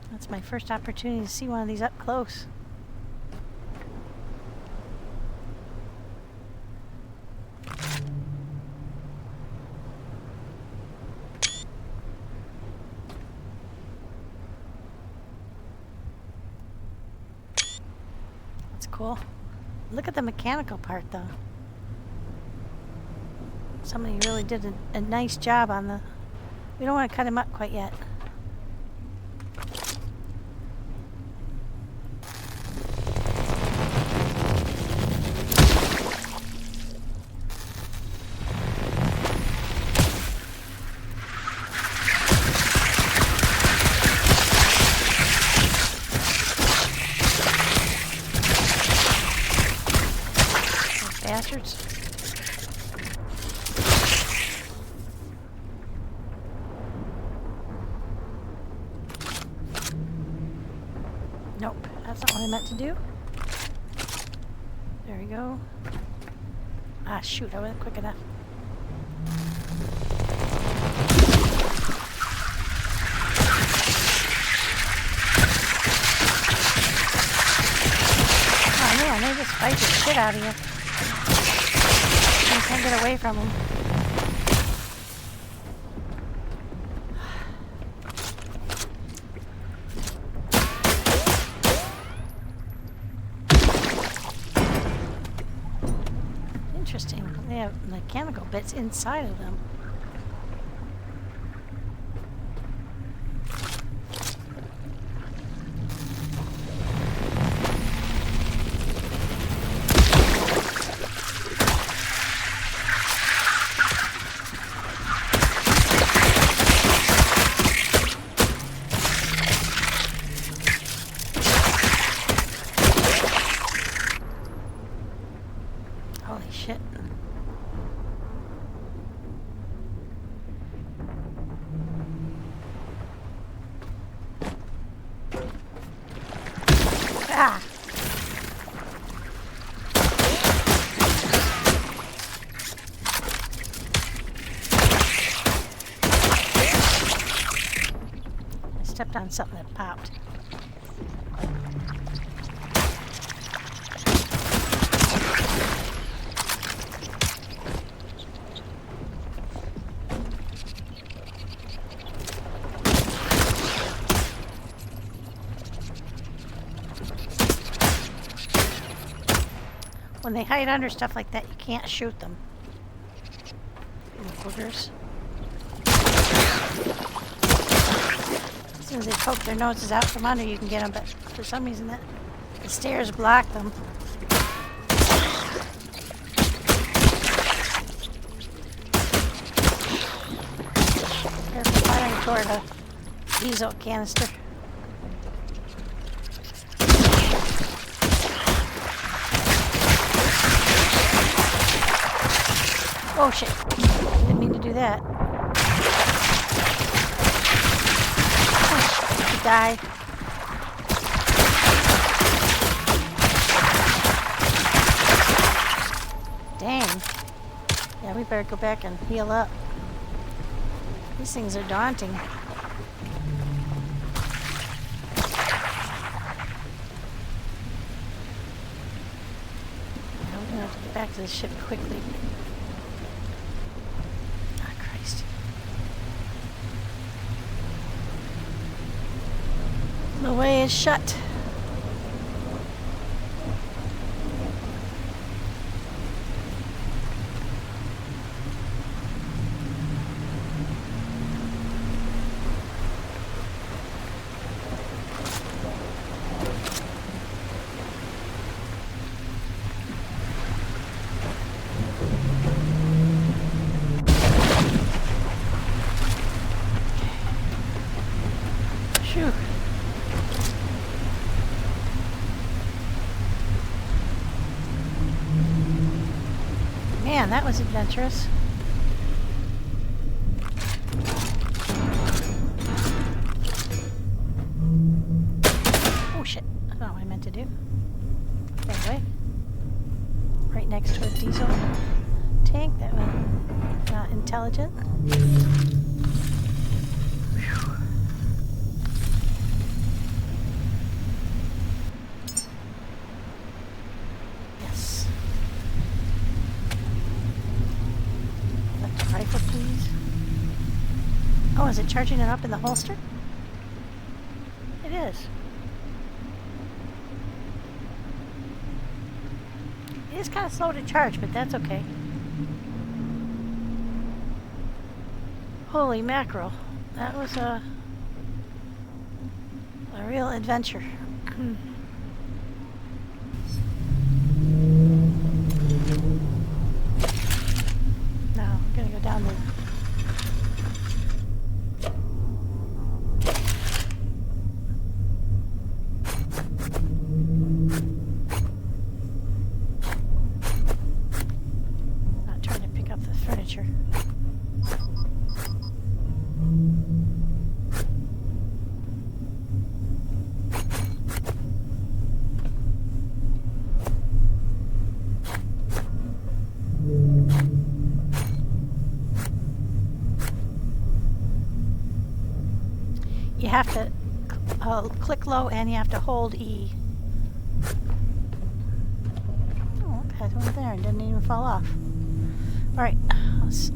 That's my first opportunity to see one of these up close. That's cool. Look at the mechanical part though. Somebody really did a nice job on the... We don't want to cut him up quite yet. Bastards. Nope, that's not what I meant to do. There we go. Ah, shoot, I wasn't quick enough. Oh man, they just fight the shit out of you. I can't get away from them. Interesting. They have mechanical bits inside of them. stepped on something that popped. When they hide under stuff like that, you can't shoot them. Little boogers. As soon as they poke their noses out from under, you can get them, but for some reason the stairs block them. Careful firing toward a diesel canister. Oh shit, didn't mean to do that. Oh, die. Dang. Yeah, we better go back and heal up. These things are daunting. Now we're gonna have to get back to the ship quickly. The way is shut. Phew. Man, that was adventurous. Oh shit, that's not what I meant to do. Anyway, right next to a diesel tank, that was not intelligent. Oh, is it charging it up in the holster? It is. It is kind of slow to charge, but that's okay. Holy mackerel. That was a real adventure. Now, I'm going to go down the... You have to click low and you have to hold E. Oh, look, that went there and didn't even fall off. Alright, let's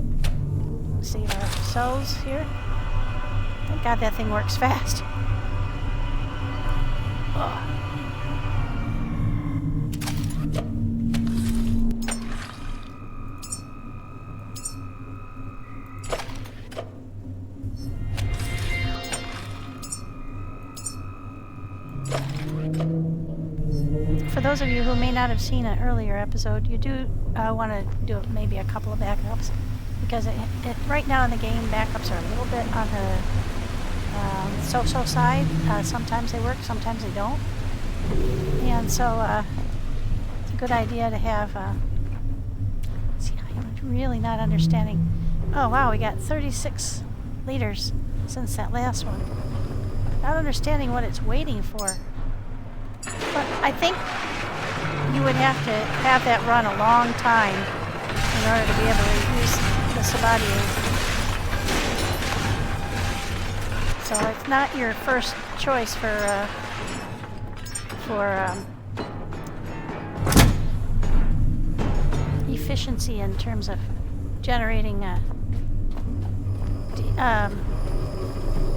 save our souls here. Thank God that thing works fast. Oh. For those of you who may not have seen an earlier episode, you do want to do maybe a couple of backups, because right now in the game, backups are a little bit on the so-so side. Sometimes they work, sometimes they don't. And so it's a good idea to have... see, I'm really not understanding... Oh wow, we got 36 liters since that last one. Not understanding what it's waiting for. But I think you would have to have that run a long time in order to be able to use the Sabadia. So it's not your first choice for efficiency in terms of generating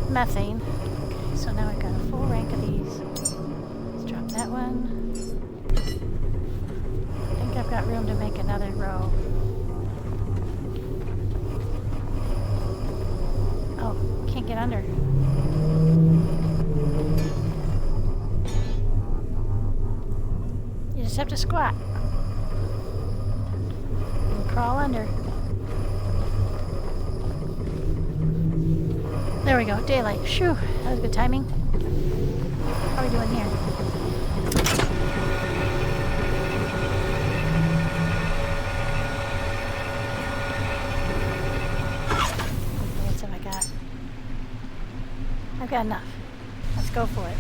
methane. Okay, so now I've got a full rank of these. Let's drop that one. I think I've got room to make another row. Oh, can't get under. You just have to squat and crawl under. There we go, daylight. Shoo, that was good timing. How are we doing here? What have I got? I've got enough. Let's go for it.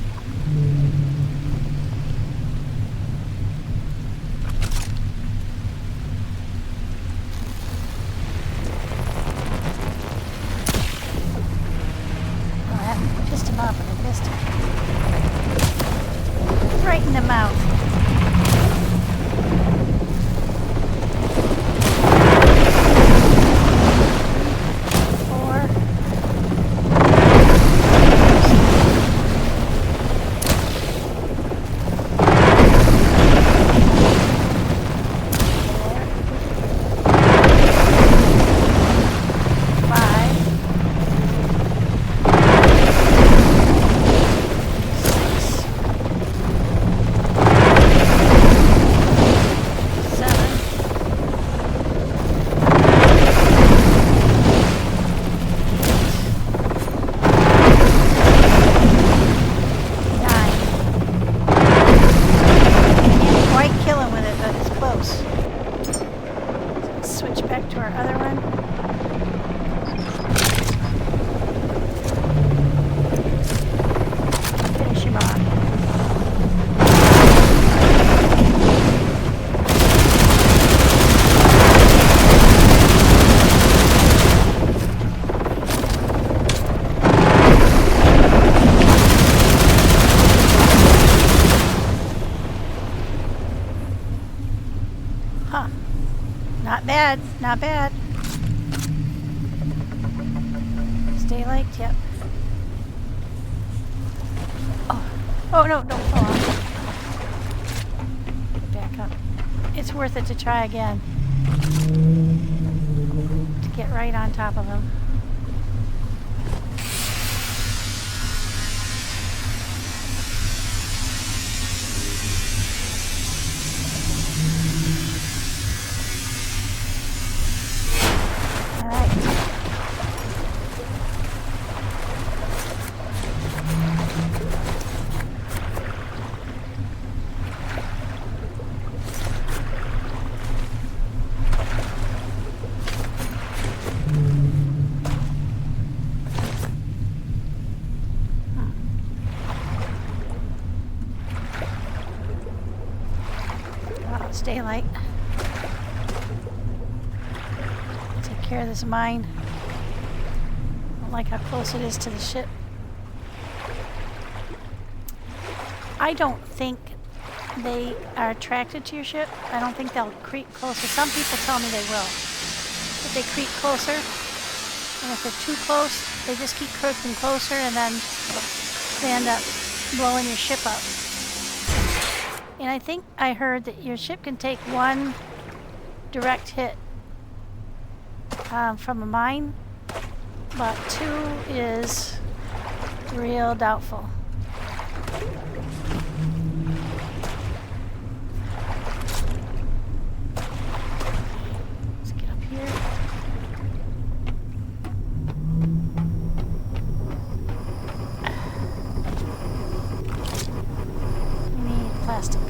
Pissed him off and I missed him. Right in the mouth. Not bad. It's daylight, yep. Oh no, don't fall off. Back up. It's worth it to try again. To get right on top of him. Daylight. Take care of this mine. I don't like how close it is to the ship. I don't think they are attracted to your ship. I don't think they'll creep closer. Some people tell me they will. But they creep closer. And if they're too close, they just keep creeping closer and then they end up blowing your ship up. And I think I heard that your ship can take one direct hit from a mine, but two is real doubtful. Let's get up here. We need plastic.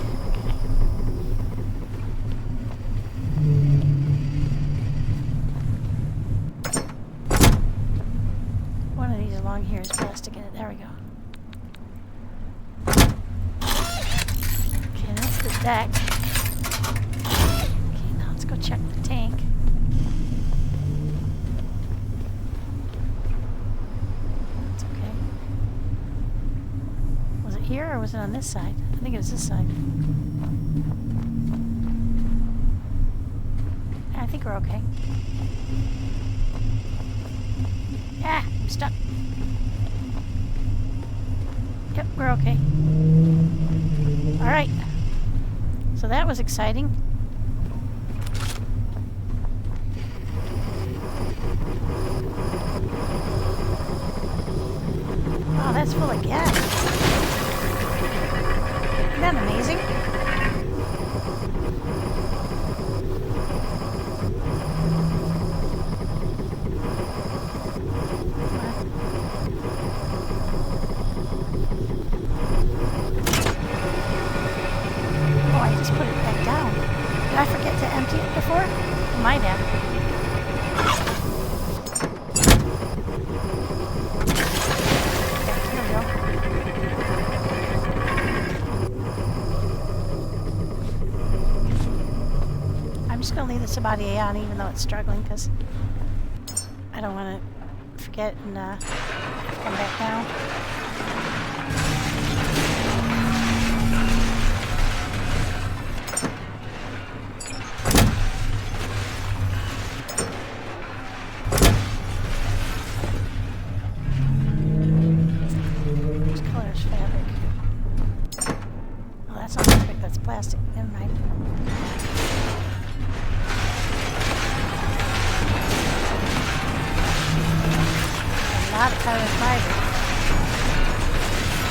Along here is plastic in it. There we go. Okay, that's the deck. Okay, now let's go check the tank. That's okay. was it on this side? I think it was this side. I think we're okay. Ah, I'm stuck. Yep, we're okay. Alright. So that was exciting. Oh, that's full of gas. Isn't that amazing? Oh, I just put it back down. Did I forget to empty it before? I might have. I'm just going to leave the Sabatier on even though it's struggling because I don't want to forget and come back down. Which color is fabric? Oh, that's not fabric, that's plastic. Never mind. A lot of carbon fiber.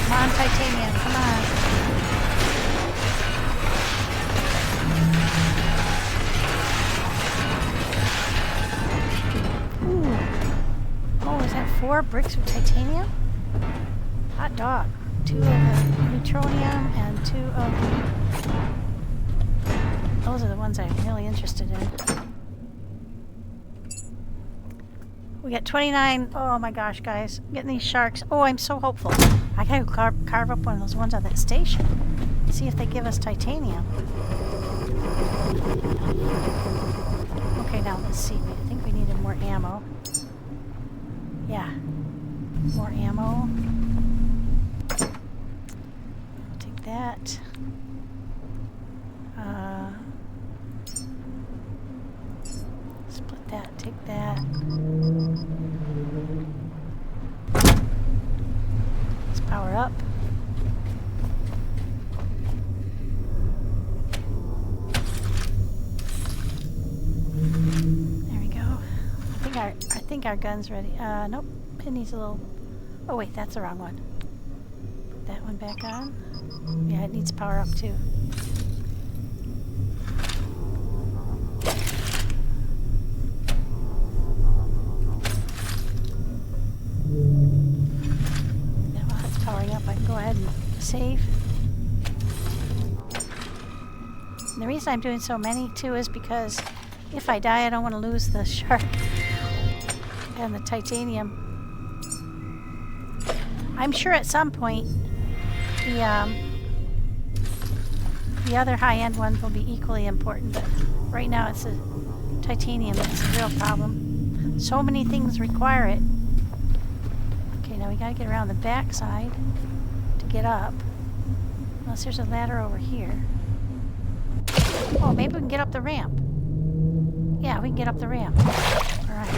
Come on, titanium, come on. Ooh. Oh, is that 4 bricks of titanium? Hot dog. 2 of the neutronium and 2 of the... Those are the ones I'm really interested in. We got 29. Oh my gosh, guys. Getting these sharks. Oh, I'm so hopeful. I gotta carve up one of those ones on that station. See if they give us titanium. Okay, now let's see. I think we needed more ammo. Yeah. More ammo. Take that. Split that. Take that. Let's power up. There we go. I think our gun's ready. Nope. It needs a little. Oh wait, that's the wrong one. Put that one back on. Yeah, it needs power up too. Go ahead and save. And the reason I'm doing so many too is because if I die I don't want to lose the shark and the titanium. I'm sure at some point the other high-end ones will be equally important, but right now it's the titanium that's a real problem. So many things require it. Okay, now we gotta get around the back side. Get up. Unless there's a ladder over here. Oh, maybe we can get up the ramp. Yeah, we can get up the ramp. Alright.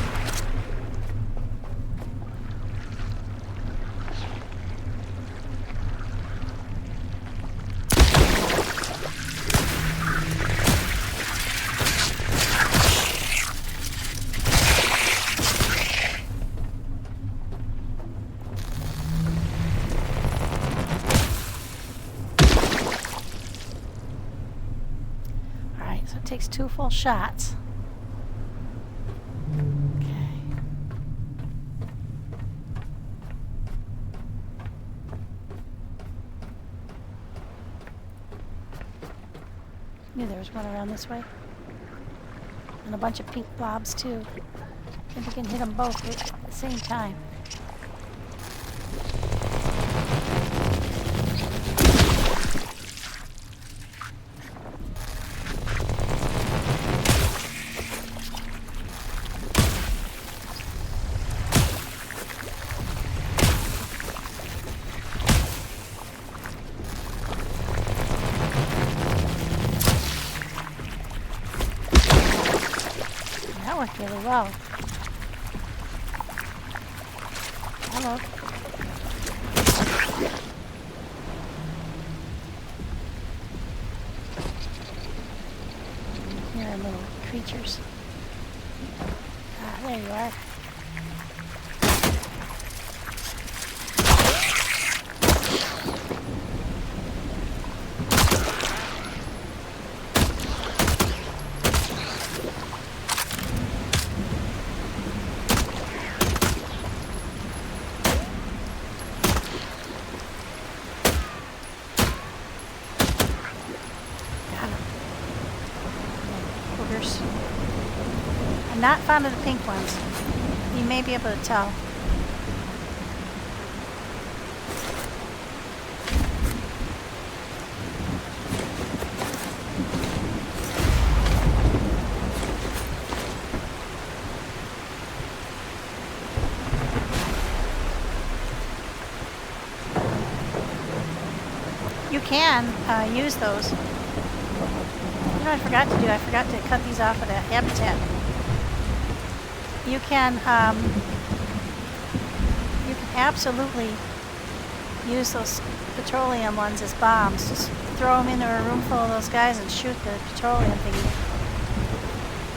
Takes 2 full shots. Okay. Knew there was one around this way. And a bunch of pink blobs too. Think we can hit them both at the same time. wow. Hello. Here are little creatures. Ah, there you are. I'm not fond of the pink ones. You may be able to tell. You can use those. You know what I forgot to do? I forgot to cut these off of that habitat. You can absolutely use those petroleum ones as bombs. Just throw them into a room full of those guys and shoot the petroleum thingy.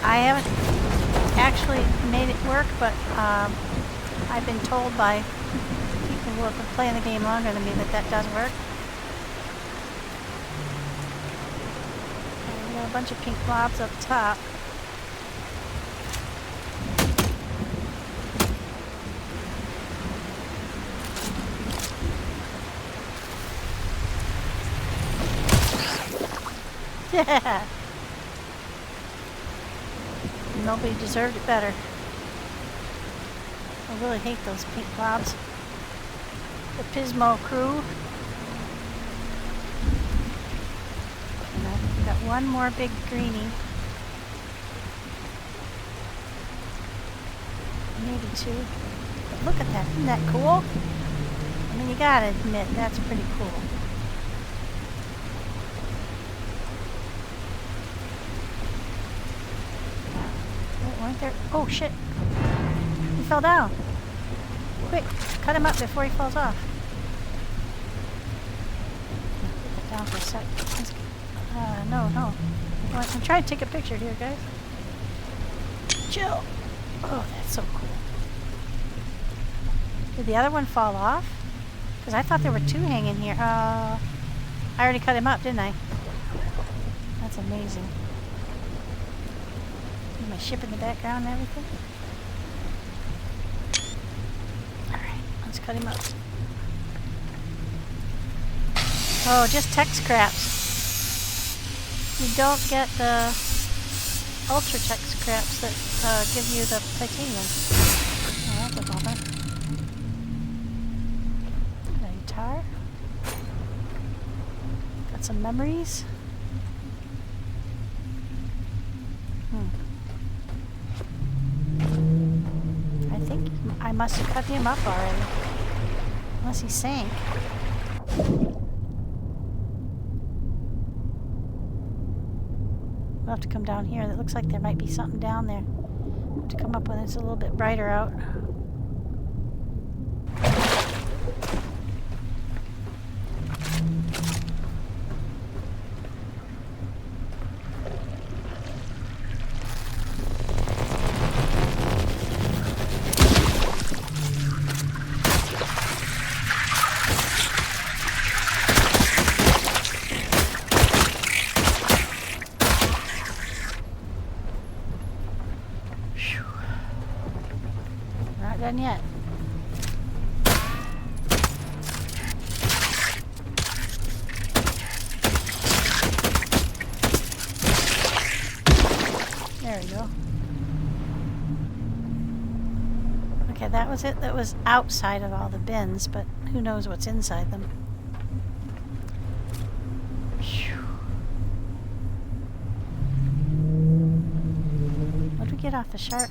I haven't actually made it work, but I've been told by people who have been playing the game longer than me that that does work. And we got a bunch of pink blobs up top. Yeah. Nobody deserved it better. I really hate those pink blobs. The Pismo crew. And I've got one more big greenie. Maybe two. But look at that. Isn't that cool? I mean, you gotta admit, that's pretty cool. There. Oh shit! He fell down. Quick, cut him up before he falls off. Put that down for a sec. No. I'm trying to take a picture here, guys. Chill. Oh, that's so cool. Did the other one fall off? Because I thought there were two hanging here. I already cut him up, didn't I? That's amazing. My ship in the background and everything. Alright, let's cut him up. Oh, just tech scraps. You don't get the ultra tech scraps that give you the titanium. Oh, that's a bummer. Got a guitar. Got some memories. I must have cut him up already. Unless he sank. We'll have to come down here. It looks like there might be something down there to come up when it's a little bit brighter out. Done yet. There we go. Okay, that was it. That was outside of all the bins, but who knows what's inside them. What did we get off the shark?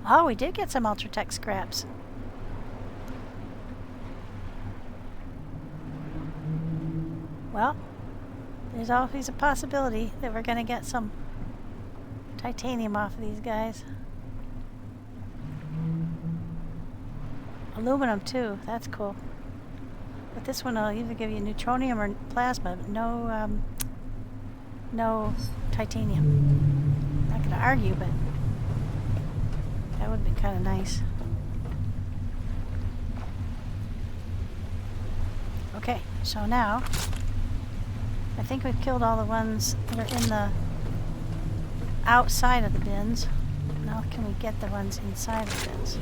Oh, we did get some Ultratech scraps. Well, there's always a possibility that we're going to get some titanium off of these guys. Aluminum too, that's cool. But this one will either give you neutronium or plasma, but no titanium. Not gonna argue, but that would be kind of nice. Okay, so now I think we've killed all the ones that are in the outside of the bins. Now can we get the ones inside the bins?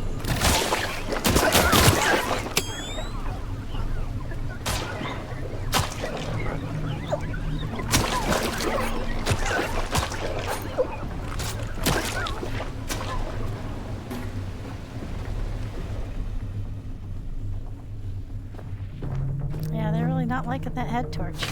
Yeah, they're really not liking that head torch.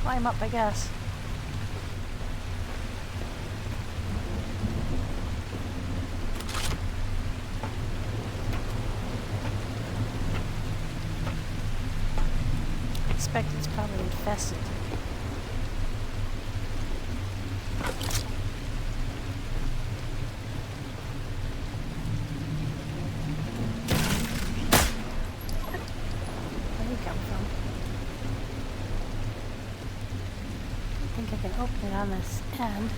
Climb up, I guess. I expect it's probably infested. Where do you come from? I think I can open it on this end.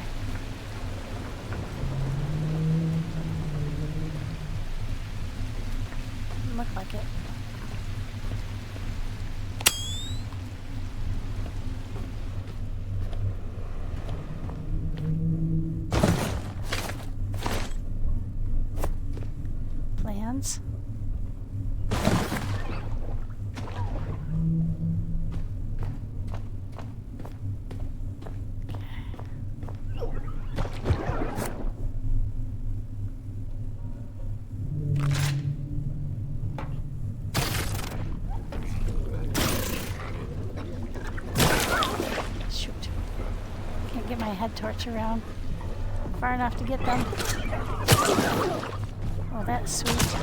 Doesn't look like it. Plans. Get my head torch around far enough to get them. Oh, that's sweet.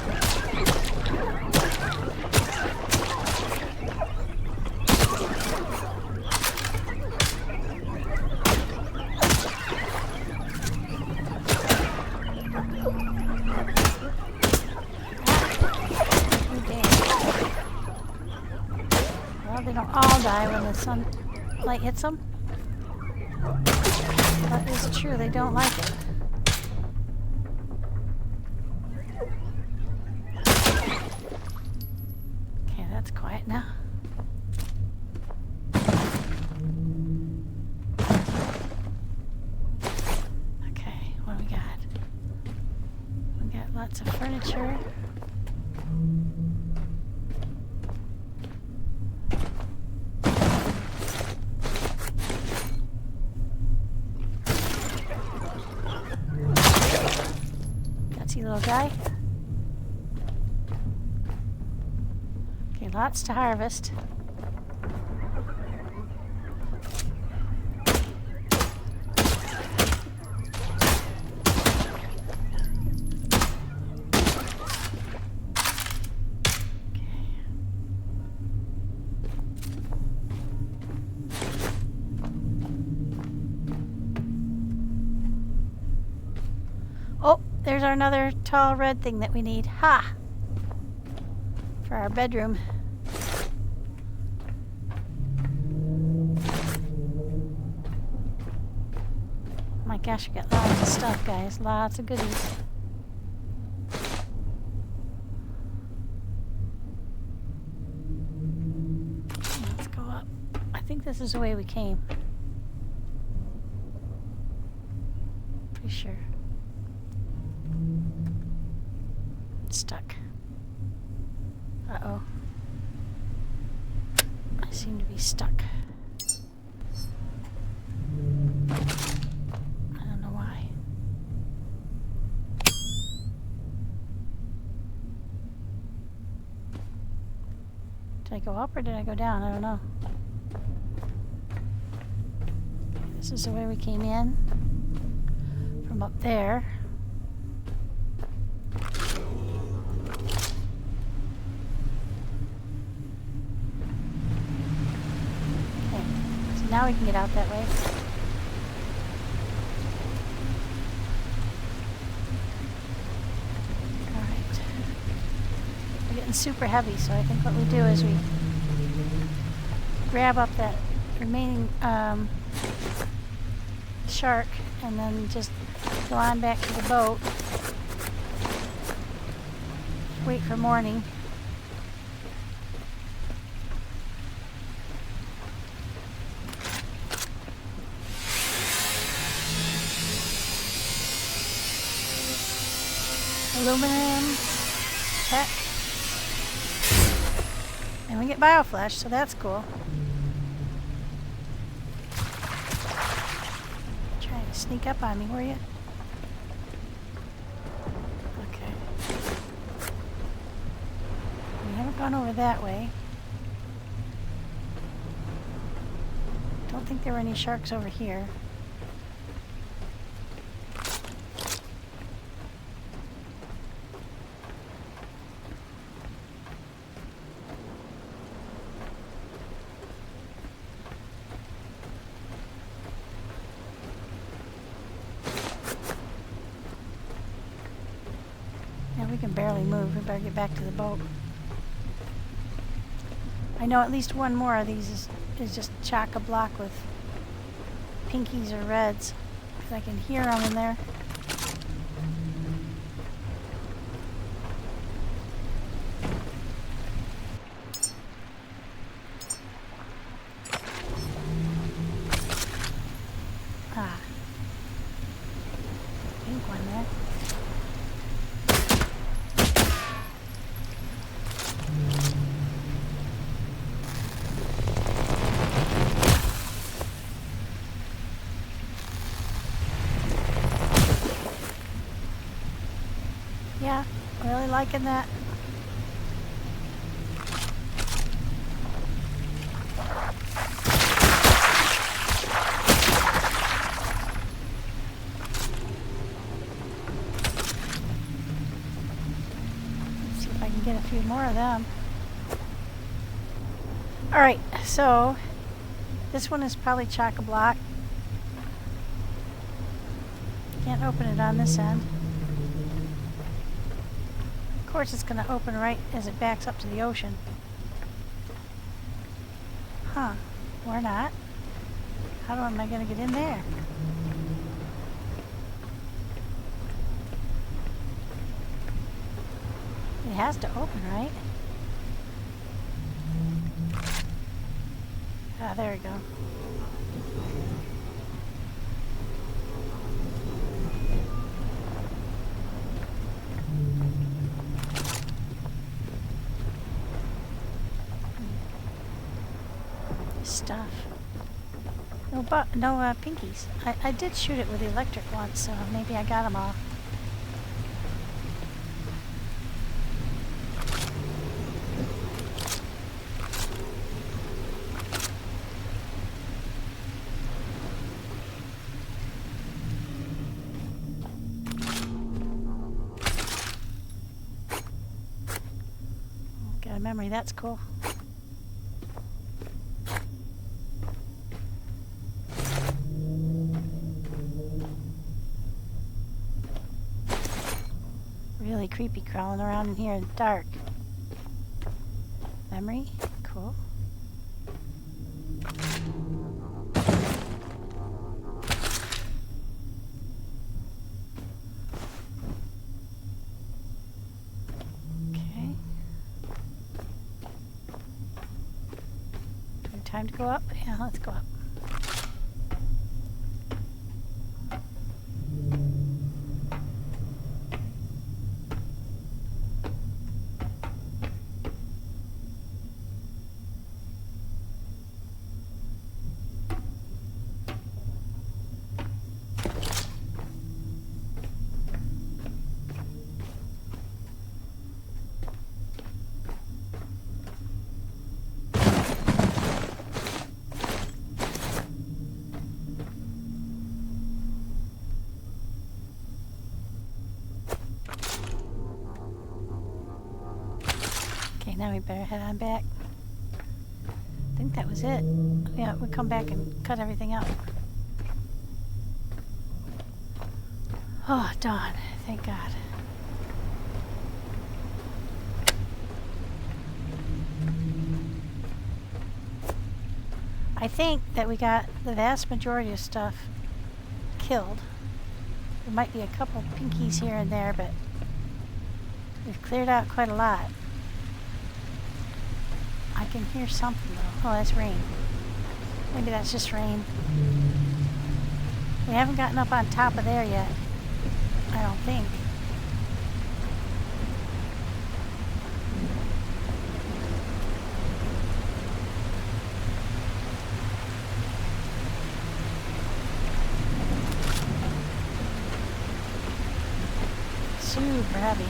Well, they don't all die when the sunlight hits them. That is true, they don't like it. Okay, that's quiet now. Okay, what do we got? We got lots of furniture. Little guy. Okay, lots to harvest. Oh, there's our another tall red thing that we need. Ha! For our bedroom. Oh my gosh, we got lots of stuff, guys. Lots of goodies. Let's go up. I think this is the way we came. Pretty sure. It's stuck. Uh-oh. I seem to be stuck. I go up or did I go down? I don't know. This is the way we came in from up there. Okay, so now we can get out that way. Alright. We're getting super heavy, so I think what we do is we grab up that remaining shark and then just go on back to the boat. Wait for morning. Aluminum, check. And we get bioflesh, so that's cool. Trying to sneak up on me, were you? Okay. We haven't gone over that way. Don't think there were any sharks over here. We can barely move. We better get back to the boat. I know at least one more of these is just chock-a-block with pinkies or reds, because I can hear them in there. Ah. Pink one there. Yeah, really liking that. Let's see if I can get a few more of them. Alright, so this one is probably chock-a-block. Can't open it on this end. Of course it's going to open right as it backs up to the ocean. Huh, or not. How am I going to get in there? It has to open, right? Ah, there we go. Stuff. No pinkies. I did shoot it with the electric once, so maybe I got them all. Got a memory, that's cool. Really creepy crawling around in here in the dark. Memory? Cool. Okay. Do we have time to go up? Yeah, let's go up. now we better head on back. I think that was it. Yeah, we'll come back and cut everything out. Oh, dawn. Thank God. I think that we got the vast majority of stuff killed. There might be a couple pinkies here and there, but we've cleared out quite a lot. I can hear something though. Oh, that's rain. Maybe that's just rain. We haven't gotten up on top of there yet. I don't think. Super heavy.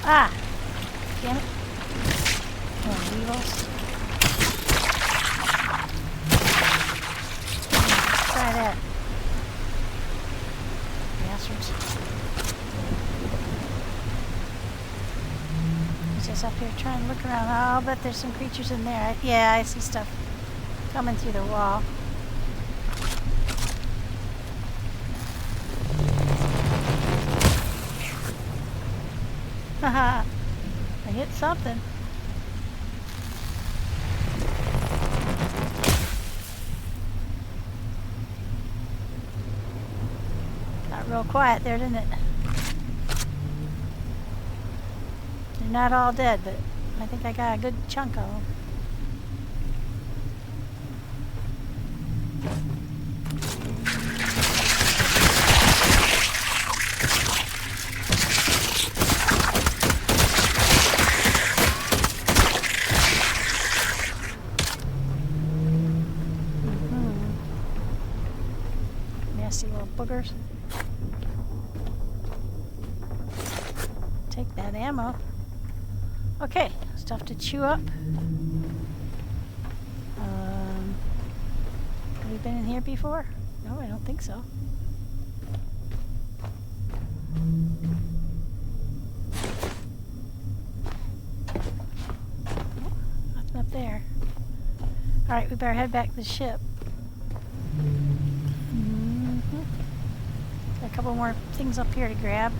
Ah! Damn it. Oh, weevils. Try that. Bastards. He's just up here trying to look around. Oh, I'll bet there's some creatures in there. Yeah, I see stuff coming through the wall. Haha, I hit something. Got real quiet there, didn't it? They're not all dead, but I think I got a good chunk of them. Nasty little boogers. Take that ammo. Okay, stuff to chew up. Have we been in here before? No, I don't think so. Oh, nothing up there. Alright, we better head back to the ship. A couple more things up here to grab.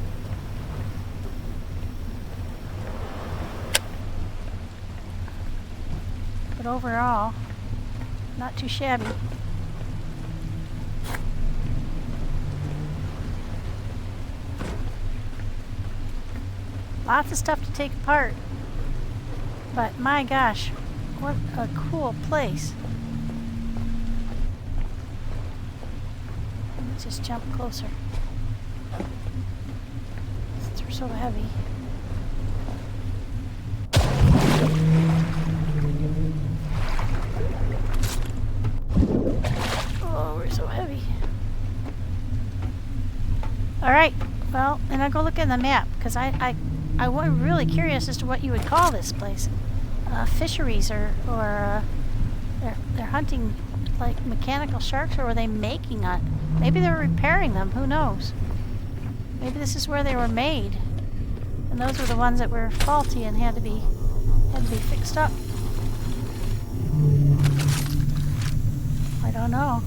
But overall, not too shabby. Lots of stuff to take apart. But my gosh, what a cool place. Let's just jump closer. Since we're so heavy. Oh, we're so heavy. Alright, well, then I'll go look in the map, because I was really curious as to what you would call this place. Fisheries, or they're hunting like mechanical sharks, or were they making it? Maybe they were repairing them, who knows? Maybe this is where they were made. And those were the ones that were faulty and had to be fixed up. I don't know.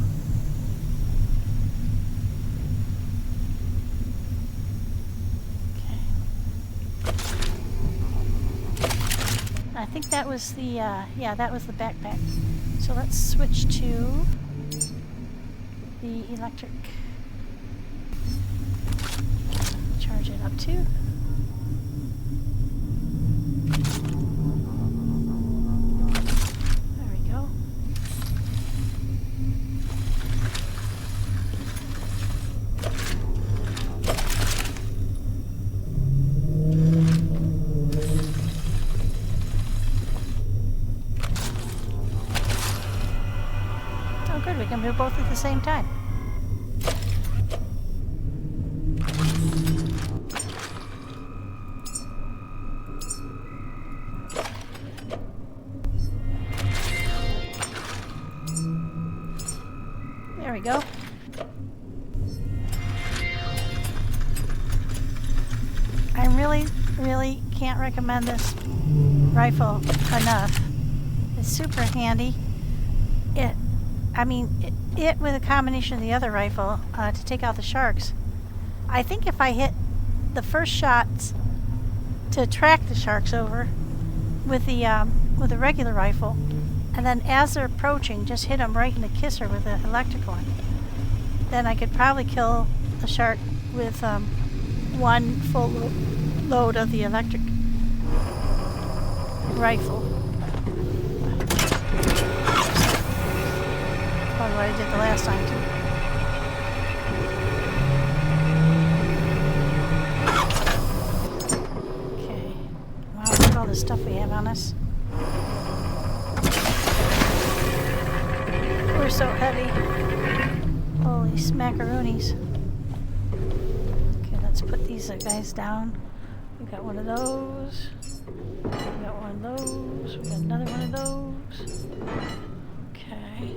I think that was the, yeah, that was the backpack. So let's switch to the electric. Charge it up too. There we go. Oh good, we can do both at the same time. go. I really can't recommend this rifle enough. It's super handy. It with a combination of the other rifle to take out the sharks. I think if I hit the first shots to attract the sharks over with the regular rifle, and then as they're approaching, just hit them right in the kisser with the electric one, then I could probably kill the shark with one full load of the electric rifle. Probably what I did the last time too. Okay. Wow, look at all the stuff we have on us. We're so heavy. Holy smackaroonies. Okay, let's put these guys down. We got one of those. We got one of those. We got another one of those. Okay.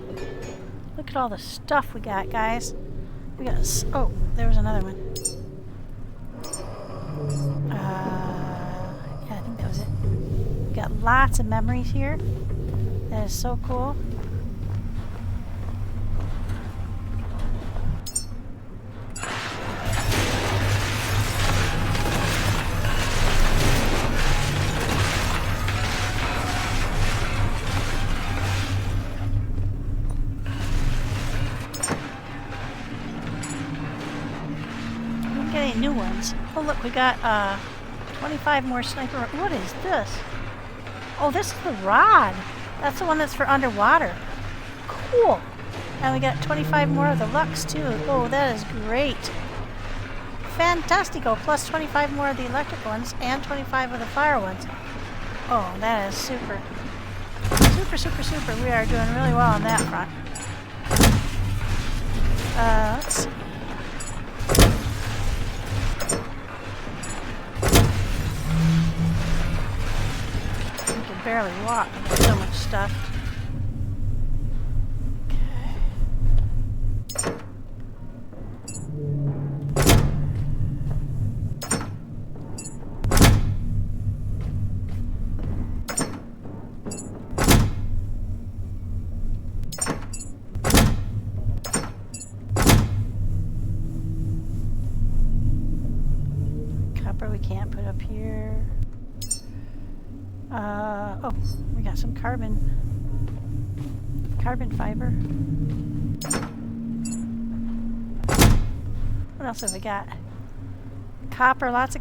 Look at all the stuff we got, guys. We got oh, there was another one. Yeah, I think that was it. We got lots of memories here. That is so cool. New ones. Oh look, we got 25 more sniper. What is this? Oh, this is the rod. That's the one that's for underwater. Cool. And we got 25 more of the Lux too. Oh, that is great. Fantastico. Plus 25 more of the electric ones and 25 of the fire ones. Oh, that is super. Super. We are doing really well on that front. Let's see. Barely walk. There's so much stuff. Copper we can't put up here. Oh, we got some carbon fiber. What else have we got? Copper, lots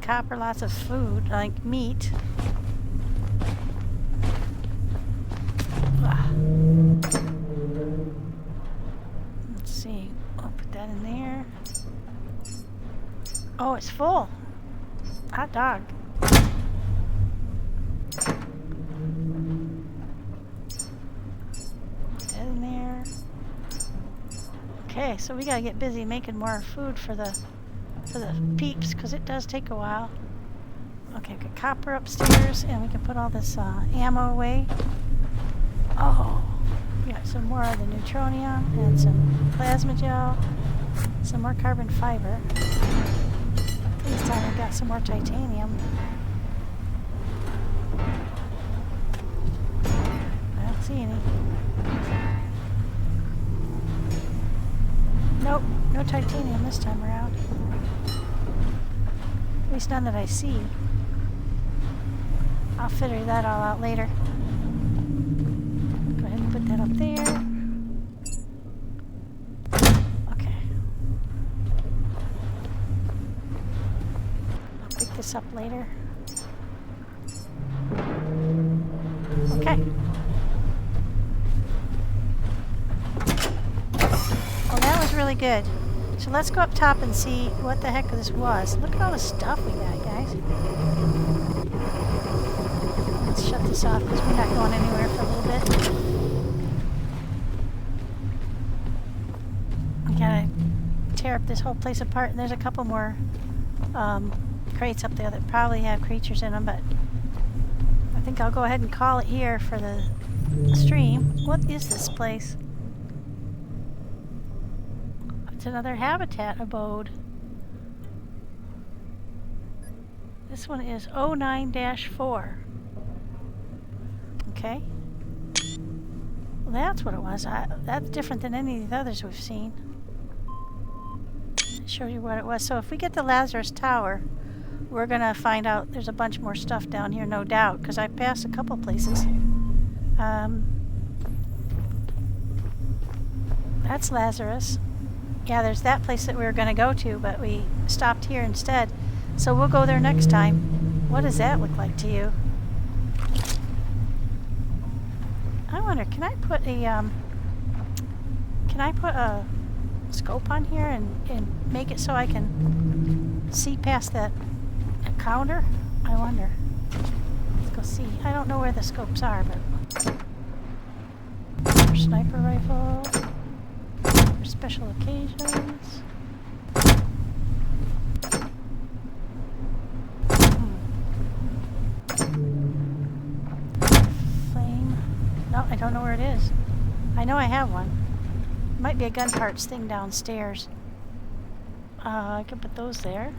of food, like meat. Let's see, I'll put that in there. Oh, it's full. Hot dog. In there. Okay, so we gotta get busy making more food for the peeps, because it does take a while. Okay, we got copper upstairs, and we can put all this ammo away. Oh, we got some more of the neutronium and some plasma gel, some more carbon fiber. This time we got some more titanium. I don't see any. Nope, no titanium this time around. At least none that I see. I'll figure that all out later. Go ahead and put that up there. Okay. I'll pick this up later. Okay. Really good. So let's go up top and see what the heck this was. Look at all the stuff we got, guys. Let's shut this off because we're not going anywhere for a little bit. We gotta tear up this whole place apart, and there's a couple more crates up there that probably have creatures in them, but I think I'll go ahead and call it here for the stream. What is this place? It's another habitat abode. This one is 09-4. Okay. Well, that's what it was. That's different than any of the others we've seen. It showed you what it was. So if we get to Lazarus Tower, we're going to find out there's a bunch more stuff down here, no doubt, because I passed a couple places. That's Lazarus. Yeah, there's that place that we were going to go to, but we stopped here instead. So we'll go there next time. What does that look like to you? I wonder, can I put a scope on here and make it so I can see past that counter? I wonder. Let's go see. I don't know where the scopes are, but for sniper rifle, for special occasions. Flame. No, I don't know where it is. I know I have one. Might be a gun parts thing downstairs. I could put those there.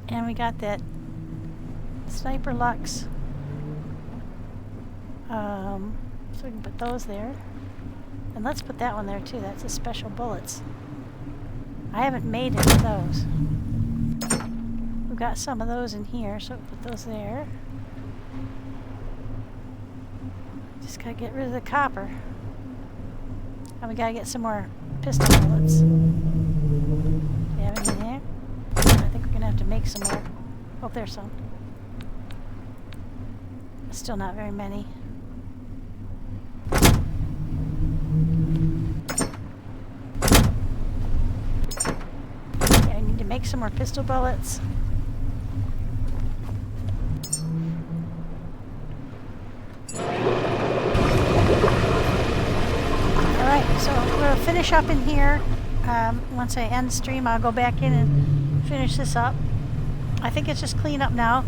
And we got that Sniper Lux. So we can put those there. And let's put that one there too. That's a special bullets. I haven't made any of those. We've got some of those in here, so we'll put those there. Just gotta get rid of the copper. And we gotta get some more pistol bullets. Do you have any there? I think we're gonna have to make some more. Oh, there's some. Still not very many. Okay, I need to make some more pistol bullets. Alright, so we'll finish up in here. Once I end the stream, I'll go back in and finish this up. I think it's just clean up now.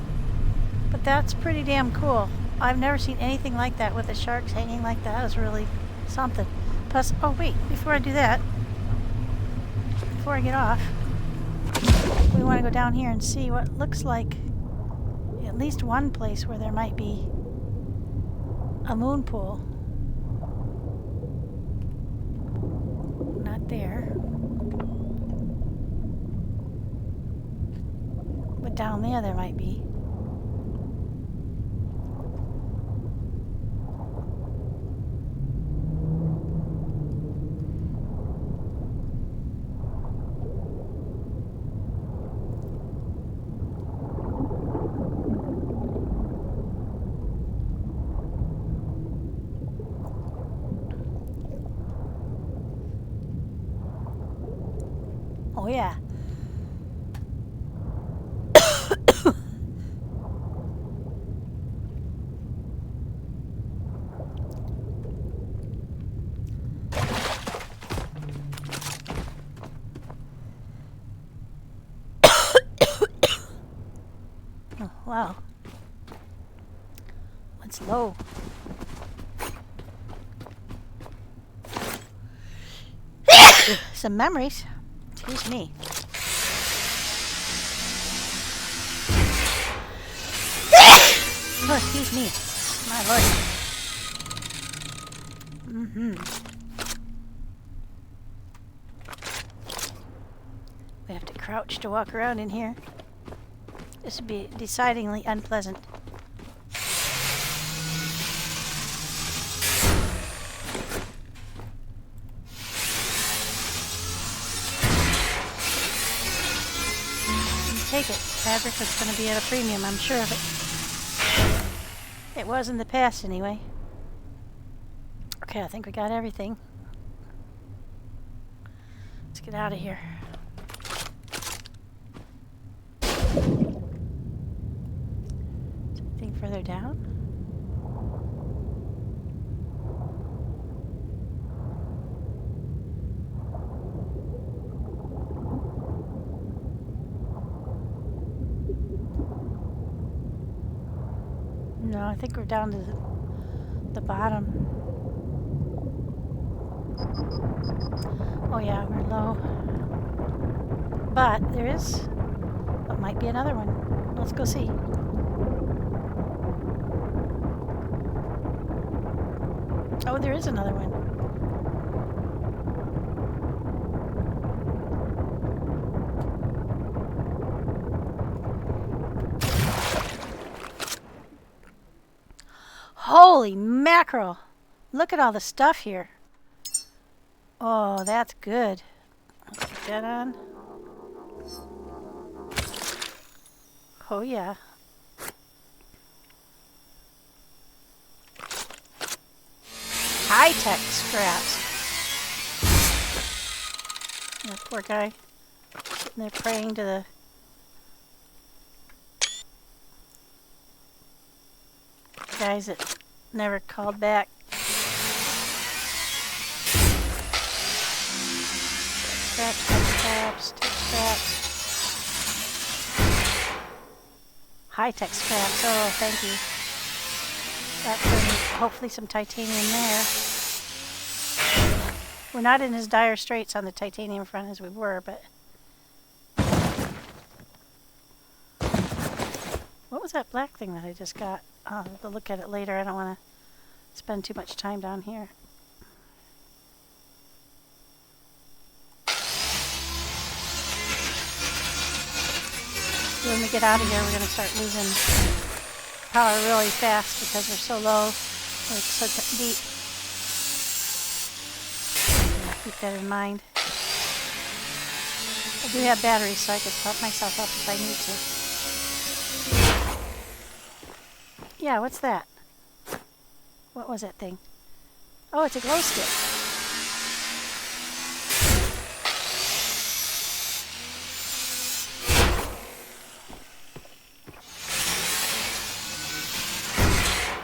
But that's pretty damn cool. I've never seen anything like that with the sharks hanging like that. It was really something. Plus, oh wait, before I do that, before I get off, we want to go down here and see what looks like at least one place where there might be a moon pool. Not there. But down there might be. Oh yeah. Oh, wow. What's low? Some memories. Excuse me. Oh, excuse me. My lord. We have to crouch to walk around in here. This would be decidedly unpleasant. Take it. Fabric is going to be at a premium, I'm sure of it. It was in the past, anyway. Okay, I think we got everything. Let's get out of here. Anything further down? No, I think we're down to the bottom. Oh yeah, we're low. But there is, what might be another one. Let's go see. Oh, there is another one. Holy mackerel! Look at all the stuff here. Oh, that's good. Let's put that on. Oh yeah. High-tech scraps. That poor guy sitting there praying to the guys that never called back. Scraps. High-tech scraps. Oh, thank you. That's hopefully some titanium there. We're not in as dire straits on the titanium front as we were, but... What was that black thing that I just got? I'll have to look at it later. I don't want to spend too much time down here. When we get out of here, we're going to start losing power really fast because we're so low. We're so deep. Keep that in mind. I do have batteries, so I can pump myself up if I need to. Yeah, what's that? What was that thing? Oh, it's a glow stick.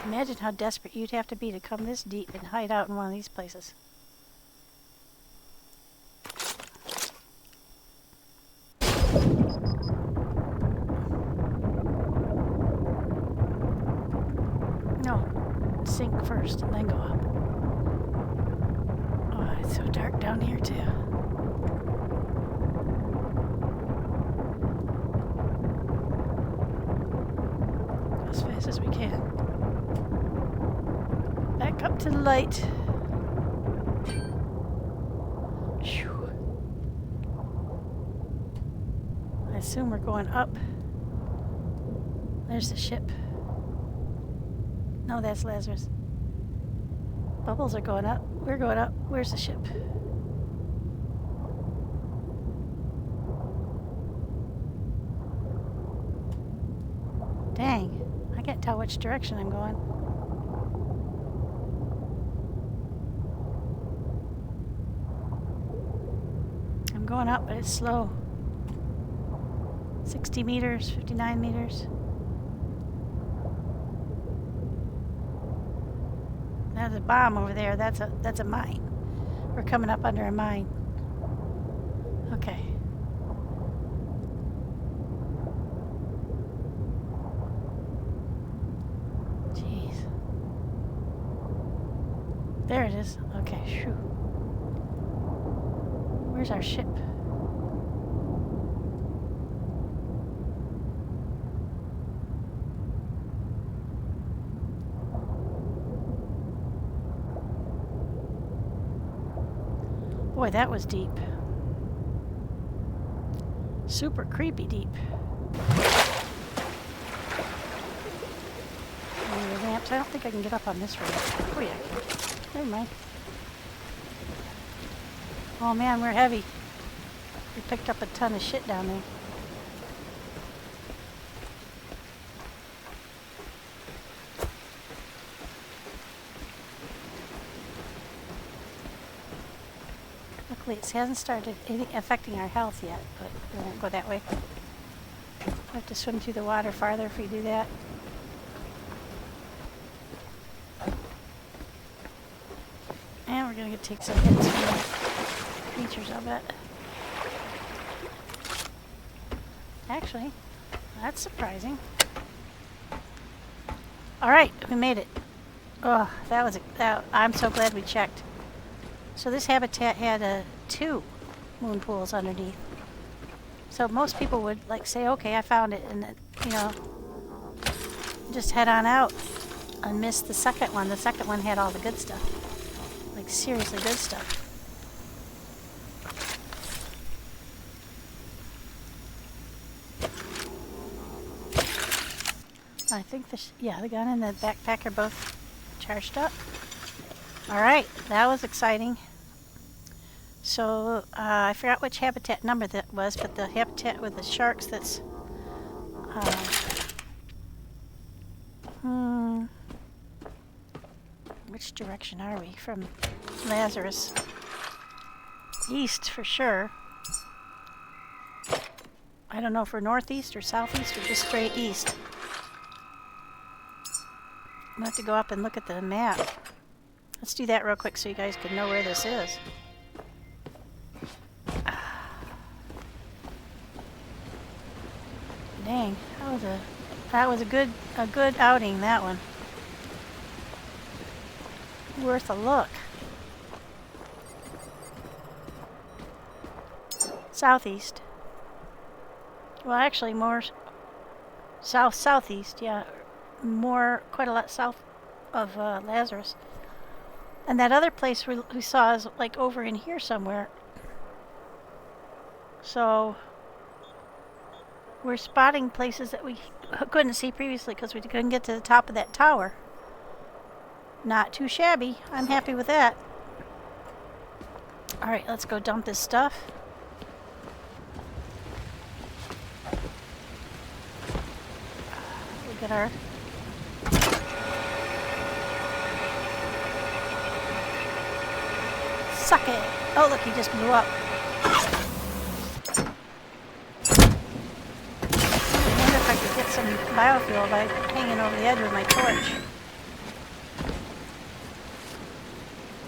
Imagine how desperate you'd have to be to come this deep and hide out in one of these places. No, sink first and then go up. Oh, it's so dark down here too. Go as fast as we can. Back up to the light. Whew. I assume we're going up. There's the ship. No, that's Lazarus. Bubbles are going up. We're going up. Where's the ship? Dang. I can't tell which direction I'm going. I'm going up, but it's slow. 60 meters, 59 meters. There's a bomb over there. That's a mine. We're coming up under a mine. Okay. Jeez. There it is. Okay, shoo. Where's our ship? Boy, that was deep. Super creepy deep. Ramps. I don't think I can get up on this ramp. Oh yeah, I can. Never mind. Oh man, we're heavy. We picked up a ton of shit down there. Luckily, it hasn't started affecting our health yet, but we won't go that way. We'll have to swim through the water farther if we do that. And we're going to take some hits from the creatures, I'll bet. Actually, that's surprising. Alright, we made it. Oh, that was I'm so glad we checked. So this habitat had 2 moon pools underneath. So most people would like say, okay, I found it, and then, you know, just head on out and miss the second one. The second one had all the good stuff. Like seriously good stuff. I think the gun and the backpack are both charged up. Alright, that was exciting. So, I forgot which habitat number that was, but the habitat with the sharks that's... which direction are we from Lazarus? East for sure. I don't know if we're northeast or southeast or just straight east. I'm going to have to go up and look at the map. Let's do that real quick so you guys can know where this is. Dang, that was a good outing, that one. Worth a look. Southeast. Well, actually more southeast, yeah. Quite a lot south of Lazarus. And that other place we saw is like over in here somewhere. So we're spotting places that we couldn't see previously because we couldn't get to the top of that tower. Not too shabby. I'm happy with that. Alright, let's go dump this stuff. Look at our... Suck it! Oh look, he just blew up. I wonder if I could get some biofuel by hanging over the edge with my torch.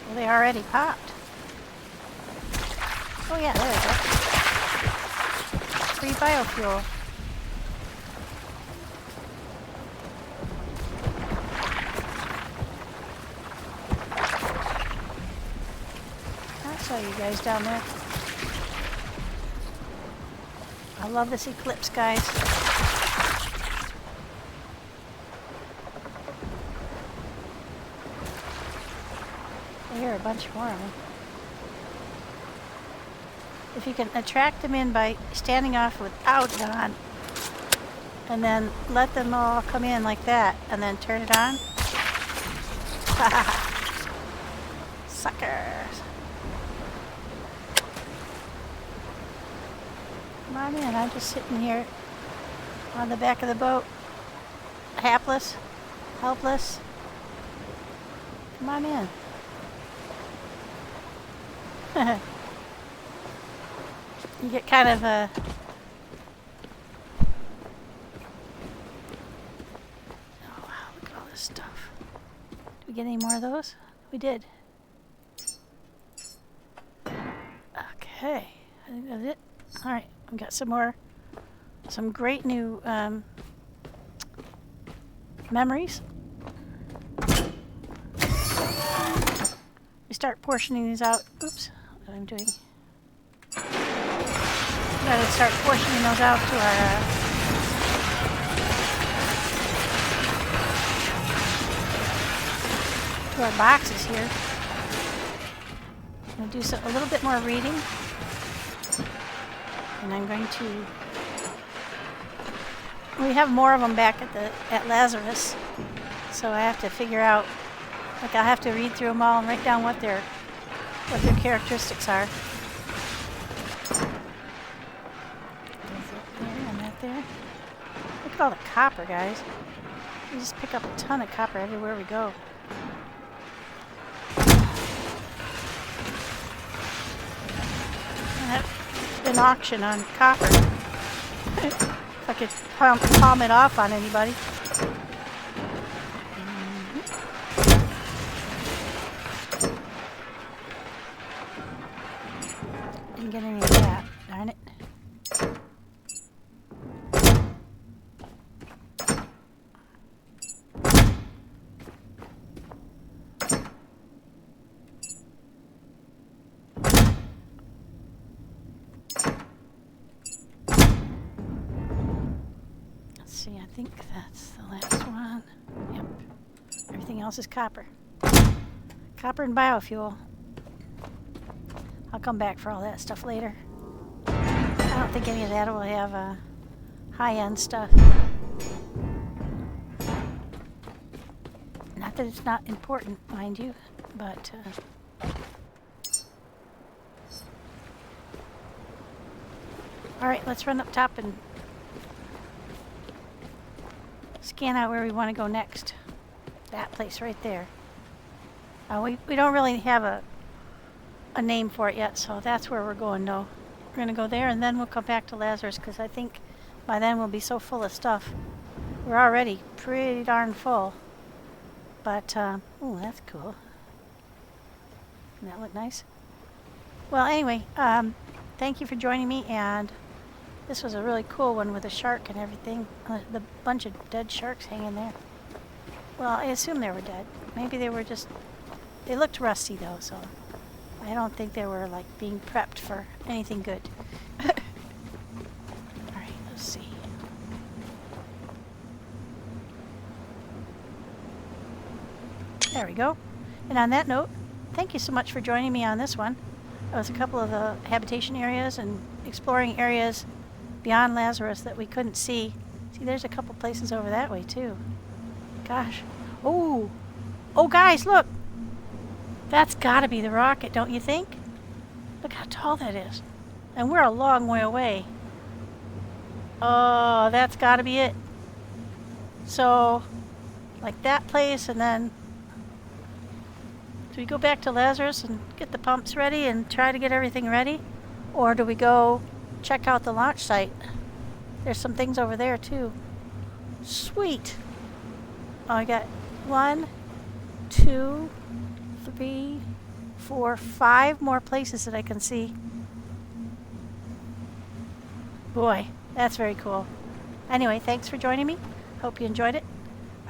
Well, they already popped. Oh yeah, there we go. Free biofuel. I saw you guys down there. I love this eclipse, guys. There are a bunch more of them. If you can attract them in by standing off without it on, and then let them all come in like that, and then turn it on. Suckers! Come on in, I'm just sitting here on the back of the boat, hapless, helpless. Come on in. You get kind of a... Oh wow, look at all this stuff. Did we get any more of those? We did. Okay, I think that's it. Alright, we got some great new memories. We start portioning these out. Oops, what I'm doing. Gotta start portioning those out to our boxes here. I'm gonna do a little bit more reading, and I'm going to. We have more of them back at Lazarus, so I have to figure out. Like I have to read through them all and write down what their characteristics are. There. Look at all the copper, guys. We just pick up a ton of copper everywhere we go. That's an auction on copper. If I could palm it off on anybody. Didn't get any of that, darn it. Let's see, I think that's the last one. Yep. Everything else is copper. Copper and biofuel. I'll come back for all that stuff later. I don't think any of that will have high-end stuff. Not that it's not important, mind you, but all right, let's run up top and scan out where we want to go next. That place right there. We don't really have a name for it yet, so that's where we're going though. We're going to go there and then we'll come back to Lazarus because I think by then we'll be so full of stuff. We're already pretty darn full. But, oh, that's cool. Doesn't that look nice? Well, anyway, thank you for joining me, and this was a really cool one with a shark and everything. The bunch of dead sharks hanging there. Well, I assume they were dead. Maybe they were just... They looked rusty, though, so... I don't think they were, like, being prepped for anything good. Alright, let's see. There we go. And on that note, thank you so much for joining me on this one. It was a couple of the habitation areas and exploring areas beyond Lazarus that we couldn't see. See, there's a couple places over that way, too. Gosh. Oh! Oh, guys, look! That's gotta be the rocket, don't you think? Look how tall that is. And we're a long way away. Oh, that's gotta be it. So, like that place, and then... Do we go back to Lazarus and get the pumps ready and try to get everything ready? Or do we go check out the launch site? There's some things over there, too. Sweet! Oh, I got 1, 2... 3, 4, 5 more places that I can see. Boy, that's very cool. Anyway, thanks for joining me. Hope you enjoyed it.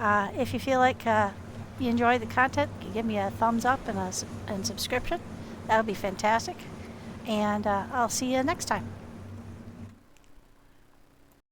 If you feel like you enjoyed the content, you can give me a thumbs up and subscription. That would be fantastic. And I'll see you next time.